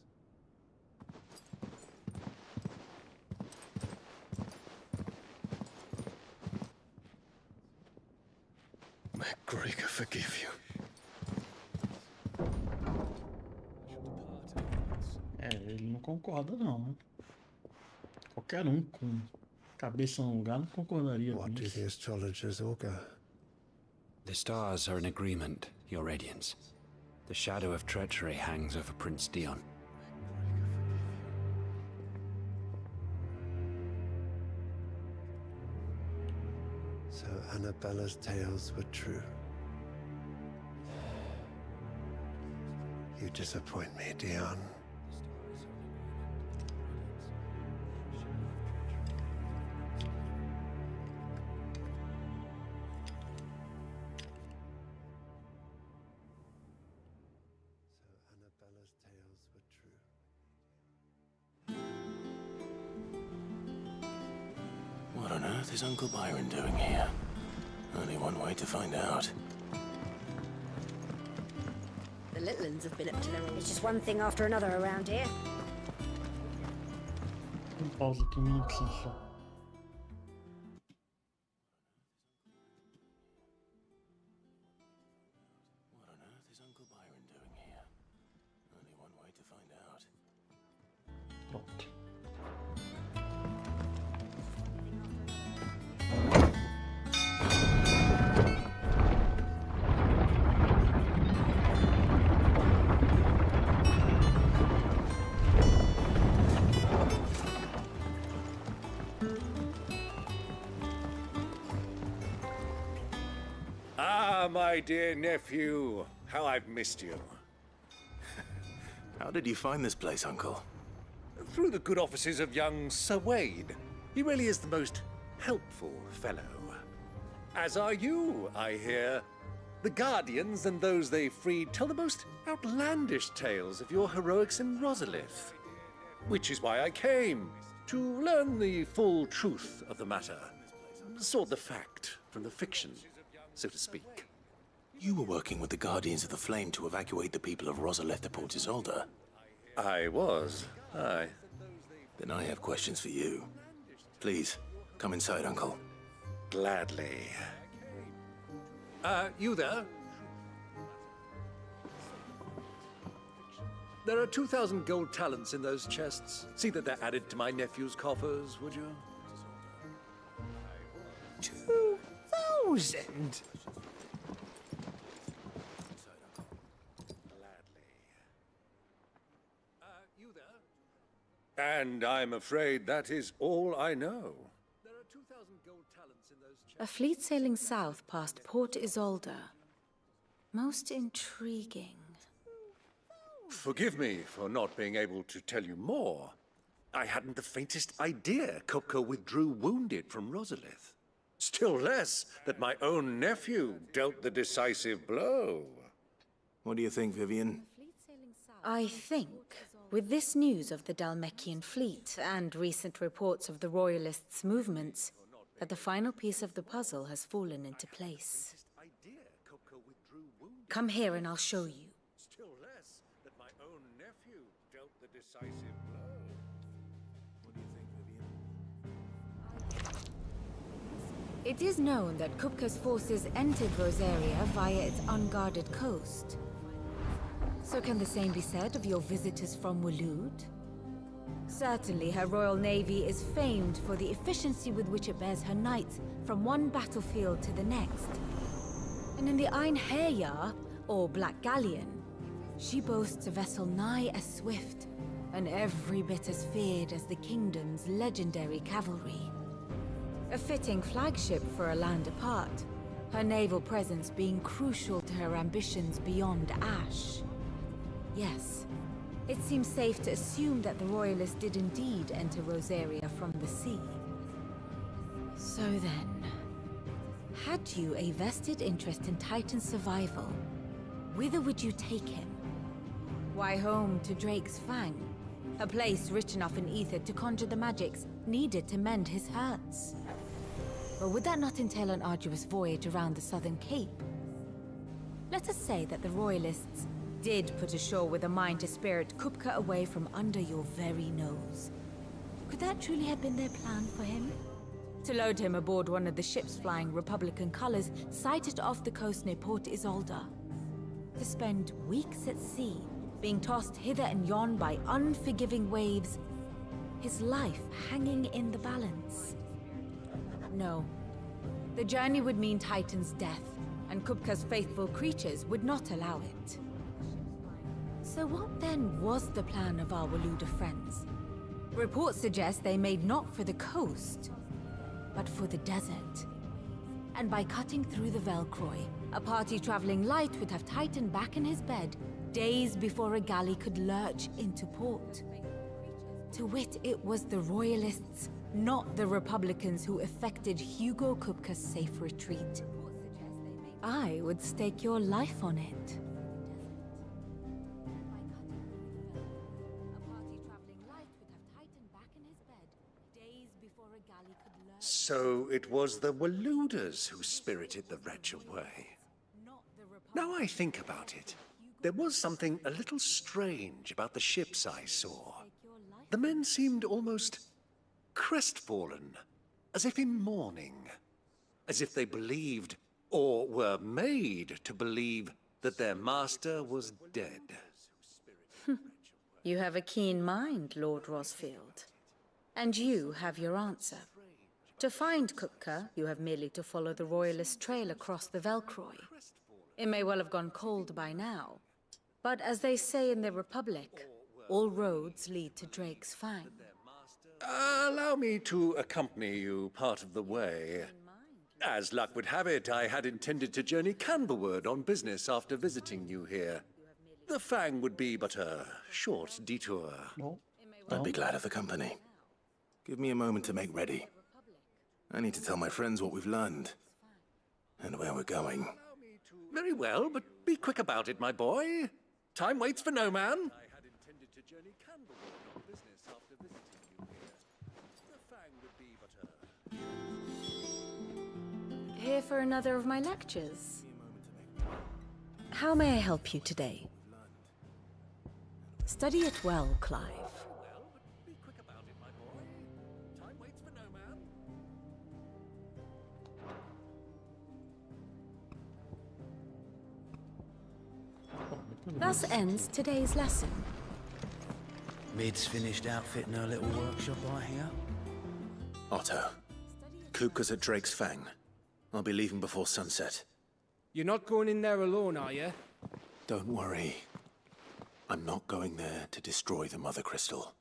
May Gregor forgive you. Ele não concorda não, né? Qualquer um com cabeça no lugar não concordaria com What do isso. the astrologers augur? The stars are in agreement, Your Radiance. The shadow of treachery hangs over Prince Dion. So Annabella's tales were true. You disappoint me, Dion. What on earth is Uncle Byron doing here? Only one way to find out. The little uns have been up to their old. It's just one thing after another around here. Pausa aqui um minutinho só. What on earth is Uncle Byron doing here? Only one way to find out. Pronto. Ah, my dear nephew, how I've missed you. How did you find this place, Uncle? Through the good offices of young Sir Wade. He really is the most helpful fellow. As are you, I hear. The Guardians and those they freed tell the most outlandish tales of your heroics in Rosalith. Which is why I came, to learn the full truth of the matter. Sort the fact from the fiction, so to speak. You were working with the Guardians of the Flame to evacuate the people of Rosalith to Port Isolde. I was, aye. Then I have questions for you. Please, come inside, Uncle. Gladly. You there? There are 2,000 gold talents in those chests. See that they're added to my nephew's coffers, would you? 2,000? You there? And I'm afraid that is all I know. There are 2,000 gold talents in those chests. A fleet sailing south past Port Isolde. Most intriguing. Forgive me for not being able to tell you more. I hadn't the faintest idea Kupka withdrew wounded from Rosalith. Still less that my own nephew dealt the decisive blow. What do you think, Vivian? I think With this news of the Dhalmekian fleet and recent reports of the Royalists' movements, that the final piece of the puzzle has fallen into place. Come here and I'll show you. Still less that my own nephew dealt the decisive blow. What do you think, Vivian? It is known that Kupka's forces entered Rosaria via its unguarded coast. So can the same be said of your visitors from Waloed? Certainly, her Royal Navy is famed for the efficiency with which it bears her knights from one battlefield to the next. And in the Einherjar, or Black Galleon, she boasts a vessel nigh as swift and every bit as feared as the kingdom's legendary cavalry. A fitting flagship for a land apart, her naval presence being crucial to her ambitions beyond Ash. Yes, it seems safe to assume that the Royalists did indeed enter Rosaria from the sea. So then, had you a vested interest in Titan's survival, whither would you take him? Why, home to Drake's Fang, a place rich enough in ether to conjure the magics needed to mend his hurts. Or would that not entail an arduous voyage around the southern cape? Let us say that the Royalists did put ashore with a mind to spirit Kupka away from under your very nose. Could that truly have been their plan for him? To load him aboard one of the ships flying Republican colors sighted off the coast near Port Isolde. To spend weeks at sea, being tossed hither and yon by unforgiving waves, his life hanging in the balance. No. The journey would mean Titan's death, and Kupka's faithful creatures would not allow it. So what then was the plan of our Waluda friends? Reports suggest they made not for the coast, but for the desert. And by cutting through the Velcroy, a party traveling light would have Titan back in his bed days before a galley could lurch into port. To wit, it was the Royalists, not the Republicans, who effected Hugo Kupka's safe retreat. I would stake your life on it. So it was the Waluders who spirited the wretch away. Now I think about it, there was something a little strange about the ships I saw. The men seemed almost crestfallen, as if in mourning, as if they believed, or were made to believe, that their master was dead. You have a keen mind, Lord Rosfield. And you have your answer. To find Kupka, you have merely to follow the Royalist trail across the Velcroy. It may well have gone cold by now, but as they say in the Republic, all roads lead to Drake's Fang. Allow me to accompany you part of the way. As luck would have it, I had intended to journey Canberward on business after visiting you here. The Fang would be but a short detour. I'd be glad of the company. Give me a moment to make ready. I need to tell my friends what we've learned, and where we're going. Very well, but be quick about it, my boy. Time waits for no man. I had intended to journey Canberward on business after visiting you here. The Fang would be but a... Here for another of my lectures. How may I help you today? Study it well, Clive. Thus ends today's lesson. Mid's finished outfitting her little workshop, I hear. Otto, Kupka's at Drake's Fang. I'll be leaving before sunset. You're not going in there alone, are you? Don't worry. I'm not going there to destroy the Mother Crystal.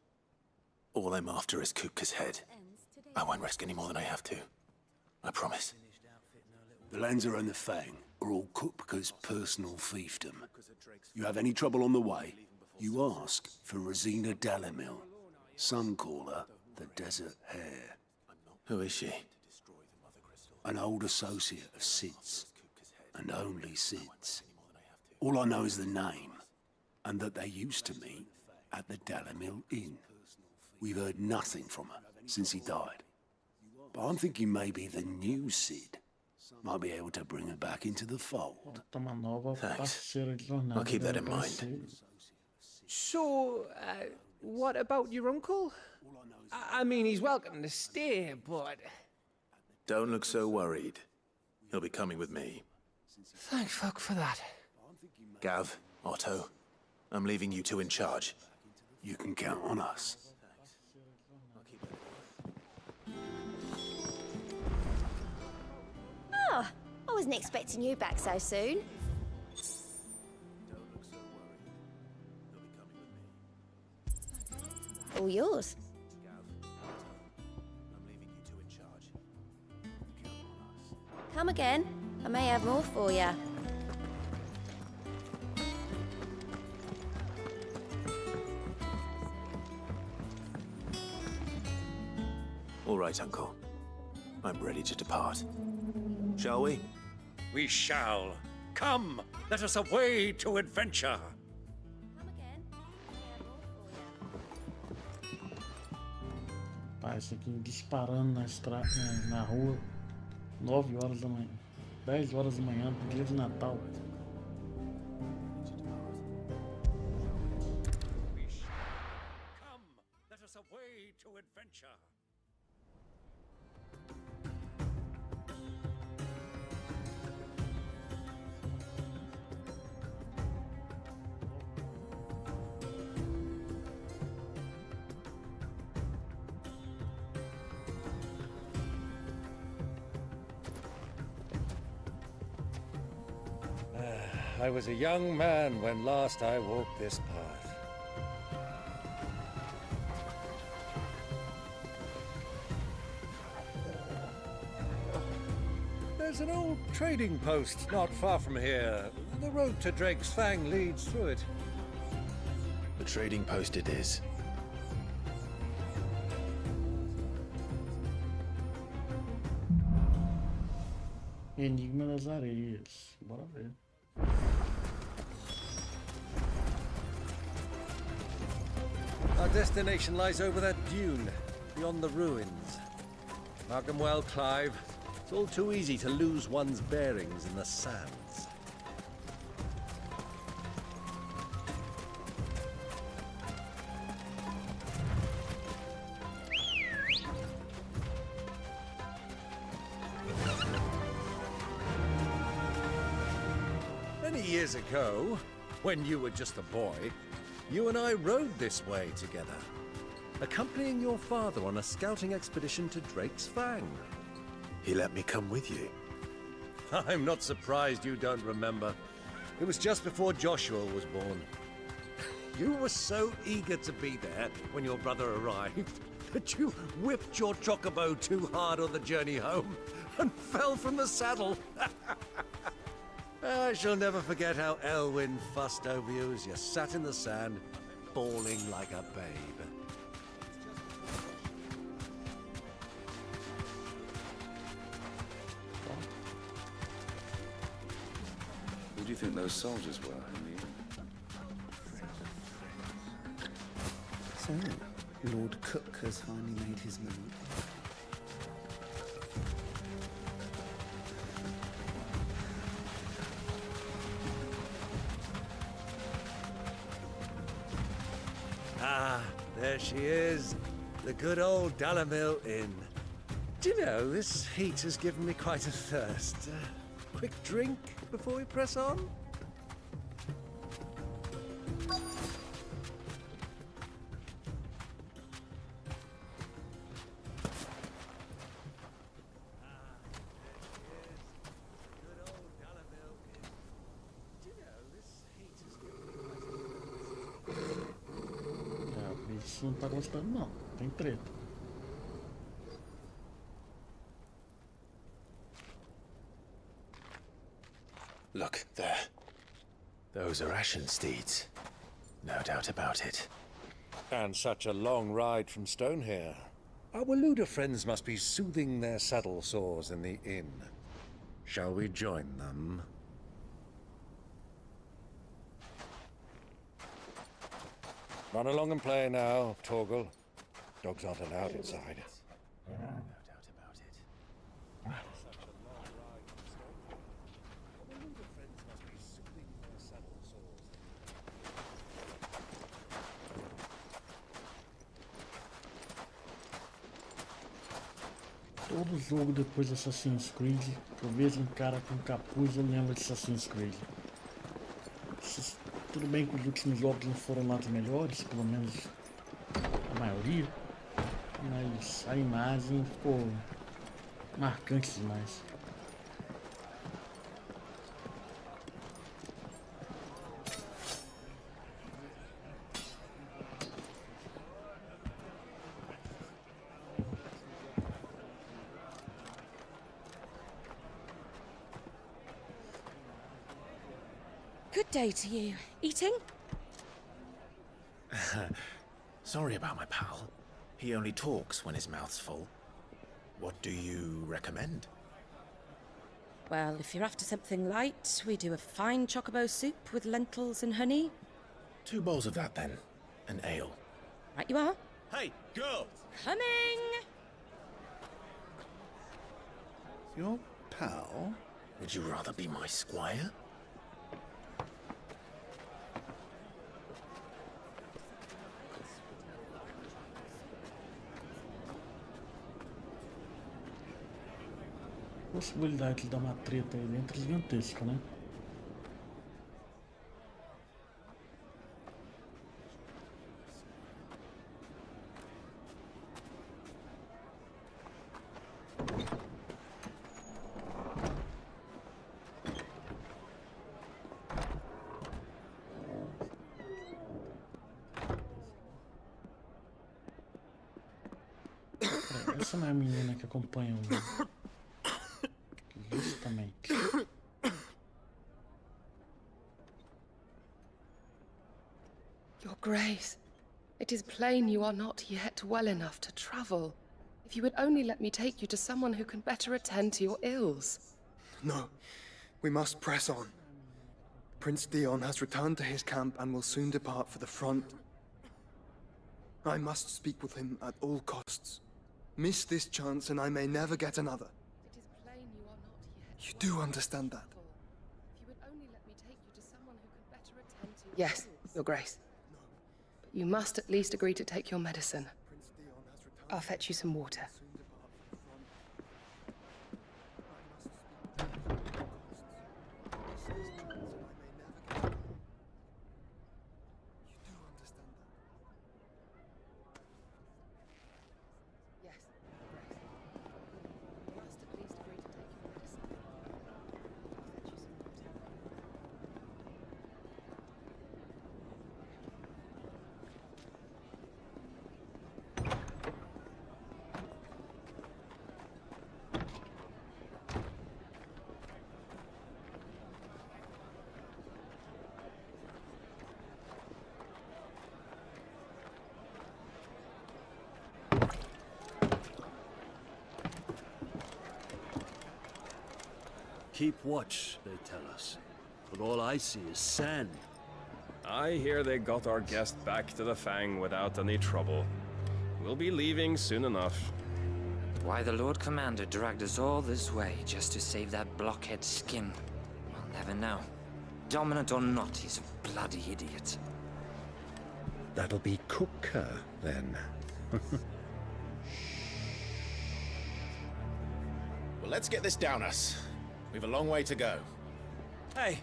All I'm after is Kupka's head. I won't risk any more than I have to. I promise. The Lanza and the Fang are all Kupka's personal fiefdom. You have any trouble on the way, you ask for Rosina Dalimil. Some call her the Desert Hare. Who is she? An old associate of Sid's, and only Sid's. All I know is the name, and that they used to meet at the Dalamil Inn. We've heard nothing from her since he died. But I'm thinking maybe the new Cid might be able to bring her back into the fold. Uma nova parceira de jornada. I'll keep that in deve mind. aparecer. So, what about your uncle? I mean, he's welcome to stay, but... Don't look so worried. He'll be coming with me. Thank fuck for that. Gav, Otto, I'm leaving you two in charge. You can count on us. Oh, I wasn't expecting you back so soon. All yours. Come again. I may have more for you. All right, Uncle. I'm ready to depart. Shall we? We shall. Come, let us away to adventure. Tá, esse aqui disparando na rua. 9 horas da manhã. 10 horas da manhã, dia de Natal. Come, let us away to adventure. I was a young man when last I walked this path. There's an old trading post not far from here. The road to Drake's Fang leads through it. The trading post it is. Enigma das Areias. Bora ver. Our destination lies over that dune, beyond the ruins. Mark 'em well, Clive. It's all too easy to lose one's bearings in the sands. Many years ago, when you were just a boy, you and I rode this way together, accompanying your father on a scouting expedition to Drake's Fang. He let me come with you. I'm not surprised you don't remember. It was just before Joshua was born. You were so eager to be there when your brother arrived that you whipped your chocobo too hard on the journey home and fell from the saddle. I shall never forget how Elwyn fussed over you as you sat in the sand, bawling like a babe. Who do you think those soldiers were, Henry? So, Lord Cook has finally made his move. Ah, there she is. The good old Dalamil Inn. Do you know, this heat has given me quite a thirst. Quick drink before we press on? Isso não tá gostando não, tem treta. Look, there. Those are Ashen steeds. No doubt about it. And such a long ride from Stonehair. Our Waluda friends must be soothing their saddle sores in the inn. Shall we join them? Run along and play now, Torgal. Dogs aren't allowed inside. Todo jogo depois de Assassin's Creed, eu vejo um cara com capuz, eu lembro de Assassin's Creed. Tudo bem que os últimos jogos não foram lá dos melhores, pelo menos a maioria, mas a imagem ficou marcante demais. Good day to you. Eating? Sorry about my pal. He only talks when his mouth's full. What do you recommend? Well, if you're after something light, we do a fine chocobo soup with lentils and honey. 2 bowls of that then. An ale. Right you are. Hey, girl! Coming! Your pal? Would you rather be my squire? A possibilidade de dar uma treta aí dentro é gigantesca, né? Essa não é a menina que acompanha o... Justamente. Your Grace, it is plain you are not yet well enough to travel. If you would only let me take you to someone who can better attend to your ills. No, we must press on. Prince Dion has returned to his camp and will soon depart for the front. I must speak with him at all costs. Miss this chance and I may never get another. It is plain you are not yet. You do understand that? If you would only let me take you to someone who can better attend to your Yes, Your Grace. But you must at least agree to take your medicine. I'll fetch you some water. Keep watch, they tell us. But all I see is sand. I hear they got our guest back to the Fang without any trouble. We'll be leaving soon enough. Why the Lord Commander dragged us all this way just to save that blockhead skin, we'll never know. Dominant or not, he's a bloody idiot. That'll be Cooker, then. Well, let's get this down us. We've a long way to go. Hey,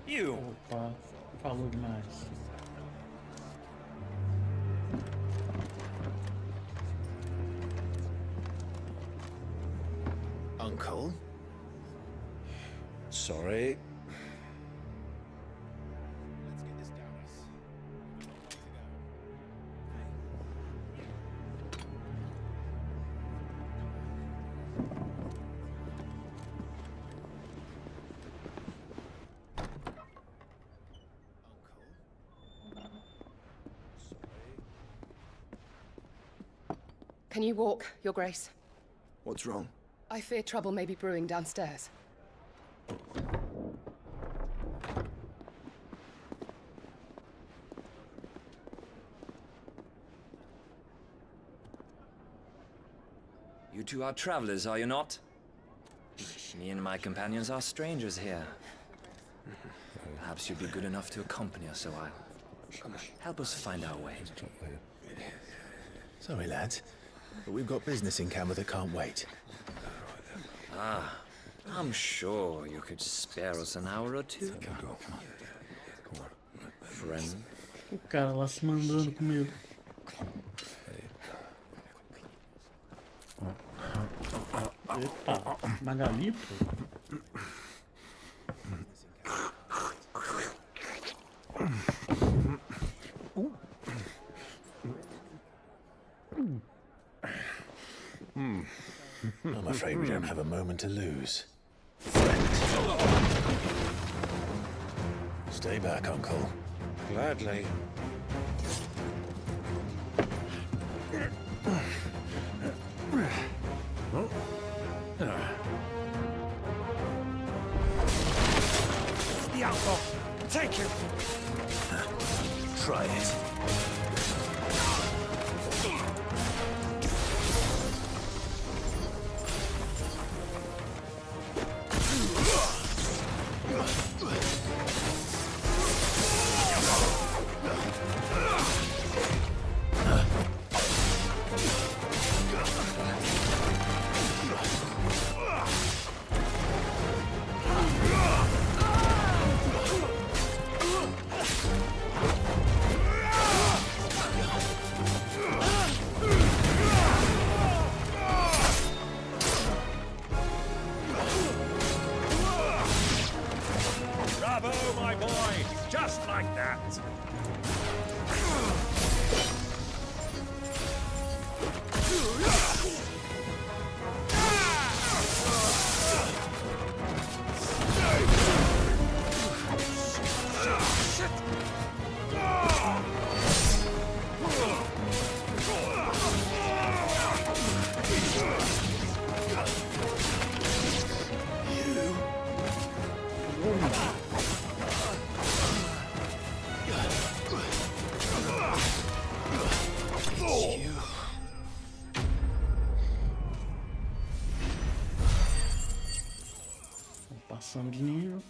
you! Opa, falou demais. Uncle? Sorry. Let's get this down us. Can you walk, Your Grace? What's wrong? I fear trouble may be brewing downstairs. You two are travelers, are you not? Me and my companions are strangers here. Perhaps you'd be good enough to accompany us a while. Help us find our way. Sorry, lads, but we've got business in camera that can't wait. Ah, I'm sure you could spare us an hour or two. Friend. O cara lá se mandando comigo. Eita, Magalito. I'm afraid we don't have a moment to lose. Stay back, Uncle. Gladly. The outlaw! Take him! Try it. Bravo, my boy! Just like that! Passando de nível.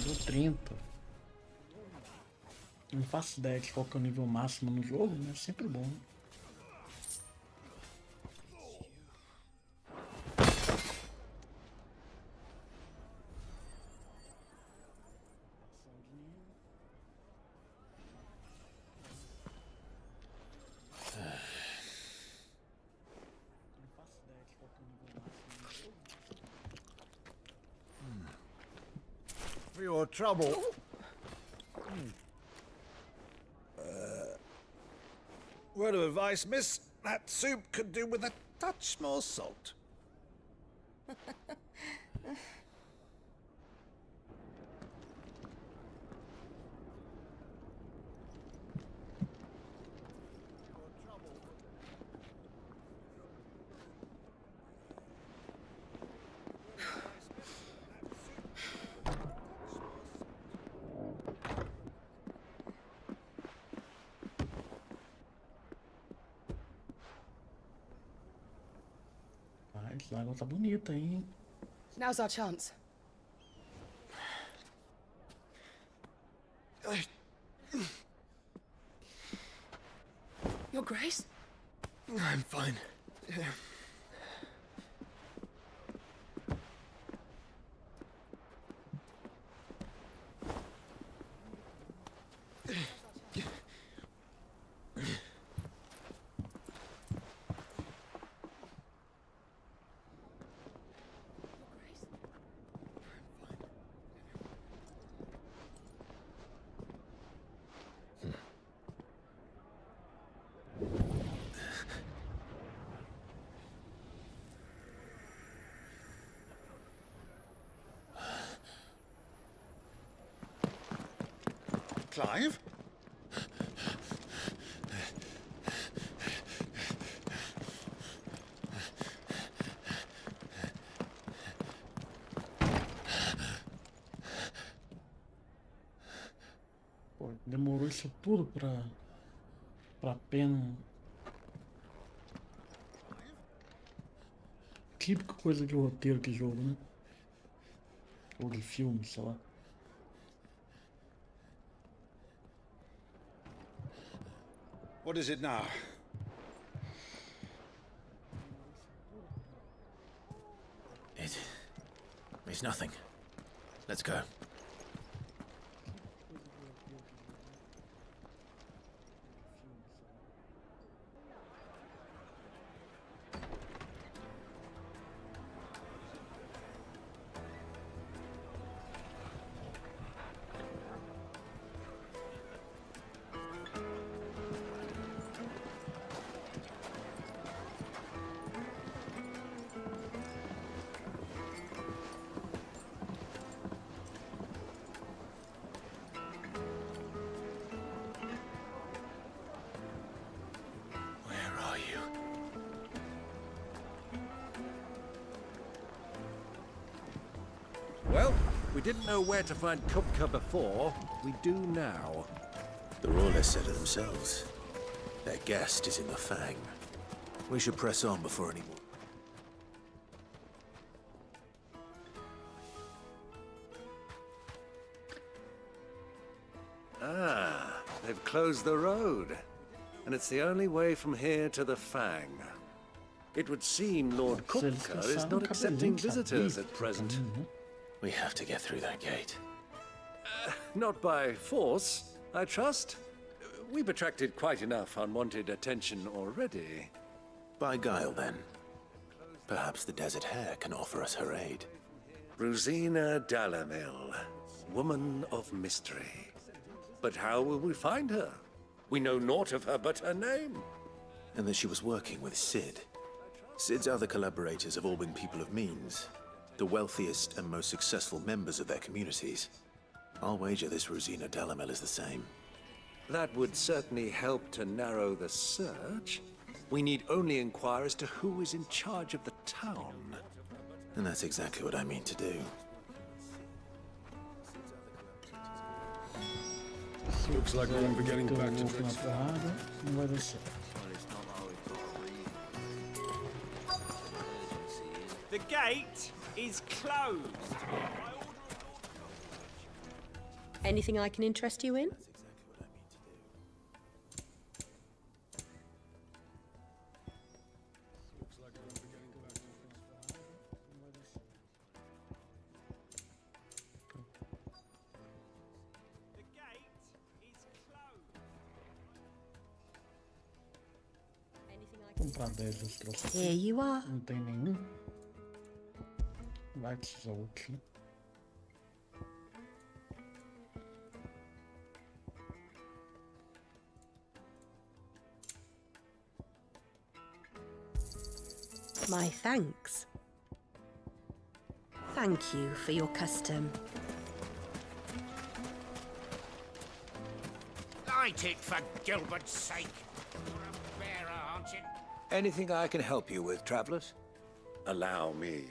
Deu 30. Não faço ideia de qual que é o nível máximo no jogo, mas é sempre bom. For your trouble. Word of advice, miss. That soup could do with a touch more salt. Essa água tá bonita, hein? Now's our chance. Your Grace? I'm fine. Clive? Pô, demorou isso tudo pra pena Típica coisa de roteiro de jogo, né? Ou de filme, sei lá. What is it now? It's nothing. Let's go. Well, we didn't know where to find Kupka before. We do now. The Royalists said it themselves. Their guest is in the Fang. We should press on before any more. Ah, they've closed the road. And it's the only way from here to the Fang. It would seem Lord Kupka is not accepting visitors at present. We have to get through that gate. Not by force, I trust. We've attracted quite enough unwanted attention already. By guile, then. Perhaps the Desert Hare can offer us her aid. Rosina Dalamil, woman of mystery. But how will we find her? We know naught of her but her name. And that she was working with Sid. Sid's other collaborators have all been people of means. The wealthiest and most successful members of their communities. I'll wager this Rosina Dalamel is the same. That would certainly help to narrow the search. We need only inquire as to who is in charge of the town. And that's exactly what I mean to do. Looks like we won't be getting back to The gate is closed. Anything I can interest you in? Comprar 10 dos troços. Here you are. Não tem nenhum. Vai precisar outro. My thanks. Thank you for your custom. Light it, for Gilbert's sake. You're a bearer, aren't you? Anything I can help you with, travelers? Allow me.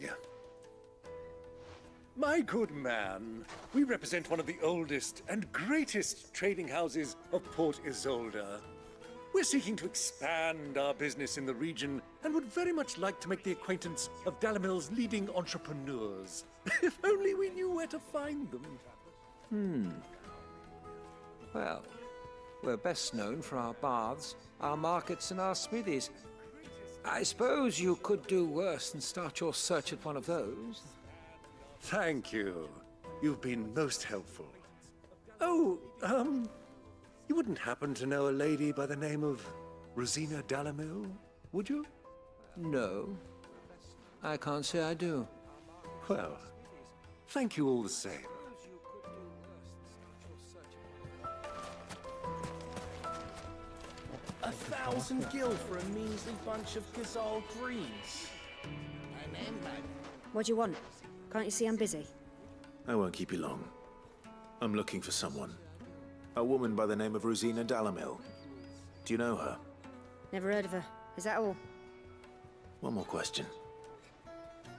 My good man, we represent one of the oldest and greatest trading houses of Port Isolde. We're seeking to expand our business in the region and would very much like to make the acquaintance of Dalamil's leading entrepreneurs. If only we knew where to find them. Well, we're best known for our baths, our markets, and our smithies. I suppose you could do worse than start your search at one of those. Thank you. You've been most helpful. Oh, you wouldn't happen to know a lady by the name of Rosina Dalamil, would you? No. I can't say I do. Well, thank you all the same. A 1,000 gil for a measly bunch of Gazal greens. What do you want? Can't you see I'm busy? I won't keep you long. I'm looking for someone. A woman by the name of Rosina Dalamil. Do you know her? Never heard of her. Is that all? One more question.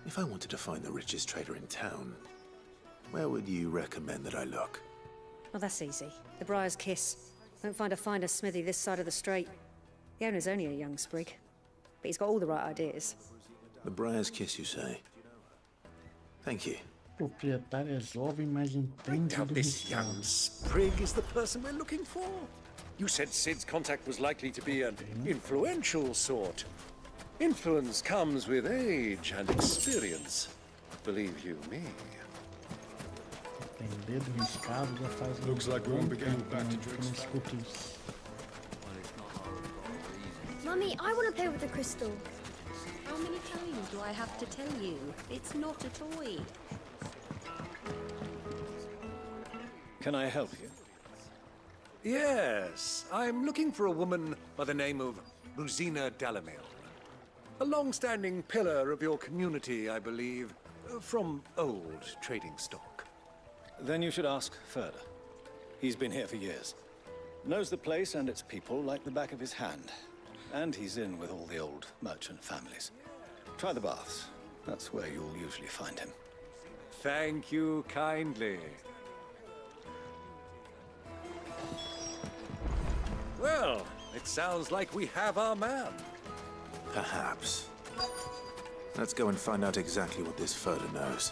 If I wanted to find the richest trader in town, where would you recommend that I look? Oh, that's easy. The Briar's Kiss. Won't find a finer smithy this side of the strait. The owner's only a young sprig, but he's got all the right ideas. The Briar's Kiss, you say? Thank you. Proprietário é jovem, mas entende Now do this young mercado. sprig is the person we're looking for. You said Sid's contact was likely to be an influential sort. Influence comes with age and experience. Believe you me. Entender do mercado já faz Looks like we won't be getting tempo, back to né, que eu não escuto isso. Mummy, I want to play with the crystal. How many times do I have to tell you? It's not a toy. Can I help you? Yes, I'm looking for a woman by the name of Rosina Dalamil. A long-standing pillar of your community, I believe, from old trading stock. Then you should ask Ferda. He's been here for years. Knows the place and its people like the back of his hand. And he's in with all the old merchant families. Try the baths. That's where you'll usually find him. Thank you kindly. Well, it sounds like we have our man. Perhaps. Let's go and find out exactly what this Ferda knows.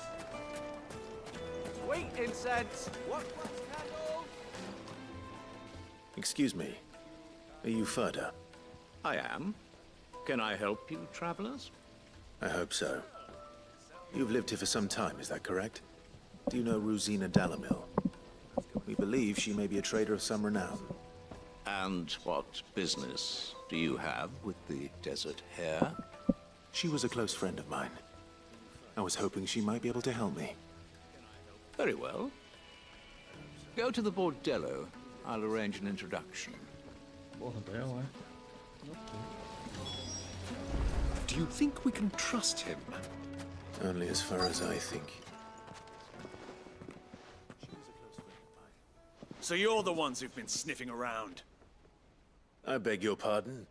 Sweet incense. What? Excuse me. Are you Ferda? I am. Can I help you, travelers? I hope so. You've lived here for some time, is that correct? Do you know Rosina Dalamil? We believe she may be a trader of some renown. And what business do you have with the desert hare? She was a close friend of mine. I was hoping she might be able to help me. Very well. Go to the bordello. I'll arrange an introduction. Bordel, Do you think we can trust him? Only as far as I think. So you're the ones who've been sniffing around? I beg your pardon?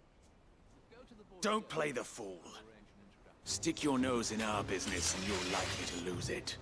Don't play the fool. Stick your nose in our business and you're likely to lose it.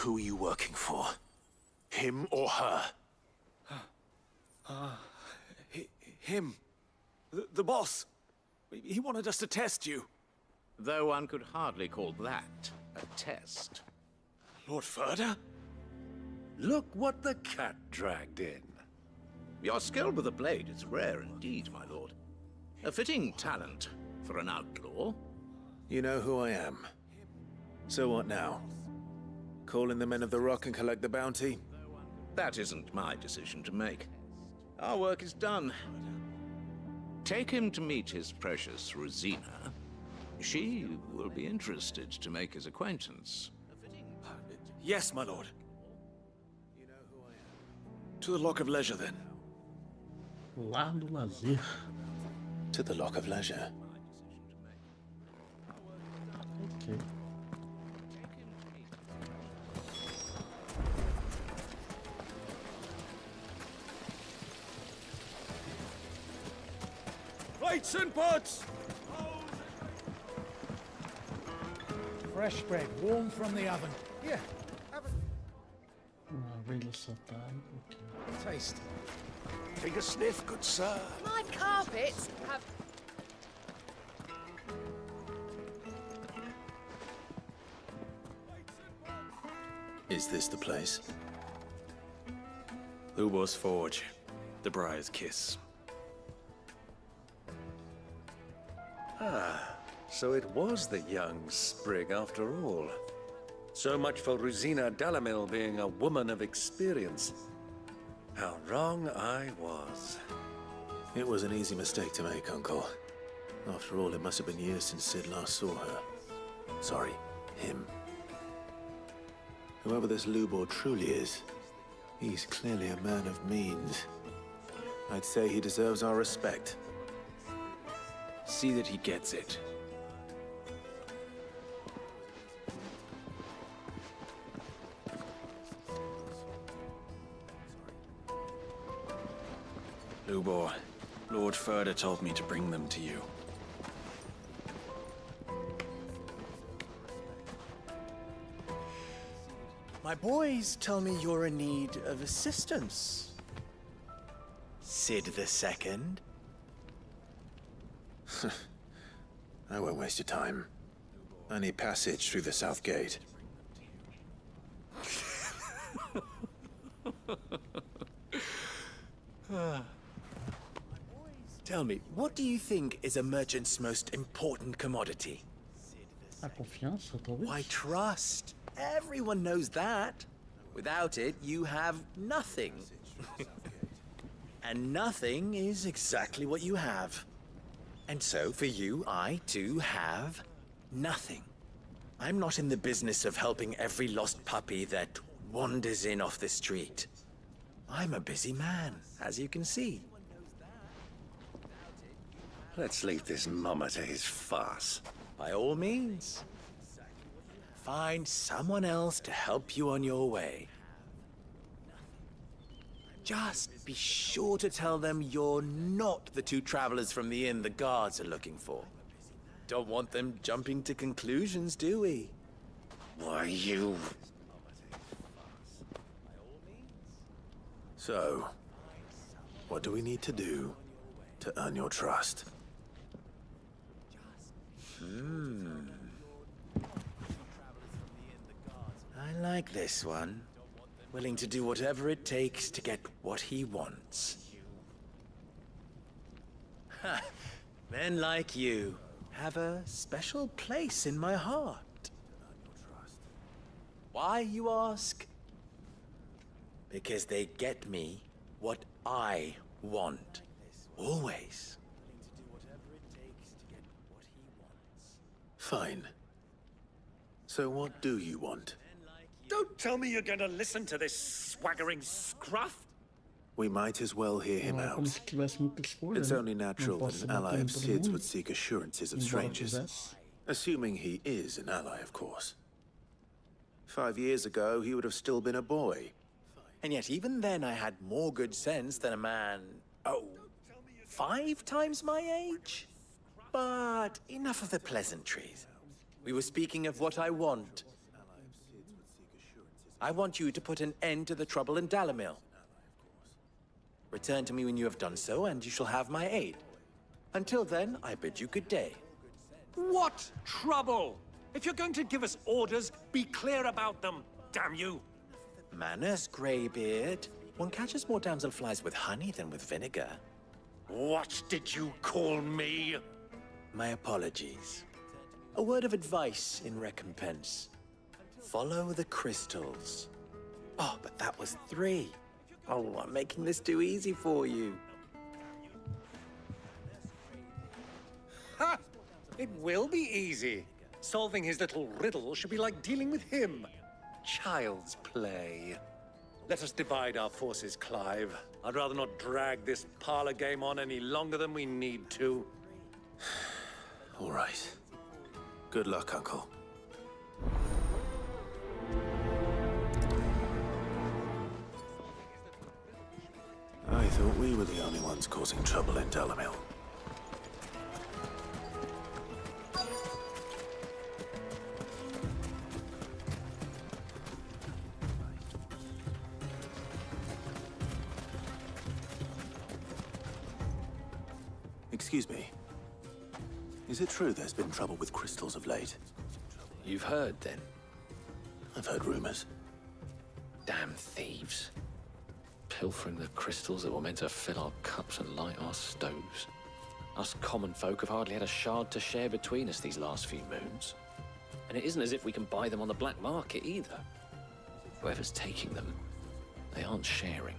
Who are you working for? Him or her? Him. The boss. He wanted us to test you. Though one could hardly call that a test. Lord Ferda? Look what the cat dragged in. Your skill with the blade is rare indeed, my lord. A fitting talent for an outlaw. You know who I am. So what now? Call in the Men of the Rock and collect the bounty? That isn't my decision to make. Our work is done. Take him to meet his precious Rosina. She will be interested to make his acquaintance. Yes, my lord. To the Lock of Leisure, then. Lá do lazer. To the Lock of Leisure. Ok. Plates and pots! Fresh bread, warm from the oven. Here, have Uma abelha soltada. Ok. a taste. Take a sniff, good sir. My carpets have... Is this the place? Lubo's Forge. The Briar's Kiss. Ah, so it was the young sprig after all. So much for Rosina Dalamil being a woman of experience. How wrong I was. It was an easy mistake to make, Uncle. After all, it must have been years since Sid last saw her. Sorry, him. Whoever this Lubor truly is, he's clearly a man of means. I'd say he deserves our respect. See that he gets it. Lubor, Lord Furder told me to bring them to you. My boys tell me you're in need of assistance. Sid II? I won't waste your time. I need passage through the south gate. Tell me, what do you think is a merchant's most important commodity? A confiança, talvez? Why, trust. Everyone knows that. Without it, you have nothing. And nothing is exactly what you have. And so, for you, I, too, have nothing. I'm not in the business of helping every lost puppy that wanders in off the street. I'm a busy man, as you can see. Let's leave this mummer to his farce. By all means. Find someone else to help you on your way. Just be sure to tell them you're not the two travelers from the inn the guards are looking for. Don't want them jumping to conclusions, do we? Why, you... So, what do we need to do to earn your trust? I like this one. Willing to do whatever it takes to get what he wants. Ha! Men like you have a special place in my heart. Why, you ask? Because they get me what I want. Always. Fine. So what do you want? Don't tell me you're going to listen to this swaggering scruff. We might as well hear him out. Como se tivesse muita escolha, It's né? only natural Não that posso an bater ally em of todo Sid's mundo, would seek assurances of embora strangers. quisesse. Assuming he is an ally, of course. 5 years ago, he would have still been a boy. And yet even then I had more good sense than a man, 5 times my age? But enough of the pleasantries. We were speaking of what I want. I want you to put an end to the trouble in Dalamil. Return to me when you have done so, and you shall have my aid. Until then, I bid you good day. What trouble? If you're going to give us orders, be clear about them, damn you. Manners, Greybeard. One catches more damselflies with honey than with vinegar. What did you call me? My apologies. A word of advice in recompense. Follow the crystals. Oh, but that was 3. Oh, I'm making this too easy for you. Ha! It will be easy. Solving his little riddle should be like dealing with him. Child's play. Let us divide our forces, Clive. I'd rather not drag this parlor game on any longer than we need to. All right. Good luck, Uncle. I thought we were the only ones causing trouble in Dalamil. Excuse me. Is it true there's been trouble with crystals of late? You've heard, then? I've heard rumors. Damn thieves. Pilfering the crystals that were meant to fill our cups and light our stoves. Us common folk have hardly had a shard to share between us these last few moons. And it isn't as if we can buy them on the black market either. Whoever's taking them, they aren't sharing.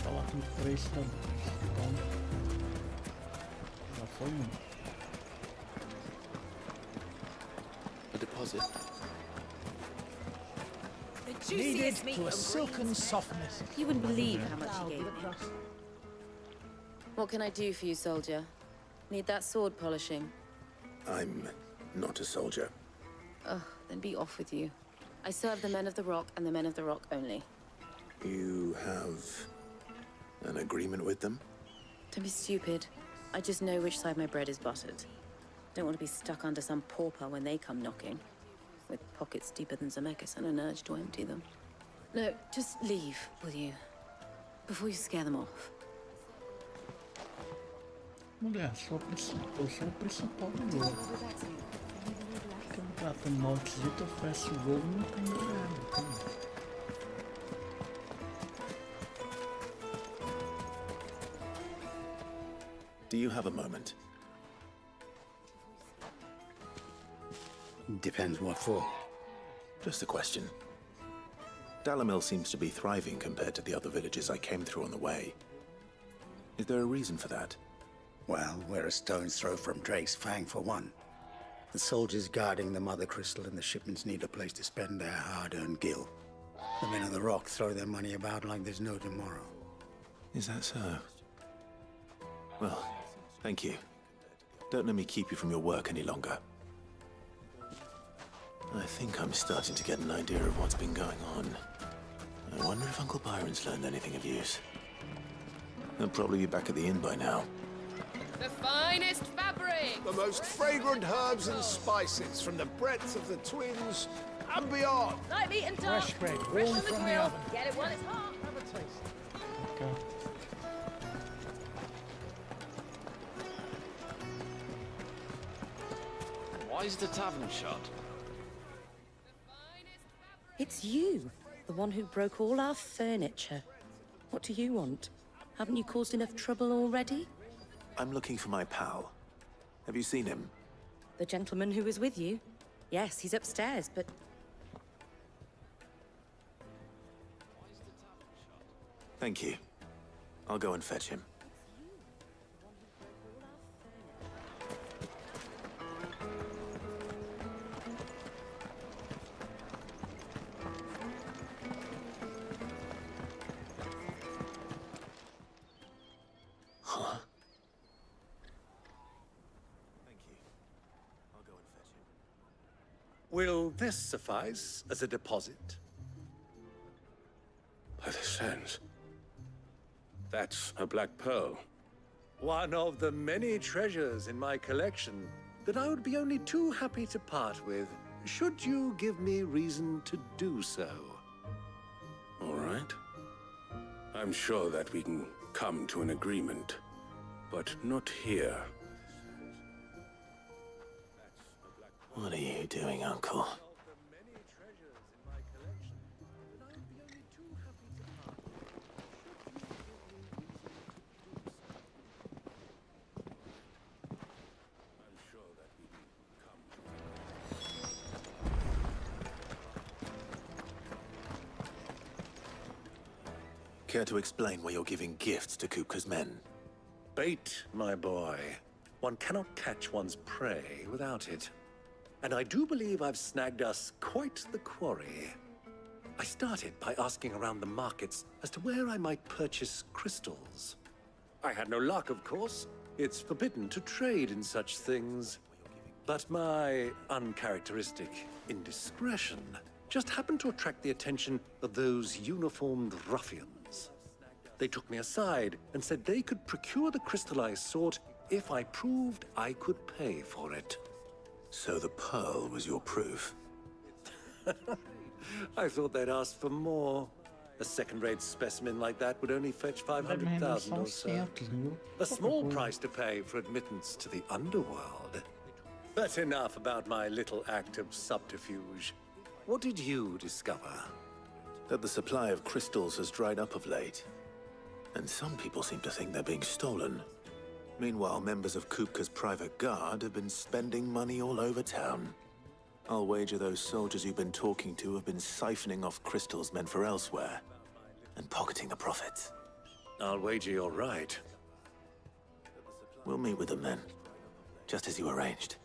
Falar com o preço da então já foi um. A deposit. Needed to a silken softness. You wouldn't believe how much he gave me. What can I do for you, soldier? Need that sword polishing? I'm not a soldier. Ugh, then be off with you. I serve the men of the Rock and the men of the Rock only. You have an agreement with them? Don't be stupid. I just know which side my bread is buttered. Don't want to be stuck under some pauper when they come knocking. With pockets deeper than Zemeckis and an urge to empty them. No, just leave, will you? Before you scare them off. Mulher, eu sou o principal do jogo. Fica me tratando mal desse jeito, oferece o jogo e não tem nada. Do you have a moment? Depends what for. Just a question. Dalamil seems to be thriving compared to the other villages I came through on the way. Is there a reason for that? Well, we're a stone's throw from Drake's Fang, for one. The soldiers guarding the Mother Crystal and the shipments need a place to spend their hard-earned gil. The men of the Rock throw their money about like there's no tomorrow. Is that so? Well, thank you. Don't let me keep you from your work any longer. I think I'm starting to get an idea of what's been going on. I wonder if Uncle Byron's learned anything of use. He'll probably be back at the inn by now. The finest fabric! The most fragrant herbs and spices from the breadth of the Twins and beyond. Light meat and dark. Fresh bread, Fresh warm on the from the grill. oven. Get it while it's hot. Have a taste. Okay. Why is the tavern shut? It's you, the one who broke all our furniture. What do you want? Haven't you caused enough trouble already? I'm looking for my pal. Have you seen him? The gentleman who was with you? Yes, he's upstairs, but... Thank you. I'll go and fetch him. Huh? Thank you. I'll go and fetch him. Will this suffice as a deposit? By the sands. That's a black pearl. One of the many treasures in my collection that I would be only too happy to part with, should you give me reason to do so. All right. I'm sure that we can come to an agreement, but not here. What are you doing, Uncle? Care to explain why you're giving gifts to Kupka's men? Bait, my boy. One cannot catch one's prey without it. And I do believe I've snagged us quite the quarry. I started by asking around the markets as to where I might purchase crystals. I had no luck, of course. It's forbidden to trade in such things. But my uncharacteristic indiscretion just happened to attract the attention of those uniformed ruffians. They took me aside and said they could procure the crystal I sought if I proved I could pay for it. So the pearl was your proof? I thought they'd ask for more. A second-rate specimen like that would only fetch 500,000 or so. A small price to pay for admittance to the underworld. But enough about my little act of subterfuge. What did you discover? That the supply of crystals has dried up of late. And some people seem to think they're being stolen. Meanwhile, members of Kupka's private guard have been spending money all over town. I'll wager those soldiers you've been talking to have been siphoning off crystals meant for elsewhere, and pocketing the profits. I'll wager you're right. We'll meet with them then, just as you arranged,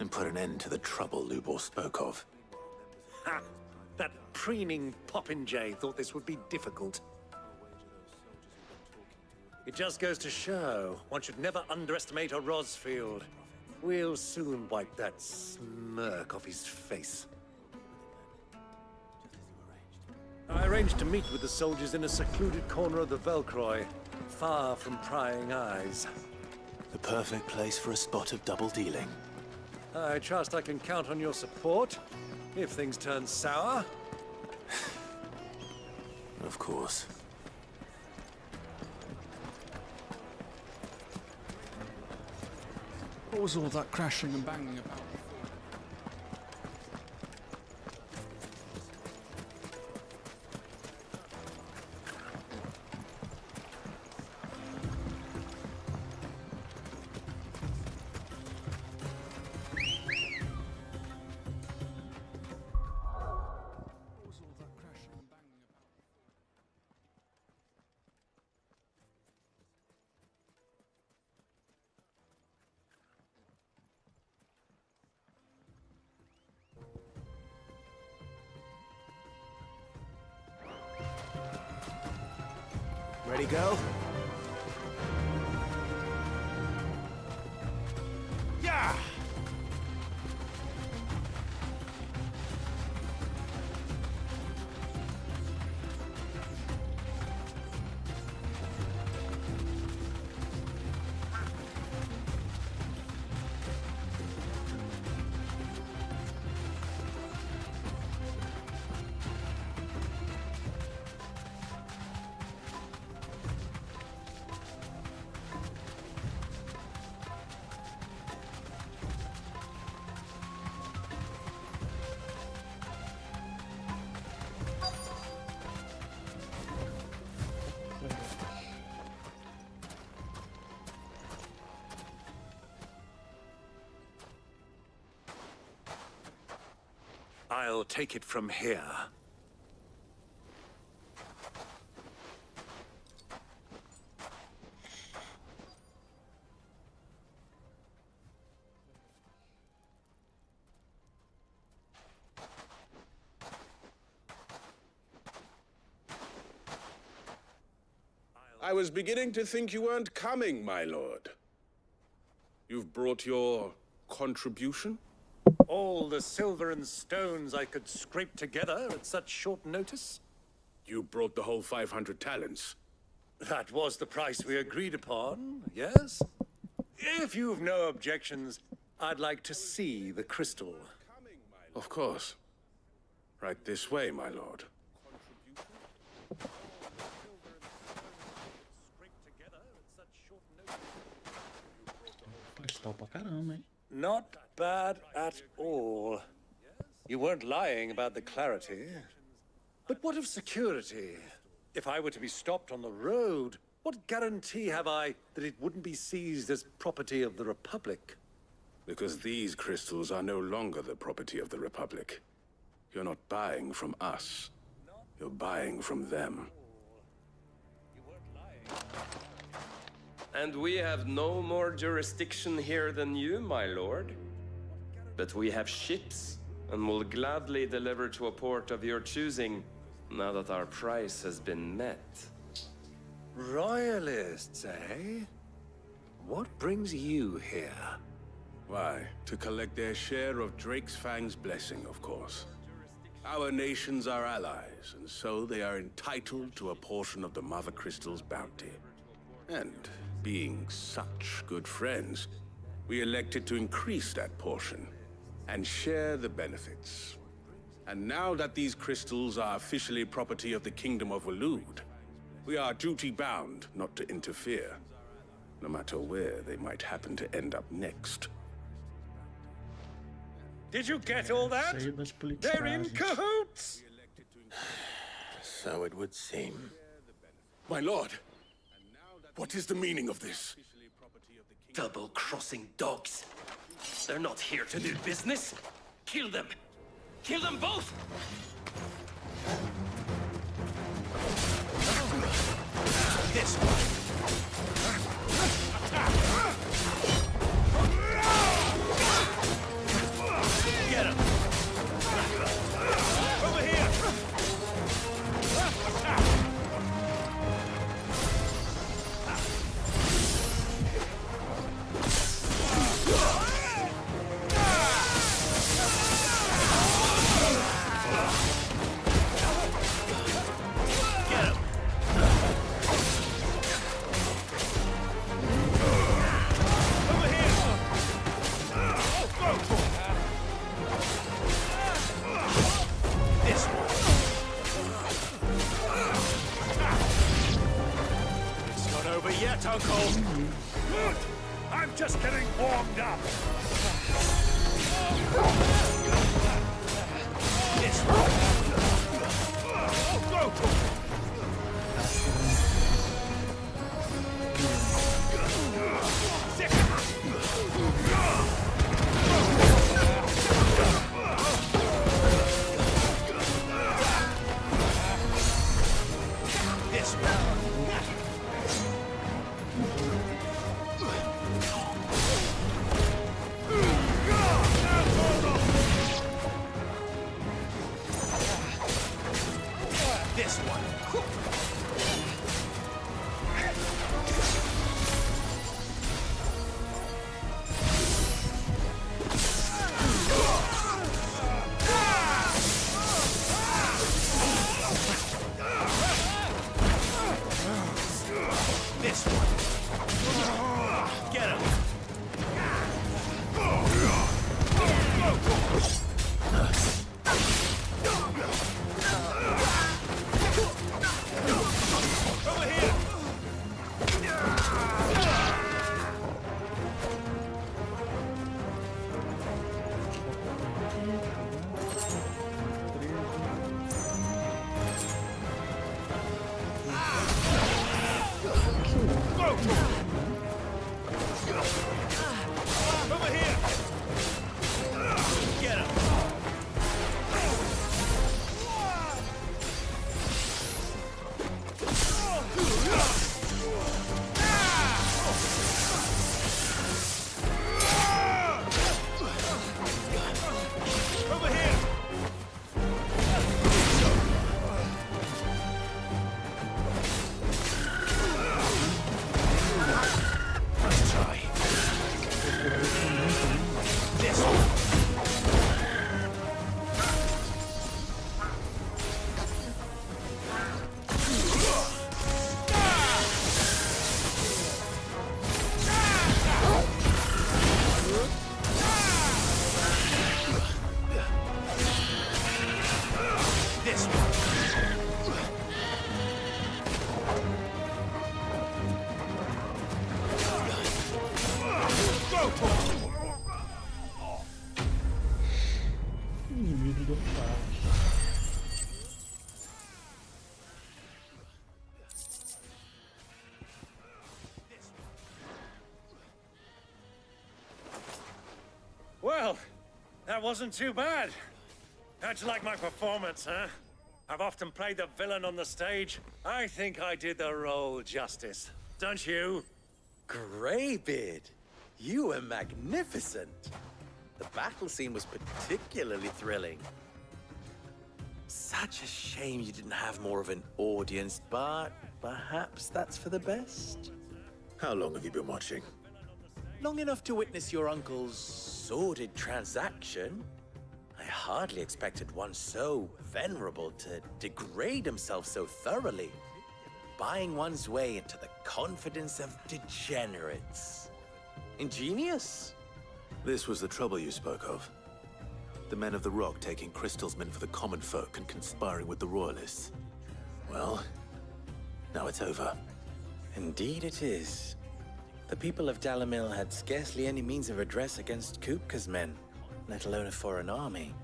and put an end to the trouble Lubor spoke of. Ha! That preening popinjay thought this would be difficult. It just goes to show, one should never underestimate a Rosfield. We'll soon wipe that smirk off his face. I arranged to meet with the soldiers in a secluded corner of the Velcroy, far from prying eyes. The perfect place for a spot of double dealing. I trust I can count on your support, if things turn sour. Of course. What was all that crashing and banging about? Ready, go? Yeah! I'll take it from here. I was beginning to think you weren't coming, my lord. You've brought your contribution? All the silver and stones I could scrape together at such short notice? You brought the whole 500 talents. That was the price we agreed upon, yes? If you've no objections, I'd like to see the crystal. Of course. Right this way, my lord. Cristal pra caramba, hein? Not bad at all. You weren't lying about the clarity. But what of security? If I were to be stopped on the road, what guarantee have I that it wouldn't be seized as property of the Republic? Because these crystals are no longer the property of the Republic. You're not buying from us. You're buying from them. And we have no more jurisdiction here than you, my lord. But we have ships, and will gladly deliver to a port of your choosing, now that our price has been met. Royalists, eh? What brings you here? Why, to collect their share of Drake's Fang's blessing, of course. Our nations are allies, and so they are entitled to a portion of the Mother Crystal's bounty. And being such good friends, we elected to increase that portion and share the benefits. And now that these crystals are officially property of the Kingdom of Waloed, we are duty-bound not to interfere, no matter where they might happen to end up next. Did you get all that? They're in cahoots! So it would seem. My lord, what is the meaning of this? Double-crossing dogs. They're not here to do business. Kill them. Kill them both! This one. Get him! Over here! Uncle! Good! I'm just getting warmed up! This way! Go! This way! This one. This one. Get him. Over here. Over here. Get him. Over here. Let's try. This one. This one. Go! Well, that wasn't too bad. How'd you like my performance, huh? I've often played the villain on the stage. I think I did the role justice. Don't you? Greybeard, you were magnificent. The battle scene was particularly thrilling. Such a shame you didn't have more of an audience, but perhaps that's for the best. How long have you been watching? Long enough to witness your uncle's sordid transaction. I hardly expected one so venerable to degrade himself so thoroughly, buying one's way into the confidence of degenerates. Ingenious. This was the trouble you spoke of. The men of the Rock taking Crystal's men for the common folk and conspiring with the Royalists. Well, now it's over. Indeed it is. The people of Dalamil had scarcely any means of redress against Kupka's men, let alone a foreign army.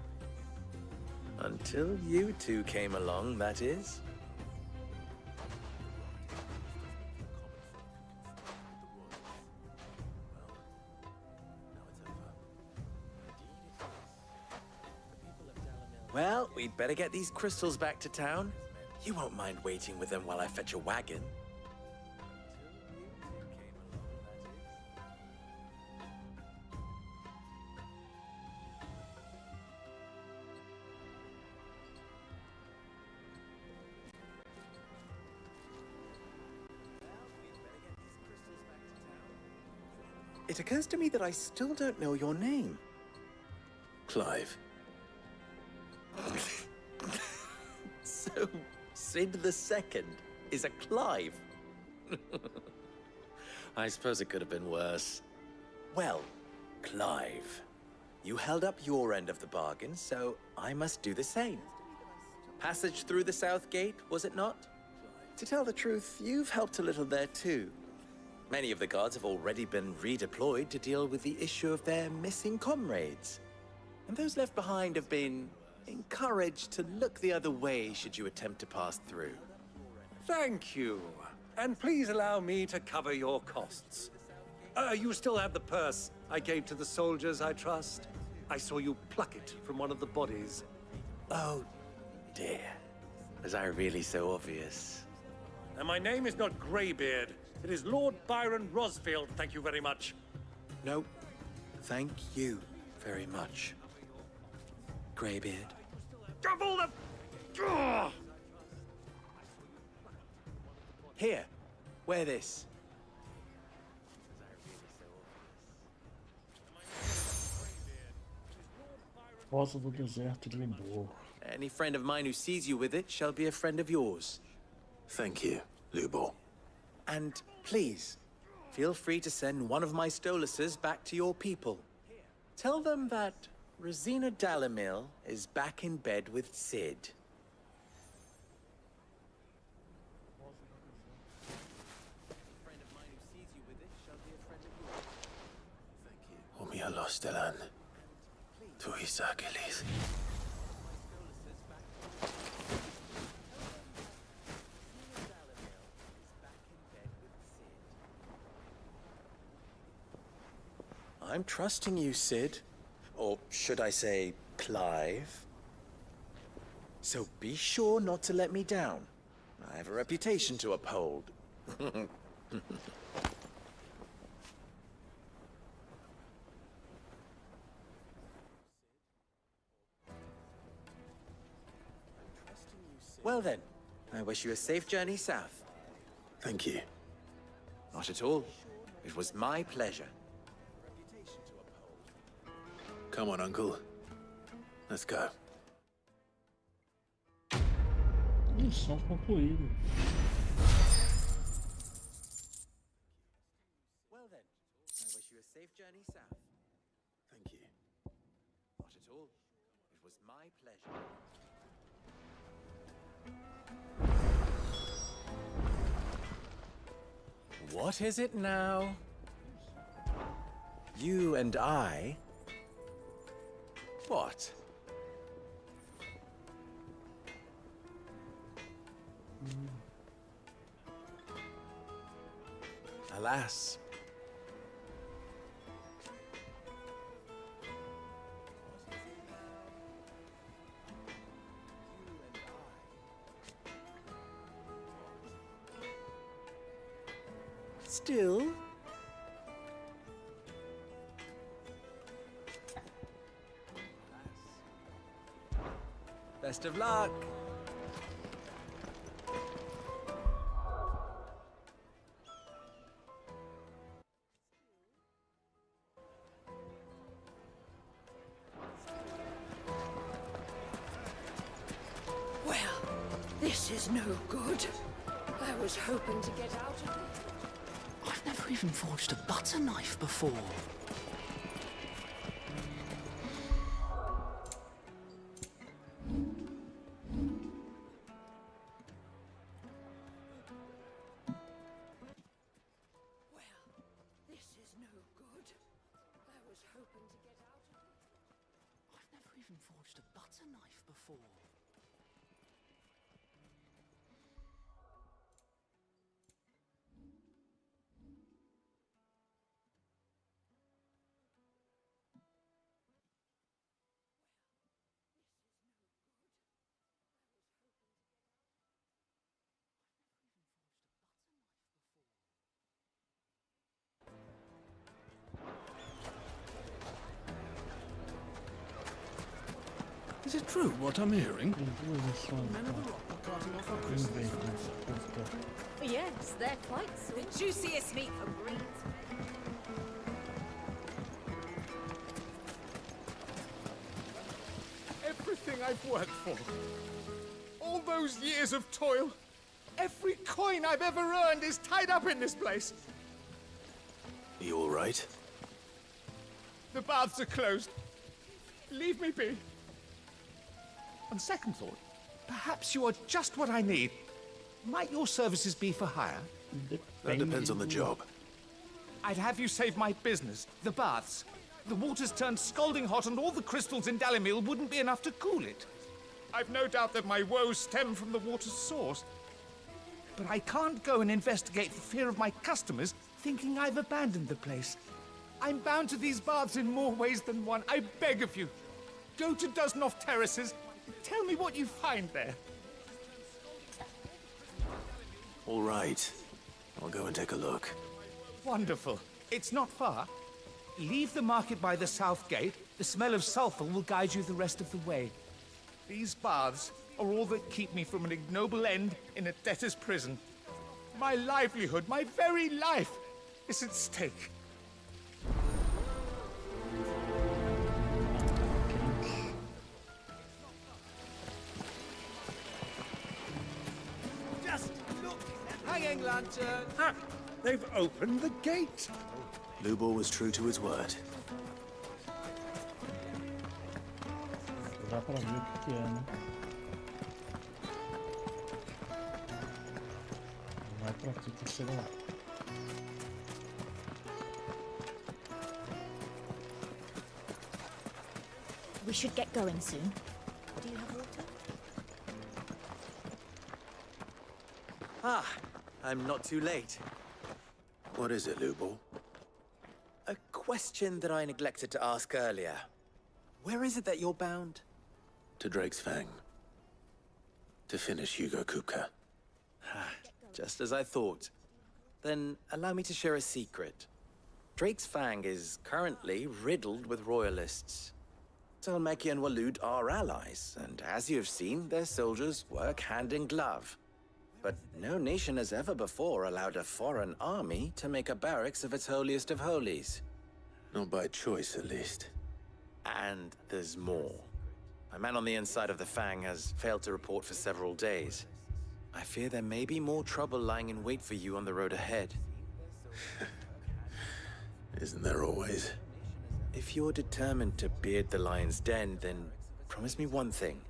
Until you two came along, that is. Well, we'd better get these crystals back to town. You won't mind waiting with them while I fetch a wagon. It occurs to me that I still don't know your name. Clive. So, Sid the Second is a Clive. I suppose it could have been worse. Well, Clive, you held up your end of the bargain, so I must do the same. Passage through the South Gate, was it not? To tell the truth, you've helped a little there too. Many of the guards have already been redeployed to deal with the issue of their missing comrades. And those left behind have been encouraged to look the other way should you attempt to pass through. Thank you. And please allow me to cover your costs. You still have the purse I gave to the soldiers, I trust? I saw you pluck it from one of the bodies. Oh, dear. Was I really so obvious? And my name is not Greybeard. It is Lord Byron Rosfield, thank you very much. No, thank you very much, Greybeard. Double the... Ugh! Here, wear this. Rosa do Deserto de Limbo. Any friend of mine who sees you with it shall be a friend of yours. Thank you, Lubor. And please, feel free to send one of my Stoluses back to your people. Tell them that Rosina Dalamil is back in bed with Sid. Omia Lostelan. Tu Isakelis. I'm trusting you, Sid. Or should I say, Clive? So be sure not to let me down. I have a reputation to uphold. Well then, I wish you a safe journey south. Thank you. Not at all. It was my pleasure. Come on, Uncle. Let's go. Missão concluída. Well then, I wish you a safe journey south. Thank you. Not at all. It was my pleasure. What is it now? You and I? What? Alas. still. Best of luck. Well, this is no good. I was hoping to get out of it. I've never even forged a butter knife before. This is no good. I was hoping to get out of it. I've never even forged a butter knife before. Is it true what I'm hearing? Yes, they're quite the juiciest meat for breeds. Everything I've worked for. All those years of toil. Every coin I've ever earned is tied up in this place. You all right? The baths are closed. Leave me be. On second thought, perhaps you are just what I need. Might your services be for hire? That depends on the job. I'd have you save my business, the baths. The water's turned scalding hot and all the crystals in Dalimil wouldn't be enough to cool it. I've no doubt that my woes stem from the water's source. But I can't go and investigate for fear of my customers thinking I've abandoned the place. I'm bound to these baths in more ways than one. I beg of you. Go to Dusnoff Terraces. Tell me what you find there. All right. I'll go and take a look. Wonderful. It's not far. Leave the market by the south gate. The smell of sulfur will guide you the rest of the way. These baths are all that keep me from an ignoble end in a debtor's prison. My livelihood, my very life, is at stake. Just look! Hanging lantern! Ha! They've opened the gate! Lubor was true to his word. Dá pra ver o que é, né? Vai pra aqui que chega lá. We should get going soon. Do you have water? Ah, I'm not too late. What is it, Lubor? A question that I neglected to ask earlier. Where is it that you're bound? To Drake's Fang. To finish Hugo Kupka. Just as I thought. Then allow me to share a secret. Drake's Fang is currently riddled with royalists. Talmeki and Waloed are allies, and as you have seen, their soldiers work hand in glove. But no nation has ever before allowed a foreign army to make a barracks of its holiest of holies. Not by choice, at least. And there's more. A man on the inside of the Fang has failed to report for several days. I fear there may be more trouble lying in wait for you on the road ahead. Isn't there always? If you're determined to beard the lion's den, then promise me one thing.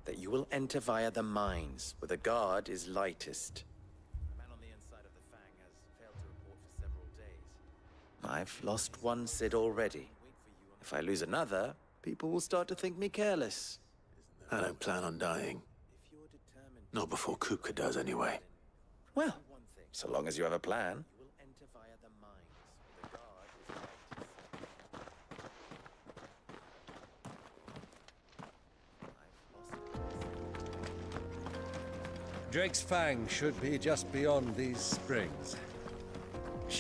That you will enter via the mines, where the guard is lightest. A man on the inside of the Fang has failed to report for several days. I've lost one Cid already. If I lose another, people will start to think me careless. I don't plan on dying. Not before Kupka does, anyway. Well, so long as you have a plan. Drake's Fang should be just beyond these springs.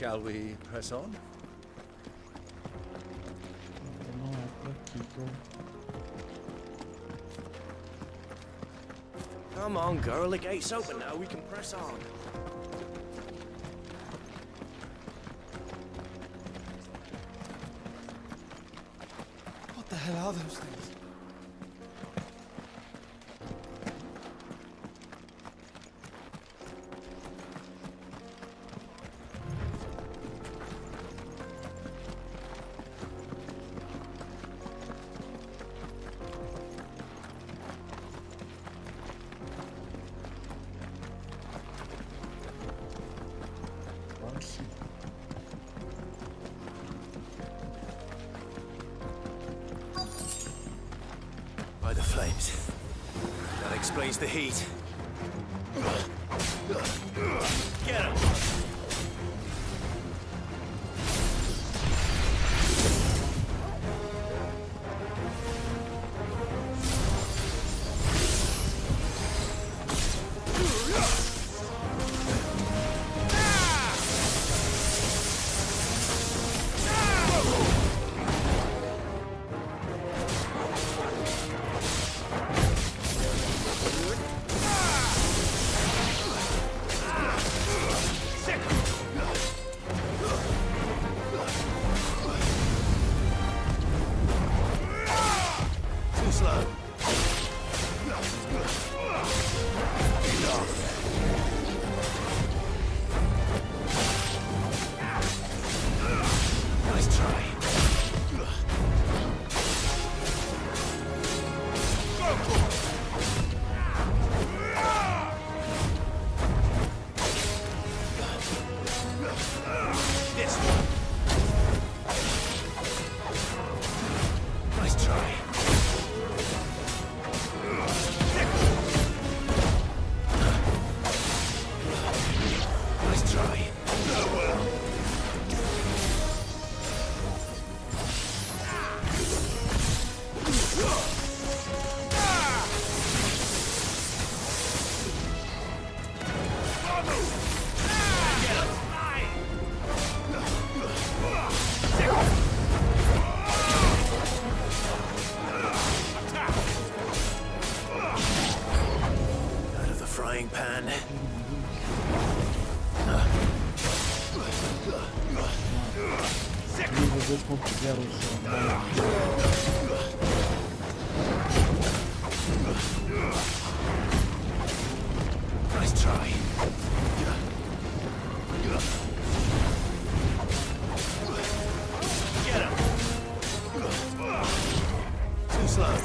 Shall we press on? Não é por aqui que eu... Come on, girl. The gate's open now. We can press on. What the hell are those things? By the flames. That explains the heat. Get him! Nice try. Get him. Too slow.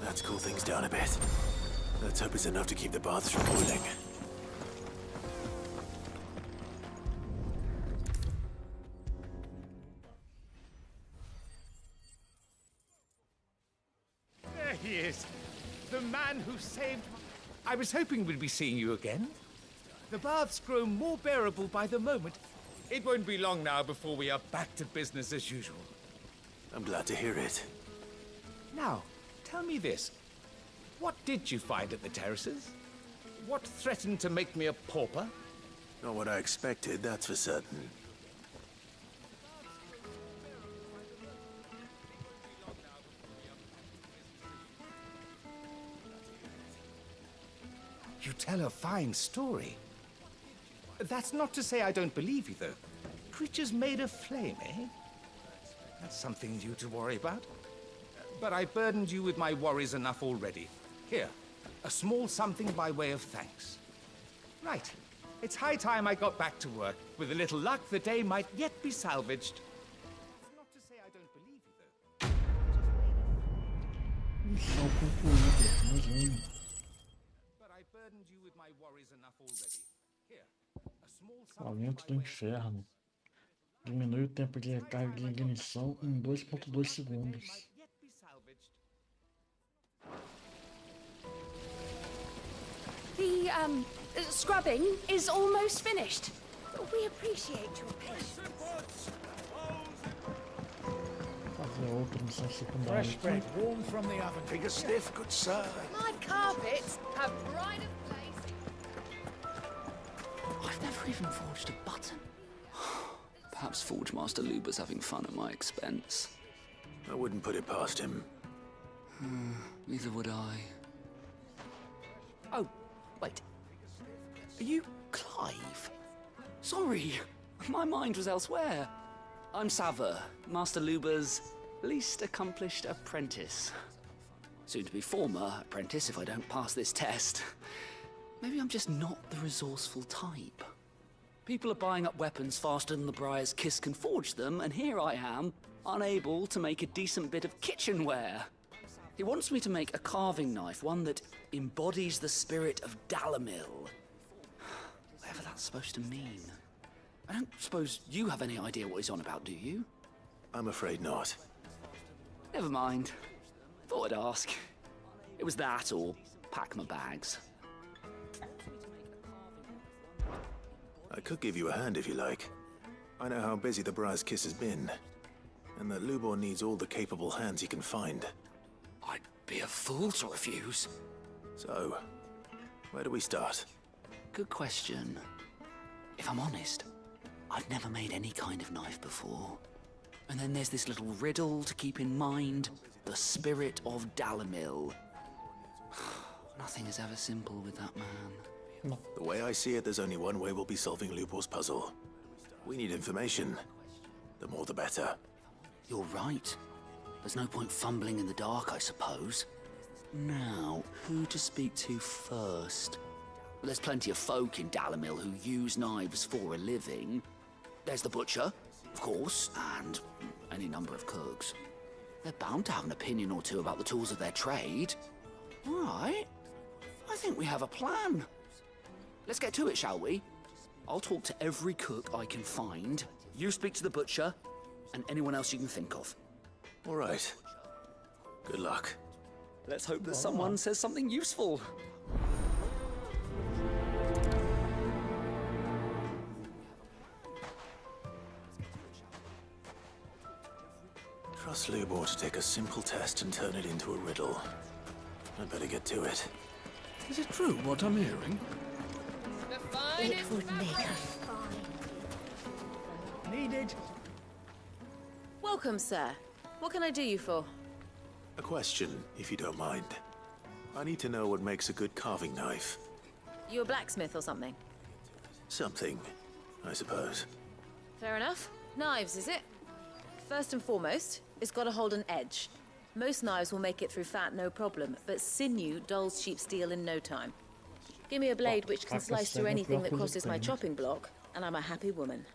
Let's cool things down a bit. Let's hope it's enough to keep the baths from boiling. There he is. The man who saved... I was hoping we'd be seeing you again. The baths grow more bearable by the moment. It won't be long now before we are back to business as usual. I'm glad to hear it. Now, tell me this. What did you find at the terraces? What threatened to make me a pauper? Not what I expected, that's for certain. You tell a fine story. That's not to say I don't believe you, though. Creatures made of flame, eh? That's something new to worry about. But I burdened you with my worries enough already. Here, a small something by way of thanks. Right. It's high time I got back to work. With a little luck, the day might yet be salvaged. That's not to say I don't believe you, though. Missão concluída, mais uma. But I burdened you with my worries enough already. Here, a small Alento do inferno. Diminui o tempo de recarga de ignição em 2.2 segundos. The, scrubbing is almost finished. We appreciate your patience. Fazer outra missão secundária. Fresh bread, warm from the oven. Take a sniff, good sir. My carpets have pride of place. I've never even forged a button. Perhaps Forge Master Luber's having fun at my expense. I wouldn't put it past him. Neither would I. Oh, wait. Are you Clive? Sorry, my mind was elsewhere. I'm Sava, Master Luber's least accomplished apprentice. Soon to be former apprentice if I don't pass this test. Maybe I'm just not the resourceful type. People are buying up weapons faster than the Briar's Kiss can forge them, and here I am, unable to make a decent bit of kitchenware. He wants me to make a carving knife, one that embodies the spirit of Dalamil. Whatever that's supposed to mean. I don't suppose you have any idea what he's on about, do you? I'm afraid not. Never mind. Thought I'd ask. It was that or pack my bags. I could give you a hand if you like. I know how busy the Briar's Kiss has been, and that Lubor needs all the capable hands he can find. I'd be a fool to refuse. So, where do we start? Good question. If I'm honest, I've never made any kind of knife before. And then there's this little riddle to keep in mind. The spirit of Dalamil. Nothing is ever simple with that man. The way I see it, there's only one way we'll be solving Lubor's puzzle. We need information. The more the better. You're right. There's no point fumbling in the dark, I suppose. Now, who to speak to first? There's plenty of folk in Dalamil who use knives for a living. There's the butcher, of course, and any number of cooks. They're bound to have an opinion or two about the tools of their trade. All right. I think we have a plan. Let's get to it, shall we? I'll talk to every cook I can find. You speak to the butcher, and anyone else you can think of. All right. Good luck. Let's hope that someone says something useful. Trust Lubor to take a simple test and turn it into a riddle. I'd better get to it. Is it true what I'm hearing? It would make a fine. Needed. Welcome, sir. What can I do you for? A question, if you don't mind. I need to know what makes a good carving knife. You a blacksmith or something? Something, I suppose. Fair enough. Knives, is it? First and foremost, it's got to hold an edge. Most knives will make it through fat, no problem, but sinew dulls cheap steel in no time. Give me a blade which can slice through anything that crosses my chopping block, and I'm a happy woman.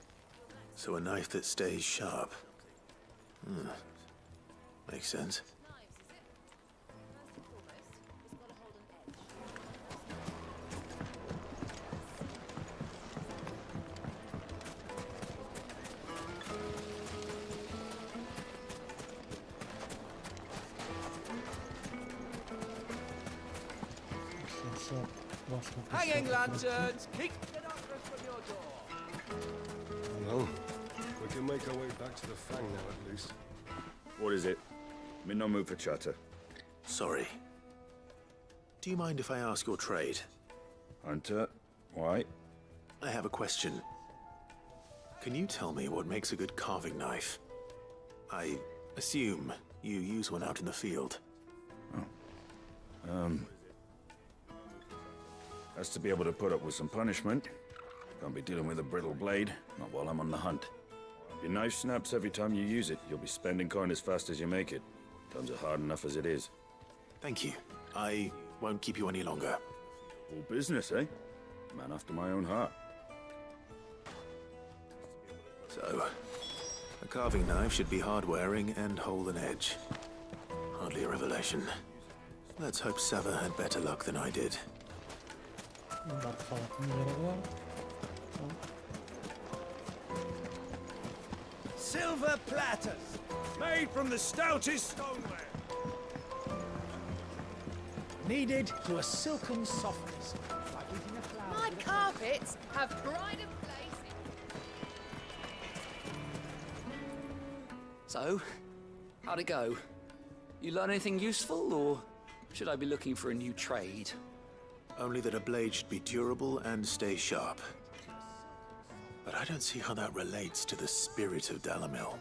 So a knife that stays sharp. Makes sense. Hanging lanterns, keep the darkness from your door. Well, can make our way back to the Fang now, at least. What is it? I'm in no mood for chatter. Sorry. Do you mind if I ask your trade? Hunter, why? I have a question. Can you tell me what makes a good carving knife? I assume you use one out in the field. Has to be able to put up with some punishment. Can't be dealing with a brittle blade, not while I'm on the hunt. If your knife snaps every time you use it, you'll be spending coin as fast as you make it. Times are hard enough as it is. Thank you. I won't keep you any longer. All business, eh? Man after my own heart. So, a carving knife should be hard-wearing and hold an edge. Hardly a revelation. Let's hope Sava had better luck than I did. Não dá pra falar com ele agora. Silver platters, made from the stoutest stoneware. Kneaded to a silken softness, like eating a flower. My carpets have pride of place. So, how'd it go? You learn anything useful, or should I be looking for a new trade? Only that a blade should be durable and stay sharp. But I don't see how that relates to the spirit of Dalamil.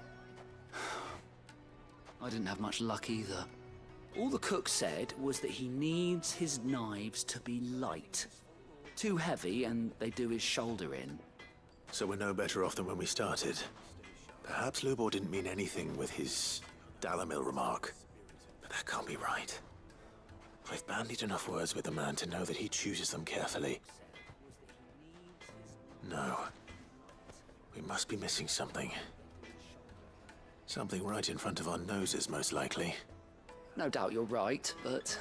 I didn't have much luck either. All the cook said was that he needs his knives to be light. Too heavy and they do his shoulder in. So we're no better off than when we started. Perhaps Lubor didn't mean anything with his Dalamil remark. But that can't be right. I've bandied enough words with the man to know that he chooses them carefully. No. We must be missing something. Something right in front of our noses, most likely. No doubt you're right, but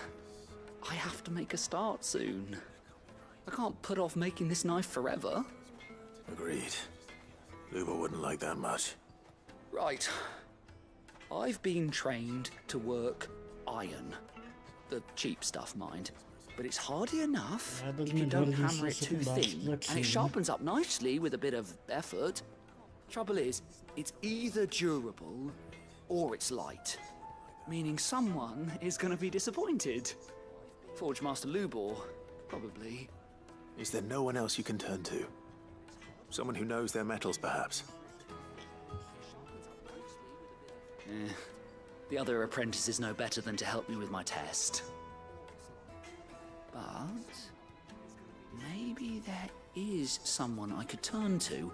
I have to make a start soon. I can't put off making this knife forever. Agreed. Lubor wouldn't like that much. Right. I've been trained to work iron. The cheap stuff, mind. But it's hardy enough if you don't hammer it too thin, and it sharpens up nicely with a bit of effort. Trouble is, it's either durable or it's light, meaning someone is going to be disappointed. Forge Master Lubor, probably. Is there no one else you can turn to? Someone who knows their metals, perhaps? The other apprentices know better than to help me with my test. But maybe there is someone I could turn to.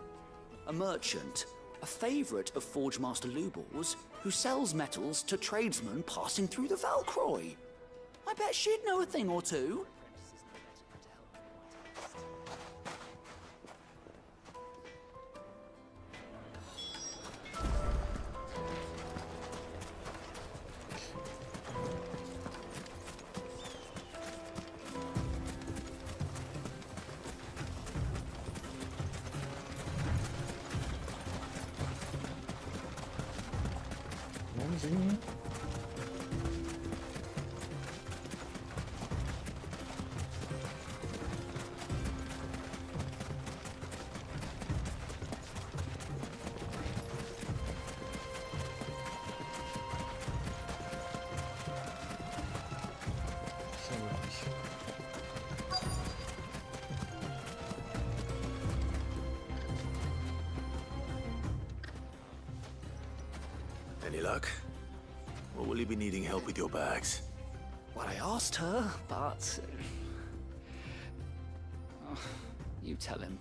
A merchant, a favorite of Forge Master Lubor's, who sells metals to tradesmen passing through the Valcroy. I bet she'd know a thing or two. Bonzinho. Any luck? Or will you be needing help with your bags? Well, I asked her, but... Oh, you tell him.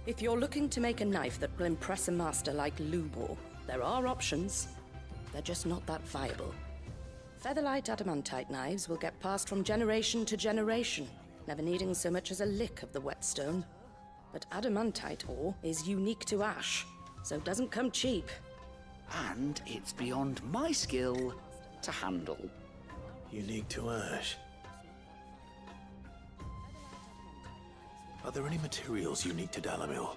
If you're looking to make a knife that will impress a master like Lubor, there are options. They're just not that viable. Featherlight adamantite knives will get passed from generation to generation, never needing so much as a lick of the whetstone. But adamantite ore is unique to ash, so it doesn't come cheap. And it's beyond my skill to handle. Unique to ash. Are there any materials unique to Dalamil?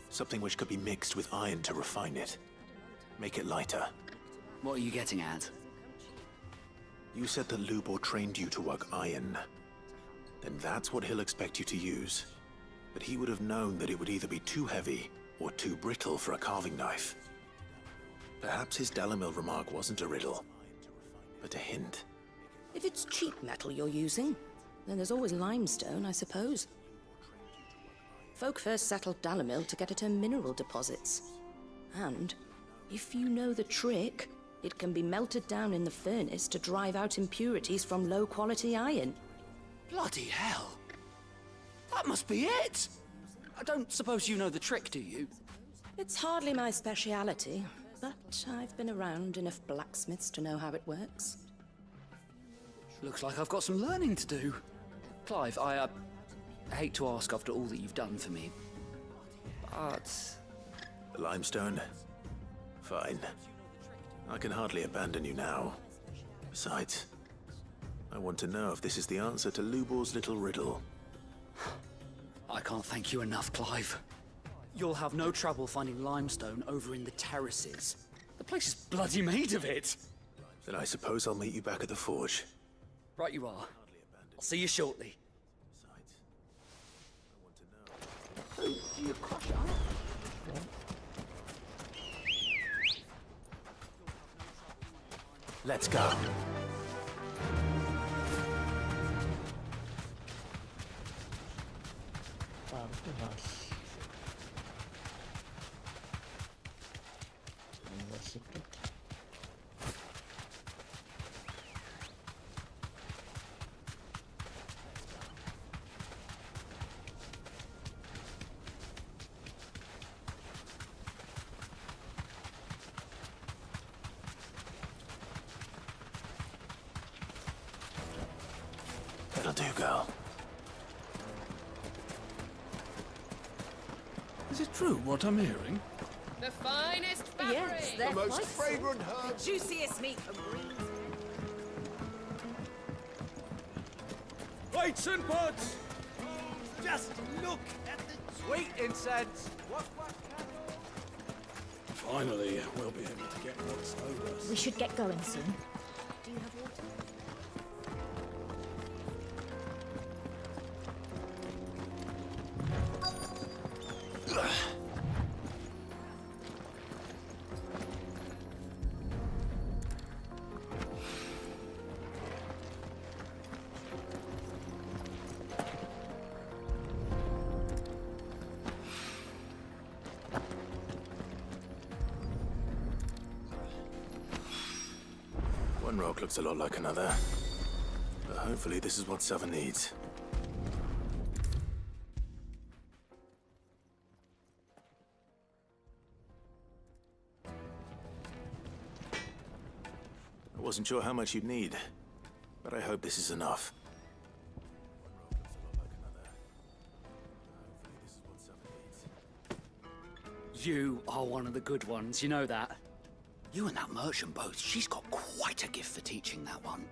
Something which could be mixed with iron to refine it. Make it lighter. What are you getting at? You said that Lubor trained you to work iron. Then that's what he'll expect you to use. But he would have known that it would either be too heavy or too brittle for a carving knife. Perhaps his Dalimil remark wasn't a riddle, but a hint. If it's cheap metal you're using, then there's always limestone, I suppose. Folk first settled Dalimil to get at her mineral deposits. And, if you know the trick, it can be melted down in the furnace to drive out impurities from low-quality iron. Bloody hell! That must be it! I don't suppose you know the trick, do you? It's hardly my speciality, but I've been around enough blacksmiths to know how it works. Looks like I've got some learning to do. Clive, I hate to ask after all that you've done for me, but... The limestone? Fine. I can hardly abandon you now. Besides, I want to know if this is the answer to Lubor's little riddle. I can't thank you enough, Clive. You'll have no trouble finding limestone over in the terraces. The place is bloody made of it. Then I suppose I'll meet you back at the forge. Right you are. I'll see you shortly. Let's go. That'll do, girl. Is it true what I'm hearing? The finest fabric! Yes, they're The most quite fragrant herbs. The juiciest meat from greens. Plates and pots! Just look at the sweet incense! Finally, we'll be able to get what's over us. We should get going soon. Do you have water? One rock looks a lot like another. But hopefully this is what Sava needs. I wasn't sure how much you'd need, but I hope this is enough. You are one of the good ones, you know that. You and that merchant both, she's got quite a gift for teaching that one.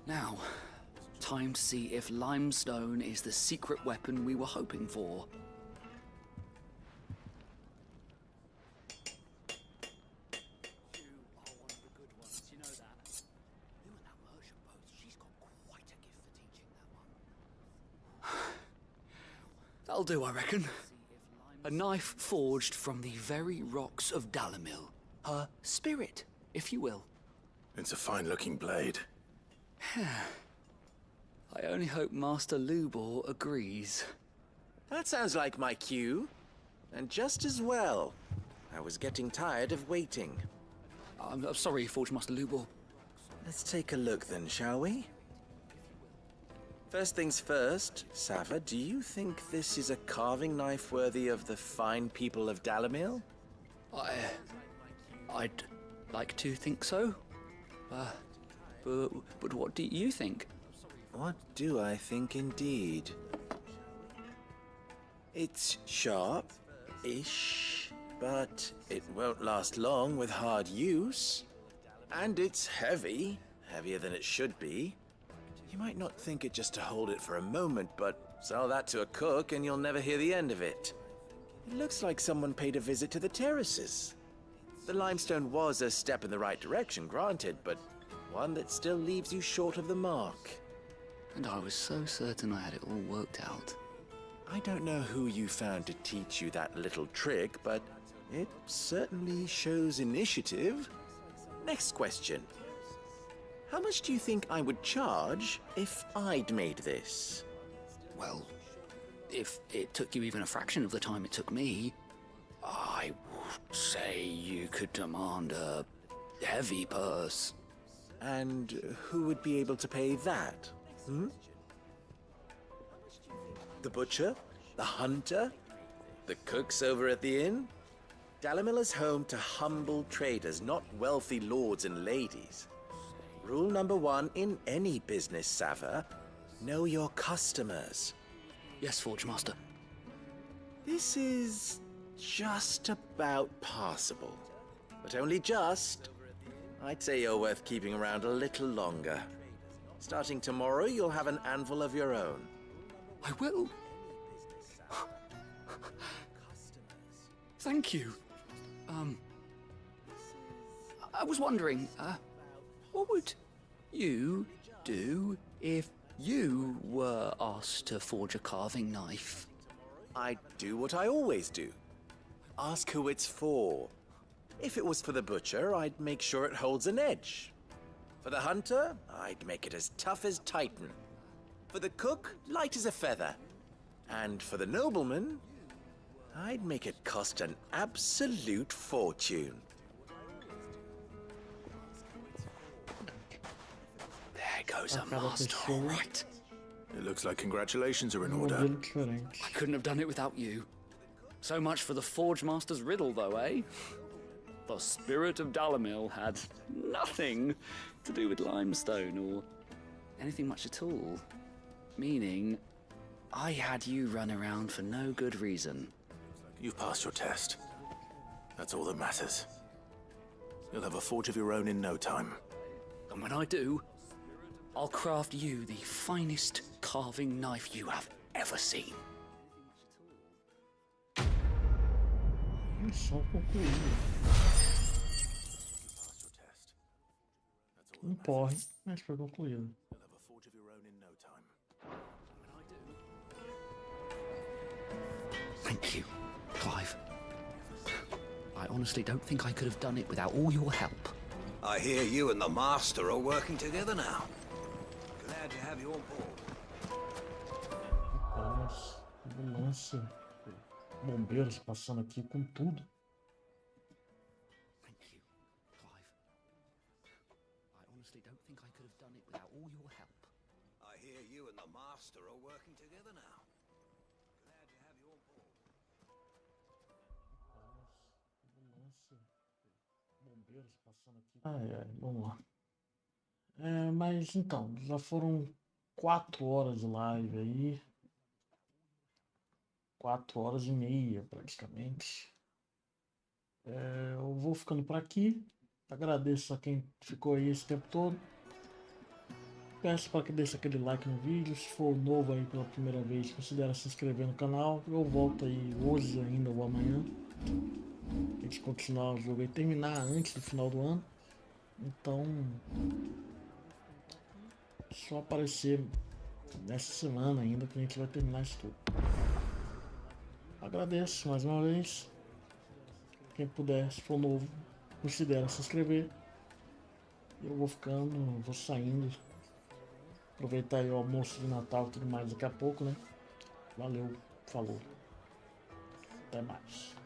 Now, time to see if limestone is the secret weapon we were hoping for. That'll do, I reckon. A knife forged from the very rocks of Dalimil. Her spirit, if you will. It's a fine-looking blade. I only hope Master Lubor agrees. That sounds like my cue. And just as well. I was getting tired of waiting. I'm sorry, Forge Master Lubor. Let's take a look then, shall we? First things first, Sava, do you think this is a carving knife worthy of the fine people of Dalimil? I'd like to think so. But what do you think? What do I think indeed? It's sharp-ish, but it won't last long with hard use. And it's heavy, heavier than it should be. You might not think it just to hold it for a moment, but sell that to a cook and you'll never hear the end of it. It looks like someone paid a visit to the terraces. The limestone was a step in the right direction, granted, but one that still leaves you short of the mark. And I was so certain I had it all worked out. I don't know who you found to teach you that little trick, but it certainly shows initiative. Next question. How much do you think I would charge if I'd made this? Well, if it took you even a fraction of the time it took me, I would say you could demand a heavy purse. And who would be able to pay that? The butcher? The hunter? The cooks over at the inn? Dalimil is home to humble traders, not wealthy lords and ladies. Rule number 1 in any business, Sava: know your customers. Yes, Forge Master. This is just about passable. But only just. I'd say you're worth keeping around a little longer. Starting tomorrow, you'll have an anvil of your own. I will. Thank you. I was wondering, what would you do if you were asked to forge a carving knife? I'd do what I always do. Ask who it's for. If it was for the butcher, I'd make sure it holds an edge. For the hunter, I'd make it as tough as Titan. For the cook, light as a feather. And for the nobleman, I'd make it cost an absolute fortune. There goes a master, all right. It looks like congratulations are in order. I couldn't have done it without you. So much for the Forge Master's riddle, though, eh? The spirit of Dalimil had nothing to do with limestone or anything much at all. Meaning, I had you run around for no good reason. You've passed your test. That's all that matters. You'll have a forge of your own in no time. And when I do, I'll craft you the finest carving knife you have ever seen. Missão concluída. Um porre, mas foi concluído. Thank you, Clive. I honestly don't think I could have done it without all your help. I hear you and the Master are working together now. Glad to have you on board. Rapaz, ambulância, bombeiros passando aqui com tudo. Thank you, Clive. I honestly don't think I could have done it without all your help. I hear you and the Master are working together now. Glad to have you on board. Ambulância, bombeiros passando aqui. Ai, vamos lá. Mas então, já foram 4 horas de live aí. 4 horas e meia praticamente. Eu vou ficando por aqui. Agradeço a quem ficou aí esse tempo todo. Peço para que deixe aquele like no vídeo. Se for novo aí pela primeira vez, considere se inscrever no canal. Eu volto aí hoje ainda ou amanhã. A gente continuar o jogo e terminar antes do final do ano. Então, só aparecer nessa semana ainda que a gente vai terminar isso tudo. Agradeço mais uma vez. Quem puder, se for novo, considere se inscrever. Eu vou ficando, vou saindo. Aproveitar aí o almoço de Natal e tudo mais daqui a pouco, né? Valeu, falou. Até mais.